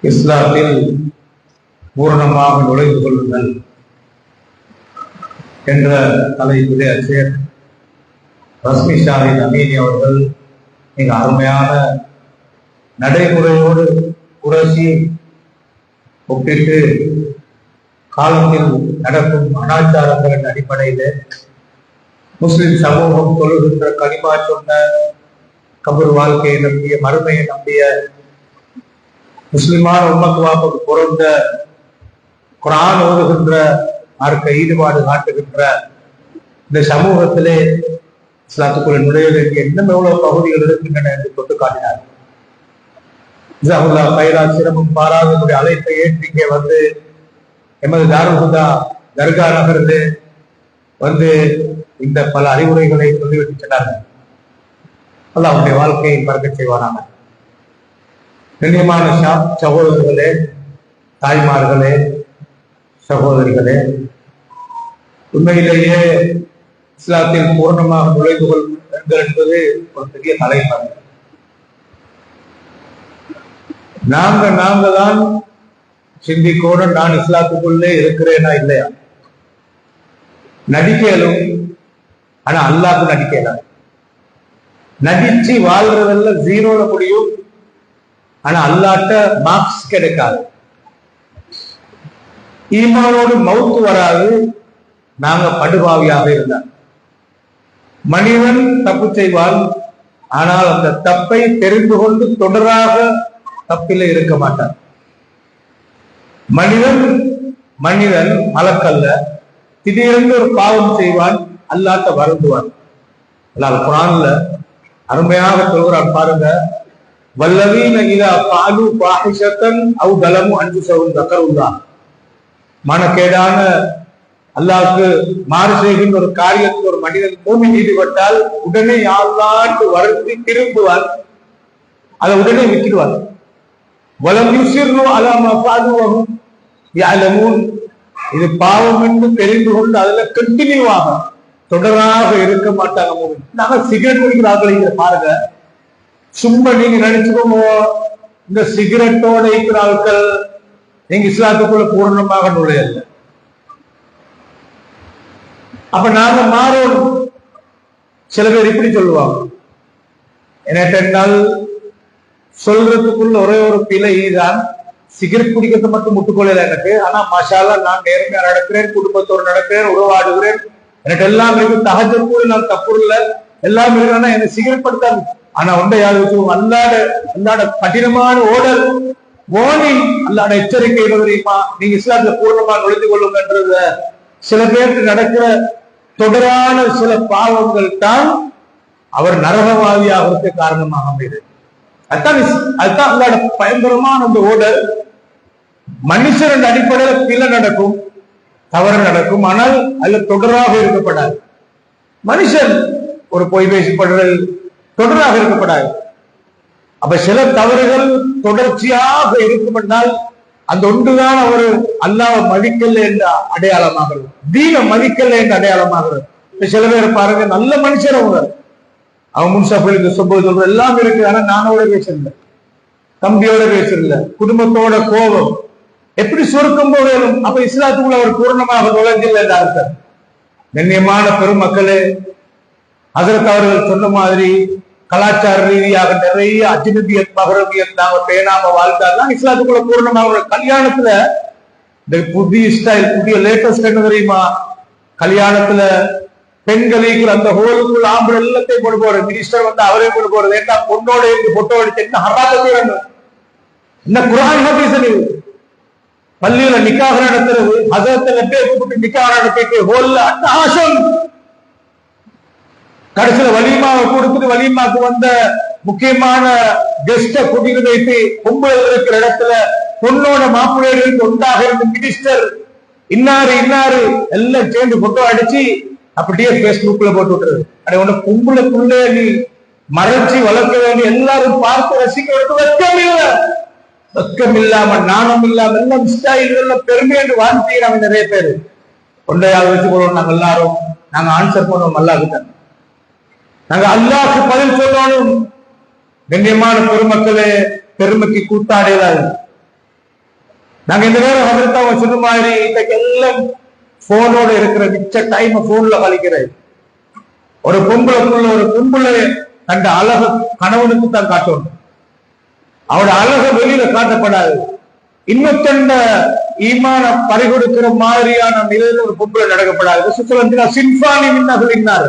இஸ்லாத்தில் பூரணமாக நுழைந்து கொள்ளுங்கள் என்ற தலைப்பிலே அச்சேர் ரஸ்மி ஷாஹித் அமீனி அவர்கள் மிக அருமையான நடைமுறையோடு உரசி ஒப்பிட்டு காலத்தில் நடக்கும் அனாச்சாரங்களின் அடிப்படையில் முஸ்லிம் சமூகம் தொழுகின்ற கனிமா சொன்ன கபர் வாழ்க்கையை நம்பிய மறுமையை நம்பிய முஸ்லிமான உம்மத்துவாப்புக்கு பிறந்த குர்ஆன் ஓதுகின்ற மார்க்க ஈடுபாடு காட்டுகின்ற இந்த சமூகத்திலே இஸ்லாத்துக்குள்ள நுழைய வேண்டிய இன்னும் எவ்வளவு பகுதிகள் இருக்கின்றன என்று தொட்டு காட்டினார். சிரமம் பாராத அழைப்பை ஏற்றி இங்கே வந்து எமது தாருல் ஹுதா தர்கா நகரில் வந்து இந்த பல அறிவுரைகளை சொல்லிவிட்டு சென்றார்கள். அல்லாஹ் அவருடைய வாழ்க்கையை பறக்கச் செய்வானாங்க. கண்ணியமான சகோதரர்களே, தாய்மார்களே, சகோதரிகளே, உண்மையிலேயே இஸ்லாத்தில் பூர்ணமாக நுழைந்து கொள்ளுங்கள் என்பது ஒரு பெரிய தலைப்பாடு. நாங்க தான் சிந்திக்கோட நான் இஸ்லாத்துக்குள்ளே இருக்கிறேனா இல்லையா? நடிக்கலும், ஆனா அல்லாஹ்க்கு நடிக்கலாம். நடிச்சு வாழ்றதெல்லாம் ஜீரோல முடியும், ஆனா அல்லாஹ்ட்ட மார்க்ஸ் கிடைக்காது. ஈமானோடு மௌத்து வராது. நாங்க படுபாவியாக இருந்தார். மனிதன் தப்பு செய்வான், ஆனால் அந்த தப்பை தெரிந்து கொண்டு தொடராக தப்பில இருக்க மாட்டான். மனிதன் மலக்கல்ல, திடீரென்று ஒரு பாவம் செய்வான், அல்லாஹ்ட்ட வருந்துவான். அல்லாஹ் குர்ஆன்ல அருமையாக சொல்கிறான் பாருங்க, வல்லவீன இதா ஃபாலு ஃபாஹிஷத்தன் அவ் தலமு அன்ஃபுஸஹும் தக்கருல்லாஹ். மனக்கேடான அல்லாஹ்வுக்கு மாறு செய்கின்ற ஒரு காரியத்தில் ஒரு மனிதன் பூமி ஈடுபட்டால் உடனே அல்லாஹ்வுக்கு வருந்தி திரும்புவான், அதை உடனே விட்டுடுவான். வலம் யுஸிர்ரு அலா மா ஃபாலு வஹும் யஅலமூன். இது பாவம் என்று தெரிந்து கொண்டு அதுல கண்டினியூவாக தொடராக இருக்க மாட்டாங்க. நாங்க சிகரெட் குடிக்கிறார்கள் பாருங்க. சும்மா நீங்க நினைச்சுக்கோங்க, இந்த சிகரெட்டோட இருக்கிற ஆட்கள் நீங்க இஸ்லாத்துக்குள்ள பூர்ணமாக நுழையல. அப்ப நாங்க மாறணும். சில பேர் இப்படி சொல்லுவாங்க, என்னென்னால் சொல்றதுக்குள்ள ஒரே ஒரு பிழை தான், சிகரெட் குடிக்கிறது மட்டும் முட்டுக்கொள்ளல எனக்கு, ஆனா மஷாலா நான் நேர்மையா நடக்கிறேன், குடும்பத்தோடு நடக்கிறேன், உறவாடுகிறேன், எனக்கு எல்லாம் இருக்கு, தஹஜ்ஜுத் கூட நான் தப்பு இல்லை, எல்லாம் இருக்கு, எனக்கு சிகரெட் படுத்தாது. ஆனா ஒன்றை யாரு வச்சு அல்லாட கடினமான ஓடல் வார்னிங், அல்லாட எச்சரிக்கை தெரியுமா, நீங்க இஸ்லாத்துல பூர்ணமா நுழைந்து கொள்ளுங்கன்றத சில பேருக்கு நடக்கிற தொடரான சில பாவங்கள் தான் அவர் நரகவாதி ஆகிறதுக்கு காரணமாக அமைது. அதுதான் அல்லாட பயங்கரமான அந்த ஓடல். மனுஷன் அடிப்படையில் பிழை நடக்கும், தவறு நடக்கும், ஆனால் அதுல தொடராக இருக்கப்படாது. மனுஷன் ஒரு பொய் பேசப்படுறது தொடராக இருக்கப்படாது. அப்ப சில தவறுகள் தொடர்ச்சியாக இருக்கும் என்றால் அந்த ஒன்றுதான் அவர் அல்லாஹ்வை மதிக்கல என்ற அடையாளமாகிறது, தீன மதிக்கல என்ற அடையாளமாகிறது. இப்ப சில பேர் பாருங்க, நல்ல மனுஷர் அவங்க முன்சாப்பிடுங்க சொல்றது எல்லாம் இருக்கு, ஆனா நானோட பேசல, தம்பியோட பேசல, குடும்பத்தோட கோபம், எப்படி சுருக்கம் போகலும். அப்ப இஸ்லாத்துக்குள்ள அவர் பூர்ணமாக நுழைஞ்சில்லை என்ற அர்த்தம். கண்ணியமான பெருமக்களே, ஹஜ்ரத் அவர்கள் சொன்ன மாதிரி கலாச்சார ரீதியாக நிறைய அஜ்னபியத் மஹ்ரமியத் நாம பேணாம வாழ்ந்தால்தான் இஸ்லாத்துக்குள்ள பூர்ணமாக. கல்யாணத்துல இந்த புதிய ஸ்டைல், புதிய லேட்டஸ்ட் என்ன தெரியுமா? கல்யாணத்துல பெண்களுக்கு அந்த ஹோலுக்குள்ள ஆம்பளை எல்லாத்தையும் கொண்டு போறது, மினிஸ்டர் வந்து அவரே கொண்டு போறது. ஏன்னா பொண்ணோட இருந்து போட்டோ எடுத்து என்ன ஹராத்தை வேணும், என்ன குர்ஆன் ஹதீஸ் பள்ளியில நிக்காக நடத்துறது, ஹஜரத்துல பேர் கூப்பிட்டு நிக்காக நடத்திட்டு ஹோல்ல அட்டகாசம். கடைசியில வலிமாவை கொடுத்துட்டு வலிமாக்கு வந்த முக்கியமான கெஸ்ட கூட்டிட்டு வைத்து பொம்பளை இருக்கிற இடத்துல பொண்ணோட மாப்பிள்ளைகளுக்கு ஒன்றாக இருந்த மினிஸ்டர் இன்னாரு இன்னாரு எல்லாம் சேர்ந்து போட்டோ அடிச்சு அப்படியே பேஸ்புக்ல போட்டு விட்டுறது. அப்படி ஒண்ணு பொம்பளைக்குள்ளே நீ மறைச்சி வளர்க்க வேண்டிய எல்லாரும் பார்த்து ரசிக்க வெக்கம் இல்லாம நாணம் இல்லாம எல்லாம் ஸ்டைல் பெருமை என்று வாழ்த்துக்கிறாங்க நிறைய பேரு. கொண்டையால் வச்சு போடுவோம், நாங்க எல்லாரும் நாங்க ஆன்சர் பண்ணுவோம் அல்லாஹ்கிட்ட, நாங்க அல்லாஹ்க்கு பதில் சொல்லணும். கண்ணியமான பெருமக்களே, பெருமைக்கு கூத்தாடையலாது. நாங்க இந்த நேரம் அவர்த்தாவ சொன்ன மாதிரி இன்னைக்கு எல்லாம் போனோட இருக்கிற மிச்ச டைம் போன்ல கழிக்கிறது. ஒரு பொம்பளைக்குள்ள ஒரு பொம்பளை கண்ட அழகு கணவனுக்கு தான் காட்டணும், அவட அழகு வெளியில காட்டப்படாது. இன்னொத்தண்ட ஈமான பறிகொடுக்கிற மாதிரியான நிலையில ஒரு பொம்பளை நடக்கப்படாது. சின்பானி மின்னகலினார்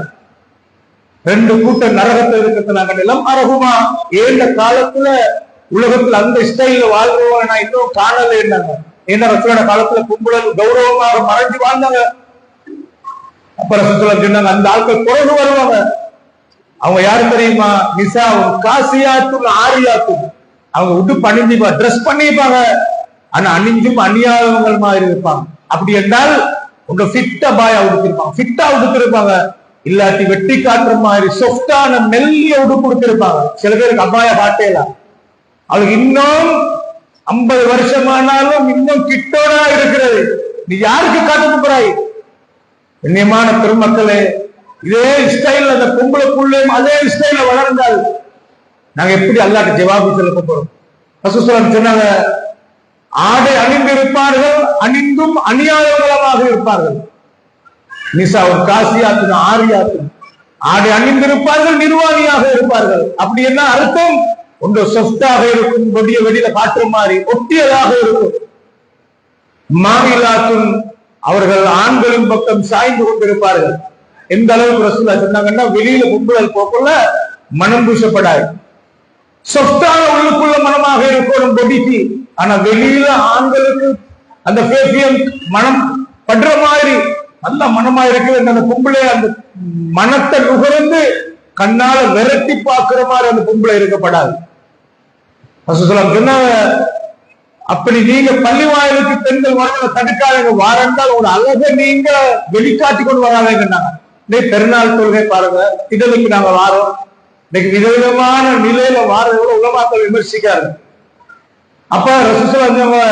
ரெண்டு கூட்டம் நரகத்தில் இருக்கிறது. நிலம் அரகுமா ஏந்த காலத்துல உலகத்துல அந்த ஸ்டைல வாழ்றவங்க நான் இன்னும் காணல இருந்தாங்க. ஏன்னா ரசூலோட காலத்துல கும்பலன் கௌரவமாக மறைஞ்சு வாழ்ந்தாங்க. அப்ப ரசூலுல்லாஹ் சொன்னாங்க, அந்த ஆட்கள் பிறகு வருவாங்க. அவங்க யாரு தெரியுமா? நிசாவும் காசியாத்தும் ஆரியாத்தும். அவங்க உடுப்பு அணிஞ்சிப்பா, ட்ரெஸ் பண்ணிப்பாங்க, ஆனா அணிஞ்சும் அணியாதவங்க மாதிரி இருப்பாங்க. அப்படி என்றால் உங்க ஃபிட்டா பாயா உடுத்திருப்பாங்க, ஃபிட்டா உடுத்திருப்பாங்க, இல்லாட்டி வெட்டி காட்டுற மாதிரி சொஃப்டான மெல்லிய உடுப்பு கொடுத்திருப்பாங்க. சில பேருக்கு அபாய காட்டேலாம், அவளுக்கு இன்னும் 50 வருஷமானாலும் இன்னும் கிட்டோடா இருக்கிறது. நீ யாருக்கு காட்டு போறாய்? கண்ணியமான பெருமக்களே, இதே ஸ்டைல் அந்த பொம்பளைக்குள்ளேயும் அதே ஸ்டைல வளர்ந்தால் நாங்க எப்படி அல்லாஹ்ட்ட ஜவாபு சொல்ல போறோம்? ரசூலுல்லாஹ் சொன்னாங்க, ஆடை அணிந்திருப்பார்கள், அணிந்தும் அணியாதவர்களாக இருப்பார்கள். நிசா ஒரு காசியாத்து ஆரியாத்து, ஆடை அணிந்திருப்பார்கள், நிர்வாணியாக இருப்பார்கள். அப்படி என்ன அர்த்தம்? ஒன்று சொஃப்டாக இருக்கும், கொடிய வெளியில காட்டுற மாதிரி ஒட்டியதாக இருக்கும். மாமிலாத்தும், அவர்கள் ஆண்களின் பக்கம் சாய்ந்து கொண்டிருப்பார்கள். எந்த அளவுக்கு ரசூலுல்லாஹ் சொன்னாங்கன்னா, வெளியில பொம்பளை போக்குள்ள மனம் பூசப்படாது, சொஃப்டான உள்ளுக்குள்ள மனமாக இருக்கணும் பொடிக்கு. ஆனா வெளியில ஆண்களுக்கு அந்த பேசியம் மனம் படுற மாதிரி நல்ல மனமா இருக்குது. அந்த பொம்பளை அந்த மனத்தை நுகர்ந்து கண்ணால விரட்டி பார்க்கிற மாதிரி அந்த பொம்பளை இருக்கப்படாது. சொன்னாங்க, அப்படி நீங்க பள்ளி வாயிலுக்கு பெண்கள் வரவங்க தடுக்காதீங்க, வாரண்டால் ஒரு அழகை நீங்க வெளிக்காட்டி கொண்டு வராதீங்கன்னாங்க. இன்னைக்கு பெருநாள் தொழுகை பாருங்க, இதழுக்கு நாங்க வாரோம், இன்னைக்கு விதவிதமான நிலையில வாரவங்களை உலமாக்கள் விமர்சிக்காரு. அப்ப ரசூலுல்லாஹ்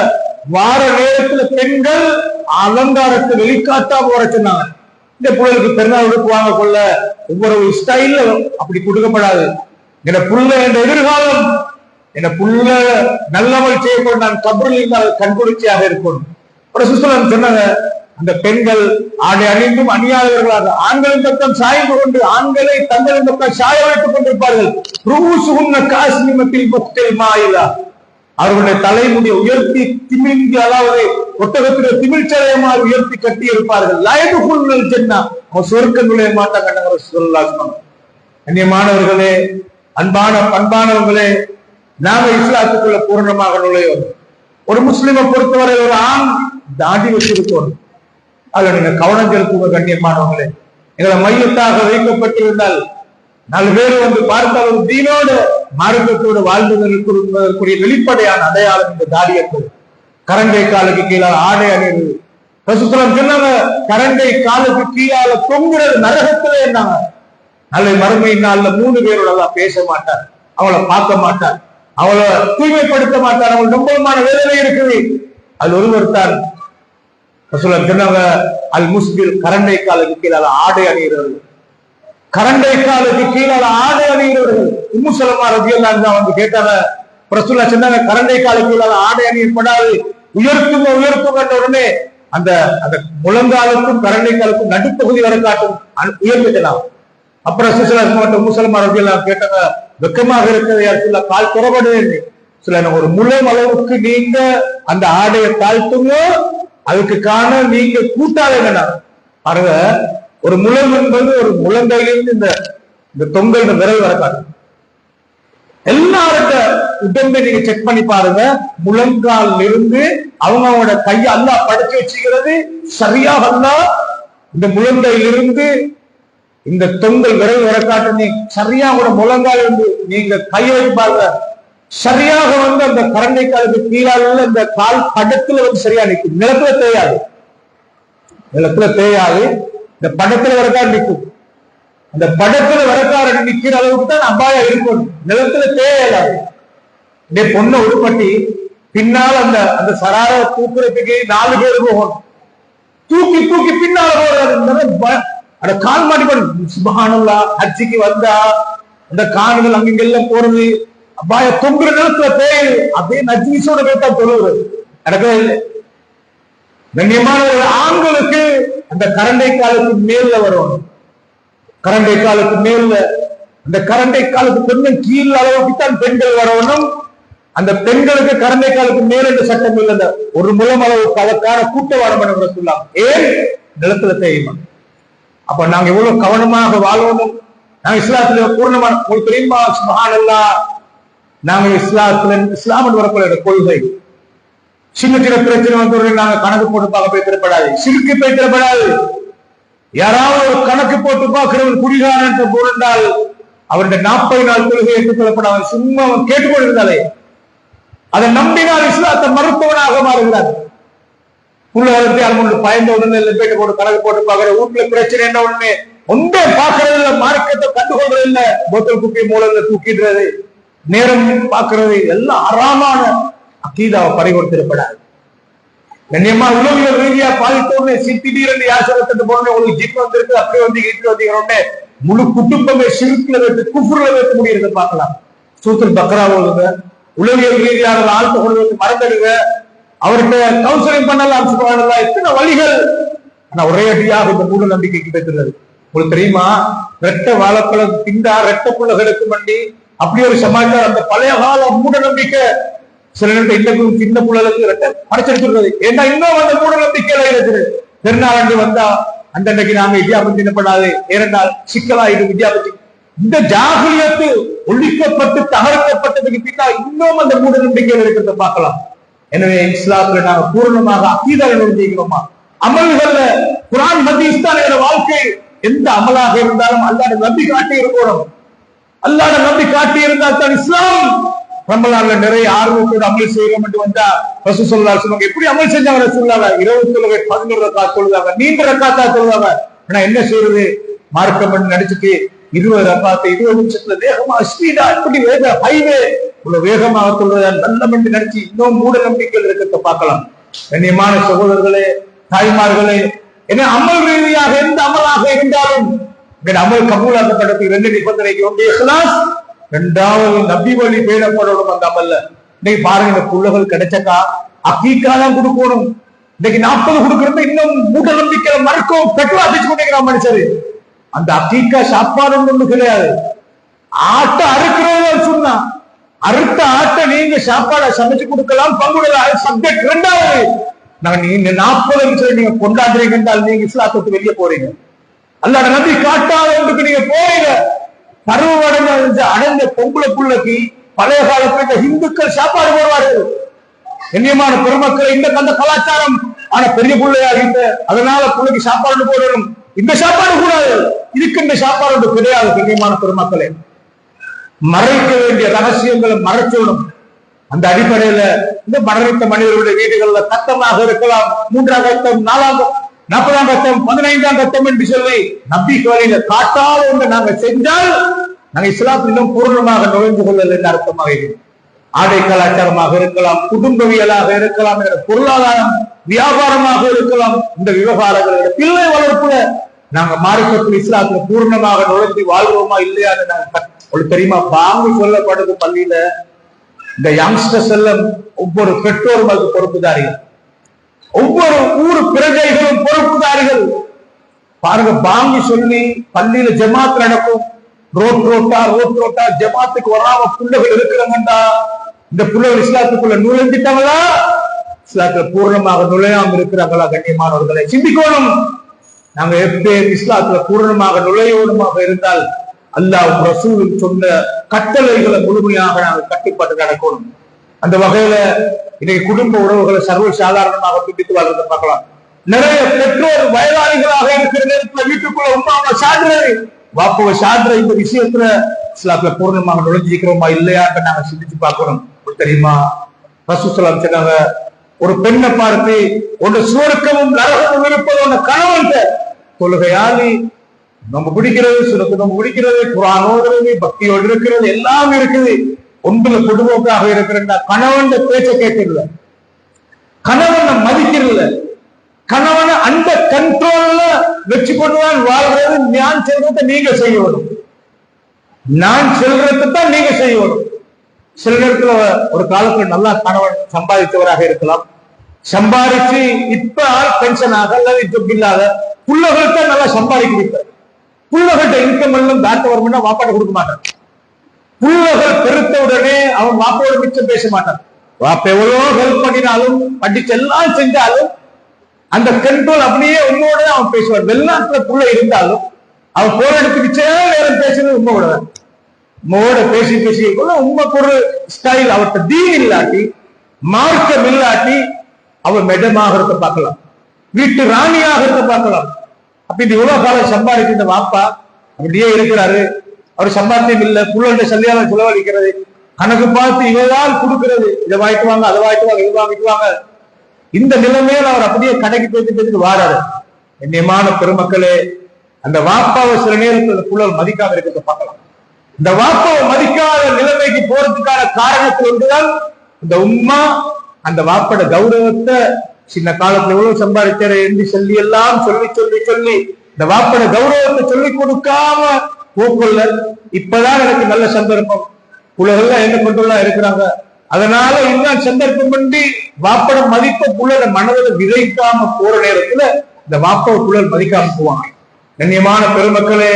வார நேரத்துல பெண்கள் அலங்காரத்தை வெளிக்காட்டாம வர சொன்னாங்க. இந்த பிள்ளைகளுக்கு பெருநாள் உடுப்புவாங்க கொள்ள ஒவ்வொரு ஸ்டைல்ல அப்படி கொடுக்கப்படாது. என் புள்ள என்ற எதிர்காலம், என் புள்ள நல்லவள் செய்யப்படும், நான் கபரில் கண்குளிர்ச்சியாக இருக்கணும். ரசூலுல்லாஹ் சொன்னாங்க, அந்த பெண்கள் ஆடை அணிந்தும் அணியாதவர்களாக ஆண்களின் பக்கம் சாய்ந்து கொண்டு ஆண்களை தங்களின் பக்கம் சாய வைத்துக் கொண்டிருப்பார்கள். அவர்களுடைய தலைமுடியை உயர்த்தி திமிழ்ந்து, அதாவது ஒட்டகத்திலே திமிழ்ச்சலையமாக உயர்த்தி கட்டி இருப்பார்கள். லயதுகுல் ஜன்னா, அவன் சொர்க்கம் நுழைய மாட்டாங்க. கண்ணியமானவர்களே, அன்பான பண்பானவர்களே, நாம இஸ்லாத்துக்குள்ள பூர்ணமாக நுழையோம். ஒரு முஸ்லிமை பொறுத்தவரை ஒரு ஆண் தாடி வச்சிருக்கணும், அதுல நீங்க கவனம் செலுத்துவ கண்ணியமானவங்களே. எங்களை மையத்தாக வைக்கப்பட்டிருந்தால் 4 பேர் வந்து பார்த்தால் ஒரு தீனோடு மார்க்கத்தோடு வாழ்ந்ததற்குரிய வெளிப்படையான அடையாளம் இந்த தாடி என்பது. கரண்டை காலுக்கு கீழே ஆடை அணிவது. ரசூலுல்லாஹ் சொன்னாங்க, கரண்டை காலுக்கு கீழால தொங்குறது நரகத்திலே என்னாங்க. நல்ல மறுமை நாள்ல 3 பேரோட எல்லாம் பேச மாட்டார், அவளை பார்க்க மாட்டார், அவளை தூய்மைப்படுத்த மாட்டார், அவள் ரொம்பமான வேதனை இருக்குது. அது ஒருவர் தான் ரசூலுல்லாஹ் சொன்னாங்க, அல் முஸ்பில் கரண்டை காலுக்கு கீழால ஆடை அணிகிறவர்கள். கரண்டை காலுக்கு கீழால ஆடை அணிகிறவர்கள். உம்மு சலமா ரலியல்லாஹு அன்ஹா வந்து கேட்டாங்க, ரசூலுல்லாஹ் சொன்னாங்க, கரண்டை காலுக்கு கீழால ஆடை அணியப்படாது, உயர்த்துங்க உயர்த்துங்க என்ற உடனே அந்த அந்த முழங்காலுக்கும் கரண்டை காலுக்கும் நடுப்பகுதி வரை காட்டும் உயர்ந்துக்கலாம். அப்புறம் உம்மு சலமா ரலியல்லாஹு அன்ஹா கேட்டாங்க, வெக்கமாக இருக்கிறது யாருக்குள்ள கால் துறப்படுது சில ஒரு முழம் அளவுக்கு நீங்க அந்த ஆடையை தாழ்த்துங்க, அதுக்கு காரணம் நீங்க கூட்டாளி என்ன பாருங்க. ஒரு முழம் என்பது ஒரு முழங்கையிலிருந்து இந்த தொங்கல் விரல் வர காட்டும். எல்லாரோட உடம்பை நீங்க செக் பண்ணி பாருங்க. முழங்கால் இருந்து அவங்களோட கையை அல்லாஹ் படைச்சு வச்சுக்கிறது சரியாக அல்லாஹ் இந்த முழங்கையிலிருந்து இந்த தொங்கல் விரல் வர காட்டும். நீ சரியா கூட முழங்கால் இருந்து நீங்க கையை வச்சு பாருங்க, சரியாக வந்து அந்த கரண்டை காலுக்கு கீழால இந்த கால் படத்துல வந்து சரியா நிற்கும். நிலத்துல தேயாது, நிலத்துல தேயாது, இந்த படத்துல வரக்காடு நிற்கும். அந்த படத்துல வரக்காடு நிக்கிற அளவுக்கு தான் அபாயா இருக்கும். நிலத்துல தேயாது. இந்த பொண்ணை உருப்பட்டி பின்னால் அந்த அந்த சரார தூக்குறதுக்கு 4 பேர் போகணும். தூக்கி தூக்கி பின்னால போறது அட கால் மாட்டி போடு. சுப்ஹானல்லாஹ், ஹஜ்ஜிக்கு வந்தா அந்த கால்கள் அங்கெல்லாம் போறது அபாய தொங்குற நிலத்துல தேய் அப்படியே நஜீஸோட பேத்தா தொழுவது நடக்கவே இல்லை. கண்ணியமான ஆண்களுக்கு அந்த கரண்டை காலுக்கு மேல வரணும். கரண்டை காலுக்கு மேல அந்த கரண்டை காலுக்கு கொஞ்சம் கீழ் அளவுக்கு தான் பெண்கள் வரணும். அந்த பெண்களுக்கு கரண்டை காலுக்கு மேல என்ற சட்டம் இல்லை. ஒரு முழம் அளவுக்கு அதற்கான கூட்டவாடம் பண்ண சொல்லலாம். ஏன் நிலத்துல தேயுமா? அப்ப நாங்க எவ்வளவு கவனமாக வாழணும். நாங்க இஸ்லாத்துல பூர்ணமான தெரியுமா? சுப்ஹானல்லாஹ், நாங்க இஸ்லாமில் வரக்கூடிய கொள்கை சின்ன சின்ன பிரச்சனை வந்து நாங்க கணக்கு போட்டு பார்க்க போய்த்திடப்படாது, சிறுக்கு போய்த்திடப்படாது. யாராவது ஒரு கணக்கு போட்டு பார்க்கிறவன் குடிகாரன் என்று பொருண்டால் அவருடைய 40 நாள் கொள்கை ஏற்றுக்கொள்ளப்படாது. சும்மா அவன் கேட்டுக்கொண்டிருந்தாலே அதை நம்பினால் இஸ்லாத்தை மறுத்தவனாக மாறுகிறார். புள்ளவரத்தை அவங்க பயந்த உடனே போயிட்டு போட்டு கணக்கு போட்டு பார்க்கிற வீட்டுல பிரச்சனை என்ன உடனே ஒன்றே பார்க்கறது இல்லை, மார்க்கத்தை கண்டுகொள்றது இல்லை, போத்தல் குப்பி மூலங்களை தூக்கிடுறது, நேரம் பார்க்கிறது எல்லாம் அறாமான அக்கீதாவை பறிகொடுத்திடப்படாது. கண்ணியமா உளவியல் ரீதியா பாதித்தோடனே திடீரென்று யாசகத்துக்கு போன உங்களுக்கு ஜிப் வந்திருக்கு, அப்படி வந்து இட்டு வந்தீங்க முழு குடும்பமே சிறுக்குல வைத்து குஃப்ருல வைக்க முடியறத பார்க்கலாம். சூத்திர பக்ரா போடுங்க, உளவியல் ரீதியாக ஆழ்த்த கொள்வதற்கு மறந்துடுங்க, அவர்கிட்ட கவுன்சிலிங் பண்ணலாம், சுபஹானல்லாஹ், எத்தனை வழிகள். ஆனா ஒரே அடியாக இந்த மூட நம்பிக்கைக்கு பெற்றுள்ளது. உங்களுக்கு தெரியுமா, ரெட்ட வாழைப்பழம் திண்டா ரெட்ட புள்ளகளுக்கு மண்டி அப்படி ஒரு சமாச்சாரம். அந்த பழைய கால மூட நம்பிக்கை சில நேரத்தில் இன்னும் சின்ன புள்ளலுக்கு ரெட்ட படைச்செடுத்துள்ளது. ஏன்னா இன்னும் அந்த மூட நம்பிக்கையில இருக்குது. பெருநாள் வந்தா அந்த அன்றைக்கு நாம வித்யாபத்தி தின்னப்படாது, ஏனென்றால் சிக்கலாயிடும் வித்யாபத்தி. இந்த ஜாகிலியத்து ஒழிக்கப்பட்டு தகர்க்கப்பட்டதுக்கு பின்னா இன்னும் அந்த மூட நம்பிக்கையில் இருக்கிறத பார்க்கலாம். எனவே இஸ்லாத்துல நாங்க பூர்ணமாக அக்கீதாவை நுழைஞ்சிக்கிறோமா? அமல்கள்ல குர்ஆன் ஹதீஸ் தான் என்ற வாழ்க்கை. எந்த அமலாக இருந்தாலும் அல்லாஹ் நபி காட்டி இருக்கணும். அல்லாஹ் நபி காட்டி இருந்தால் தான் இஸ்லாம். ரமலான்ல நிறைய ஆர்வத்தோடு அமல் செய்யறோம் என்று வந்தா ரசூல் ஸல்லல்லாஹு அலைஹி வஸல்லம் எப்படி அமல் செஞ்சாங்க? ரசூலுல்லாஹ் இரவு தொழுகை 11 ரக்காத் தொழுதாங்க, நீண்ட ரக்காத்தா தொழுதாங்க. ஆனா என்ன செய்யறது, மார்க்கம் பண்ணி நடிச்சுட்டு 20 ரக்காத்தை 20 நிமிஷத்துல வேகமா ஸ்பீடா இப்படி வேக ஹைவே உள்ள வேகமாக தொழுவதால் நல்ல மண்டி நடிச்சு இன்னும் மூட நம்பிக்கைகள் இருக்கிறத பார்க்கலாம். கண்ணியமான சகோதரர்களே, தாய்மார்களே, என்ன அமல் ரீதியாக எந்த அமலாக இருந்தாலும் அமல் கபூலாக்கப்பட்டதுக்கு 2 நிபந்தனைக்கு ஒன்று இஹ்லாஸ், 2வது நபி வழி பேணப்படணும். அந்த அமல்ல இன்னைக்கு பாருங்க, இந்த புள்ளகள் கிடைச்சக்கா அக்கீக்கா தான் கொடுக்கணும். இன்னைக்கு 40 கொடுக்கறது இன்னும் மூட நம்பிக்கை மறுக்கும் பெட்ரோல் அடிச்சு கொண்டிருக்கிறான் மனுஷரு. அந்த அக்கீக்கா சாப்பாடு ஒண்ணு கிடையாது. ஆட்டை அறுக்கிறது சொன்னா அறுத்த ஆட்டை நீங்க சாப்பாடை சமைச்சு கொடுக்கலாம், பங்குடலாம். சப்ஜெக்ட் 2வது, நாங்க நீங்க 40 நிமிஷம் நீங்க கொண்டாடுறீங்க என்றால் நீங்க இஸ்லாத்துக்கு வெளியே போறீங்க. அல்லாஹ் நபி காட்டாத ஒன்றுக்கு நீங்க போறீங்க. பருவமடைந்த அடைந்த பொம்பளை புள்ளைக்கு பழைய காலத்துல இந்த இந்துக்கள் சாப்பாடு போடுவார்கள். கண்ணியமான பெருமக்களை, இந்த அந்த கலாச்சாரம் ஆனா பெரிய பிள்ளையாகிட்ட அதனால பிள்ளைக்கு சாப்பாடு போடணும், இந்த சாப்பாடு கூடாது, இதுக்கு இந்த சாப்பாடு கிடையாது. கண்ணியமான பெருமக்களே, மறைக்க வேண்டிய ரகசியங்களை மறைச்சோடும். அந்த அடிப்படையில இந்த மரணித்த மனிதர்களுடைய வீடுகள்ல கட்டமாக இருக்கலாம், 3ஆம் கட்டம், 4ஆம் 40ஆம் கட்டம், 15ஆம் கட்டம் என்று சொல்லி நம்பிக்கை வழியில காட்டாத ஒன்று நாங்க செஞ்சால் நாங்க இஸ்லாத்திலும் பூர்ணமாக நுழைந்து கொள்ளல் என்று அர்த்தமாக இருக்கிறது. ஆடை கலாச்சாரமாக இருக்கலாம், குடும்பவியலாக இருக்கலாம், பொருளாதாரம் வியாபாரமாக இருக்கலாம். இந்த விவகாரங்களோட பிள்ளை வளர்ப்புல நாங்க மார்க்கத்தில் இஸ்லாத்துல பூர்ணமாக நுழைந்து வாழ்வோமா இல்லையான்னு நாங்க தெரியுமா? பாங்கு சொல்லப்படுது பள்ளியில. இந்த யங்ஸ்டர்ஸ் எல்லாம் ஒவ்வொரு பெற்றோரும் அது பொறுப்புதாரிகள், ஒவ்வொரு ஊர் பிரஜைகளும் பொறுப்புதாரிகள். பாருங்க, பாங்கு சொல்லி பள்ளியில ஜமாத் நடக்கும், ரோட் ரோட்டா ஜமாத்துக்கு வராம பிள்ளைகள் இருக்கிறாங்கண்டா, இந்த பிள்ளைகள் இஸ்லாத்துக்குள்ள நுழைஞ்சிட்டாங்களா, இஸ்லாத்துல பூர்ணமாக நுழையாம இருக்கிறாங்களா? கண்ணியமானவர்களை சிந்திக்கணும். நாங்க எப்பயும் இஸ்லாத்துல பூர்ணமாக நுழையோடுமாக இருந்தால் அல்லாஹ் ரசூல் சொன்ன கட்டளைகளை முழுமையாக நாங்கள் கட்டுப்பாட்டு நடக்கணும். அந்த வகையில இன்னைக்கு குடும்ப உறவுகளை சர்வ சாதாரணமாக பிடித்து வாழ்றதை பார்க்கலாம். நிறைய பெற்றோர் வயதாளிகளாக இருக்கிற நேரத்துல வீட்டுக்குள்ள உமாவை சாடுற வாப்பவை சாடுற இந்த விஷயத்துல இஸ்லாத்துல பூர்ணமாக நுழைஞ்சிக்கிறோமா இல்லையான்னு நாங்க சிந்திச்சு பார்க்கணும். தெரியுமா, ரசூல் சொன்னாங்க, ஒரு பெண்ணை பார்த்து ஒன்று சுவர்க்கமும் நரகமும் இருப்பது ஒன்று கணவன் தொழுகையாளி, நம்ம பிடிக்கிறது, சுரத்து நம்ம பிடிக்கிறது, குரானோடு பக்தியோடு இருக்கிறது, எல்லாம் இருக்குது, ஒன்றுல பொதுவோக்காக இருக்கிற கணவன் பேச்ச கேட்கல, கணவனை மதிக்கிறதுல, கணவனை அந்த கண்ட்ரோல்ல வச்சு கொண்டுதான் வாழ்றது. நான் சொல்றத நீங்க செய்யணும், நான் சொல்றதான் நீங்க செய்யணும். சில நேரத்துல ஒரு காலத்துல நல்லா கணவன் சம்பாதித்தவராக இருக்கலாம், சம்பாதிச்சு இப்ப பென்ஷன் ஆக அல்லது இல்லாத புள்ளகள்கிட்ட நல்லா சம்பாதிக்க, புள்ளகள்கிட்ட இன்கம் எல்லாம் பேக்க வரும்னா வாப்பாட்ட கொடுக்க மாட்டான். புள்ளகள் பெருத்த உடனே அவன் வாப்போட மிச்சம் பேச மாட்டான். வாப்ப எவ்வளவு ஹெல்ப் பண்ணினாலும் படிச்சு எல்லாம் செஞ்சாலும் அந்த கண்ட்ரோல் அப்படியே உண்மையோட அவன் பேசுவான். வெளிநாட்டுல புள்ள இருந்தாலும் அவன் போன இடத்துக்கு நேரம் பேசுறது உண்மையோட, உண்மையோட பேசி பேசி உண்மைக்கு ஒரு ஸ்டைல். அவர்கிட்ட தீன் இல்லாட்டி, மார்க்கம் இல்லாட்டி அவன் மெடமாக பார்க்கலாம், வீட்டு ராணியாக பார்க்கலாம். அப்ப இந்த இவ்வளவு காலம் சம்பாதிச்சு இந்த வாப்பா அப்படியே இருக்கிறாரு, அவர் சம்பாத்தியம் இல்லை, புள்ளோட சல்லியால செலவழிக்கிறது, கணக்கு பார்த்து இவதான் கொடுக்கிறது, இதை வாங்கிட்டு வாங்க, அதை வாங்கிட்டு வாங்க, இது வாங்கிட்டு வாங்க. இந்த நிலைமையில அவர் அப்படியே கடைக்கு பேசி வாராரு. கண்ணியமான பெருமக்களே, அந்த வாப்பாவை சில நேரத்தில் புள்ளல் மதிக்காம இருக்கிறத பார்க்கலாம். இந்த வாப்பாவை மதிக்காத நிலைமைக்கு போறதுக்கான காரணத்தில் ஒன்றுதான் இந்த உம்மா அந்த வாப்போட கௌரவத்தை சின்ன காலத்துல எவ்வளவு சம்பாதிக்கிற என்று சொல்லி எல்லாம் சொல்லி சொல்லி சொல்லி இந்த வாப்போட கௌரவத்தை சொல்லி கொடுக்காம போக்குள்ள இப்பதான் எனக்கு நல்ல சந்தர்ப்பம், புலகள்லாம் என்ன கொண்டுலாம் இருக்கிறாங்க, அதனால இன்னும் சந்தர்ப்பம் பண்ணி வாப்பட மதிப்ப புள்ளட மனதில் விதைக்காம போற நேரத்துல இந்த வாப்ப புள்ளல் மதிக்காம போவாங்க. கண்ணியமான பெருமக்களே,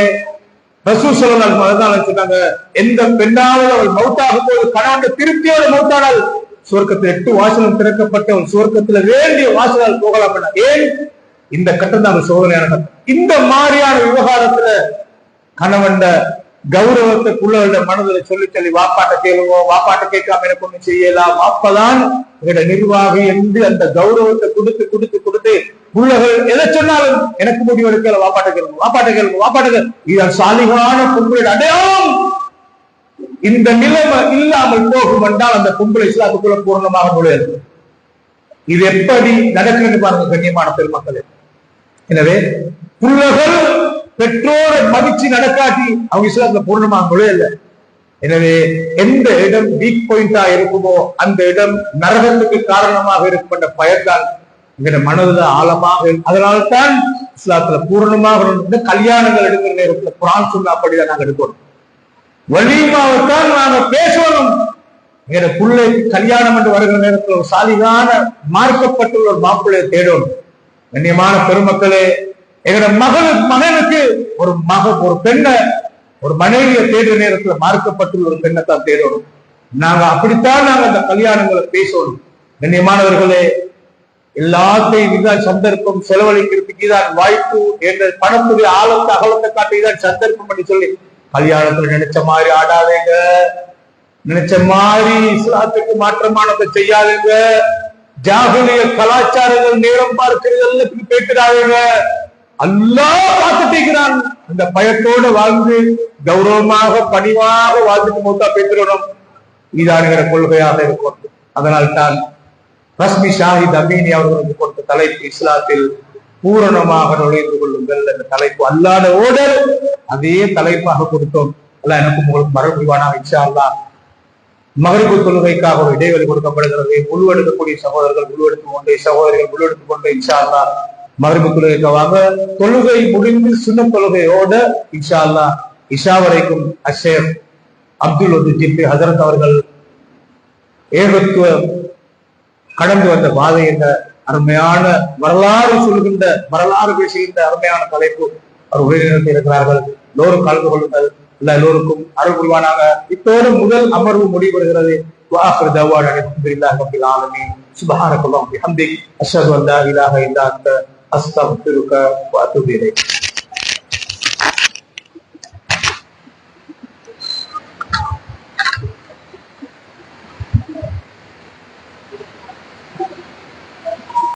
ரசூல் ஸல்லல்லாஹு அலைஹி வஸல்லம் சொன்னாங்க, எந்த பெண்ணாவது அவள் மௌத்தாகும் போது கணவன் திருப்தியோட மௌத்தானால் சுவர்க்கத்தில் 8 வாசலும் திறக்கப்பட்டவள் சுவர்க்கத்துல வேண்டிய வாசலால் போகலாம். ஏன்? இந்த கட்டம் தான் சோதனையான. இந்த மாதிரியான விவகாரத்துல கணவன் கௌரவத்தை புள்ளவர்கள மனதில் சொல்லி சொல்லி வாப்பாட்ட கேளுவோம், வாப்பாட்ட கேட்காம எனக்கு ஒண்ணு செய்யலாம், அப்பதான் எங்களோட நிர்வாகி என்று அந்த கௌரவத்தை கொடுத்து கொடுத்து கொடுத்து புள்ளகள் எதை சொன்னாலும் எனக்கு முடிவு எடுக்கல, வாப்பாட்ட கேளுங்க, வாப்பாட்ட கேளுங்க, வாப்பாட்ட கேளுங்க. இது சாலிகான பொம்பளை அடையாளம். இந்த நிலைமை இல்லாமல் போகும் என்றால் அந்த பொம்பளை இஸ்லாத்துக்குள்ள பூர்ணமாக நுழையாது. இது எப்படி நடக்கிறது பாருங்க கண்ணியமான பெருமக்களே. எனவே புள்ளகள் பெற்றோரை மதிச்சு நடக்காட்டி அவங்க இஸ்லாத்துல பூர்ணமாக நுழையல. எனவே எந்த இடம் வீக் பாயிண்டா இருக்குமோ அந்த இடம் நரகத்துக்கு காரணமாக இருக்கும் என்ற பயத்தால் எங்க மனதுல ஆழமாக. அதனால்தான் இஸ்லாத்துல பூர்ணமாக கல்யாணங்கள் எடுக்கிற நேரத்துல குர்ஆன் சொன்ன அப்படிதான் நாங்க எடுக்கணும். வலிமாவைத்தான் நாங்க பேசணும். எங்க பிள்ளை கல்யாணம் என்று வருகிற நேரத்தில் ஒரு சாலிகான மார்க்கப்பட்டுள்ள ஒரு மாப்பிள்ளையை தேடணும். கண்ணியமான பெருமக்களே, எங்களோட மகனுக்கு ஒரு பெண்ணை ஒரு மனைவியை தேடுற நேரத்துல மார்க்கப்பட்டுள்ள ஒரு பெண்ணை தான் தேடணும். நாங்க அப்படித்தான் நாங்க அந்த கல்யாணங்களை பேசணும். கண்ணியமானவர்களே, எல்லாத்தையும் இதுதான் சந்தர்ப்பம், செலவழிக்கிறதுக்கு இதான் வாய்ப்பு என்ற பணத்துடைய ஆழத்தை அகலத்தை காட்டி இதான் சந்தர்ப்பம் பண்ணி சொல்லி கல்யாணத்துல நினைச்ச மாதிரி ஆடாதீங்க, நினைச்ச மாதிரி இஸ்லாத்துக்கு மாற்றமானதை செய்யாதீங்க. ஜாகிலிய கலாச்சாரங்கள் நேரம் பார்க்கிறது பேசுறாங்க. அல்லாஹ் பார்த்துட்டேங்கிறான். அந்த பயத்தோடு வாழ்ந்து கௌரவமாக பணிவாக வாழ்ந்துட்டு மூத்தா பேசுறோம். இதானுங்கிற கொள்கையாக இருக்கும். அதனால் தான் ரஸ்மி ஷாஹித் அமீனி அவர்களுக்கு கொடுத்த தலைப்பு இஸ்லாத்தில் பூரணமாக நுழைந்து கொள்ளுங்கள் என்ற தலைப்பு. அல்லாத ஓடல் அதே தலைப்பாக கொடுத்தோம். அல்ல எனக்கும் உங்களுக்கு மறுபடிவானாக இன்ஷா அல்லாஹ் மகரிபு தொழுகைக்காக ஒரு இடைவெளி கொடுக்கப்படுகிறது. உள்வெடுக்கக்கூடிய சகோதரர்கள் உள்வெடுத்துக் கொண்டு, சகோதரிகள் உள்வெடுத்துக் கொண்டு இன்ஷா அல்லாஹ் மகரிபு தொழுகைக்காக தொழுகை முடிந்து சுன்ன தொழுகையோட இன்ஷா அல்லாஹ் இஷா வரைக்கும் அஷேர் அப்துல் வதீத் ஹசரத் அவர்கள் ஏகத்துவ கடந்து வந்த பாதை என்ற அருமையான வரலாறு சொல்கின்ற, வரலாறு பேசுகின்ற அருமையான தலைப்பு அவர் உரைநிறுத்தி இருக்கிறார்கள். எல்லோரும் கலந்து கொள்ளுங்கள். எல்லோருக்கும் அருள் புரிவானாக. இத்தோடு முதல் அமர்வு முடிவெறுகிறது. வாஹிர் தஅவானா அல்ஹம்துலில்லாஹி ரப்பில் ஆலமீன். சுப்ஹானக்கல்லாஹு வபிஹம்திக் அஷ்ஹது அன் லா இலாஹா இல்லா அன்த அஸ்தக்ஃபிருக வ அத்தூபு இலைக்.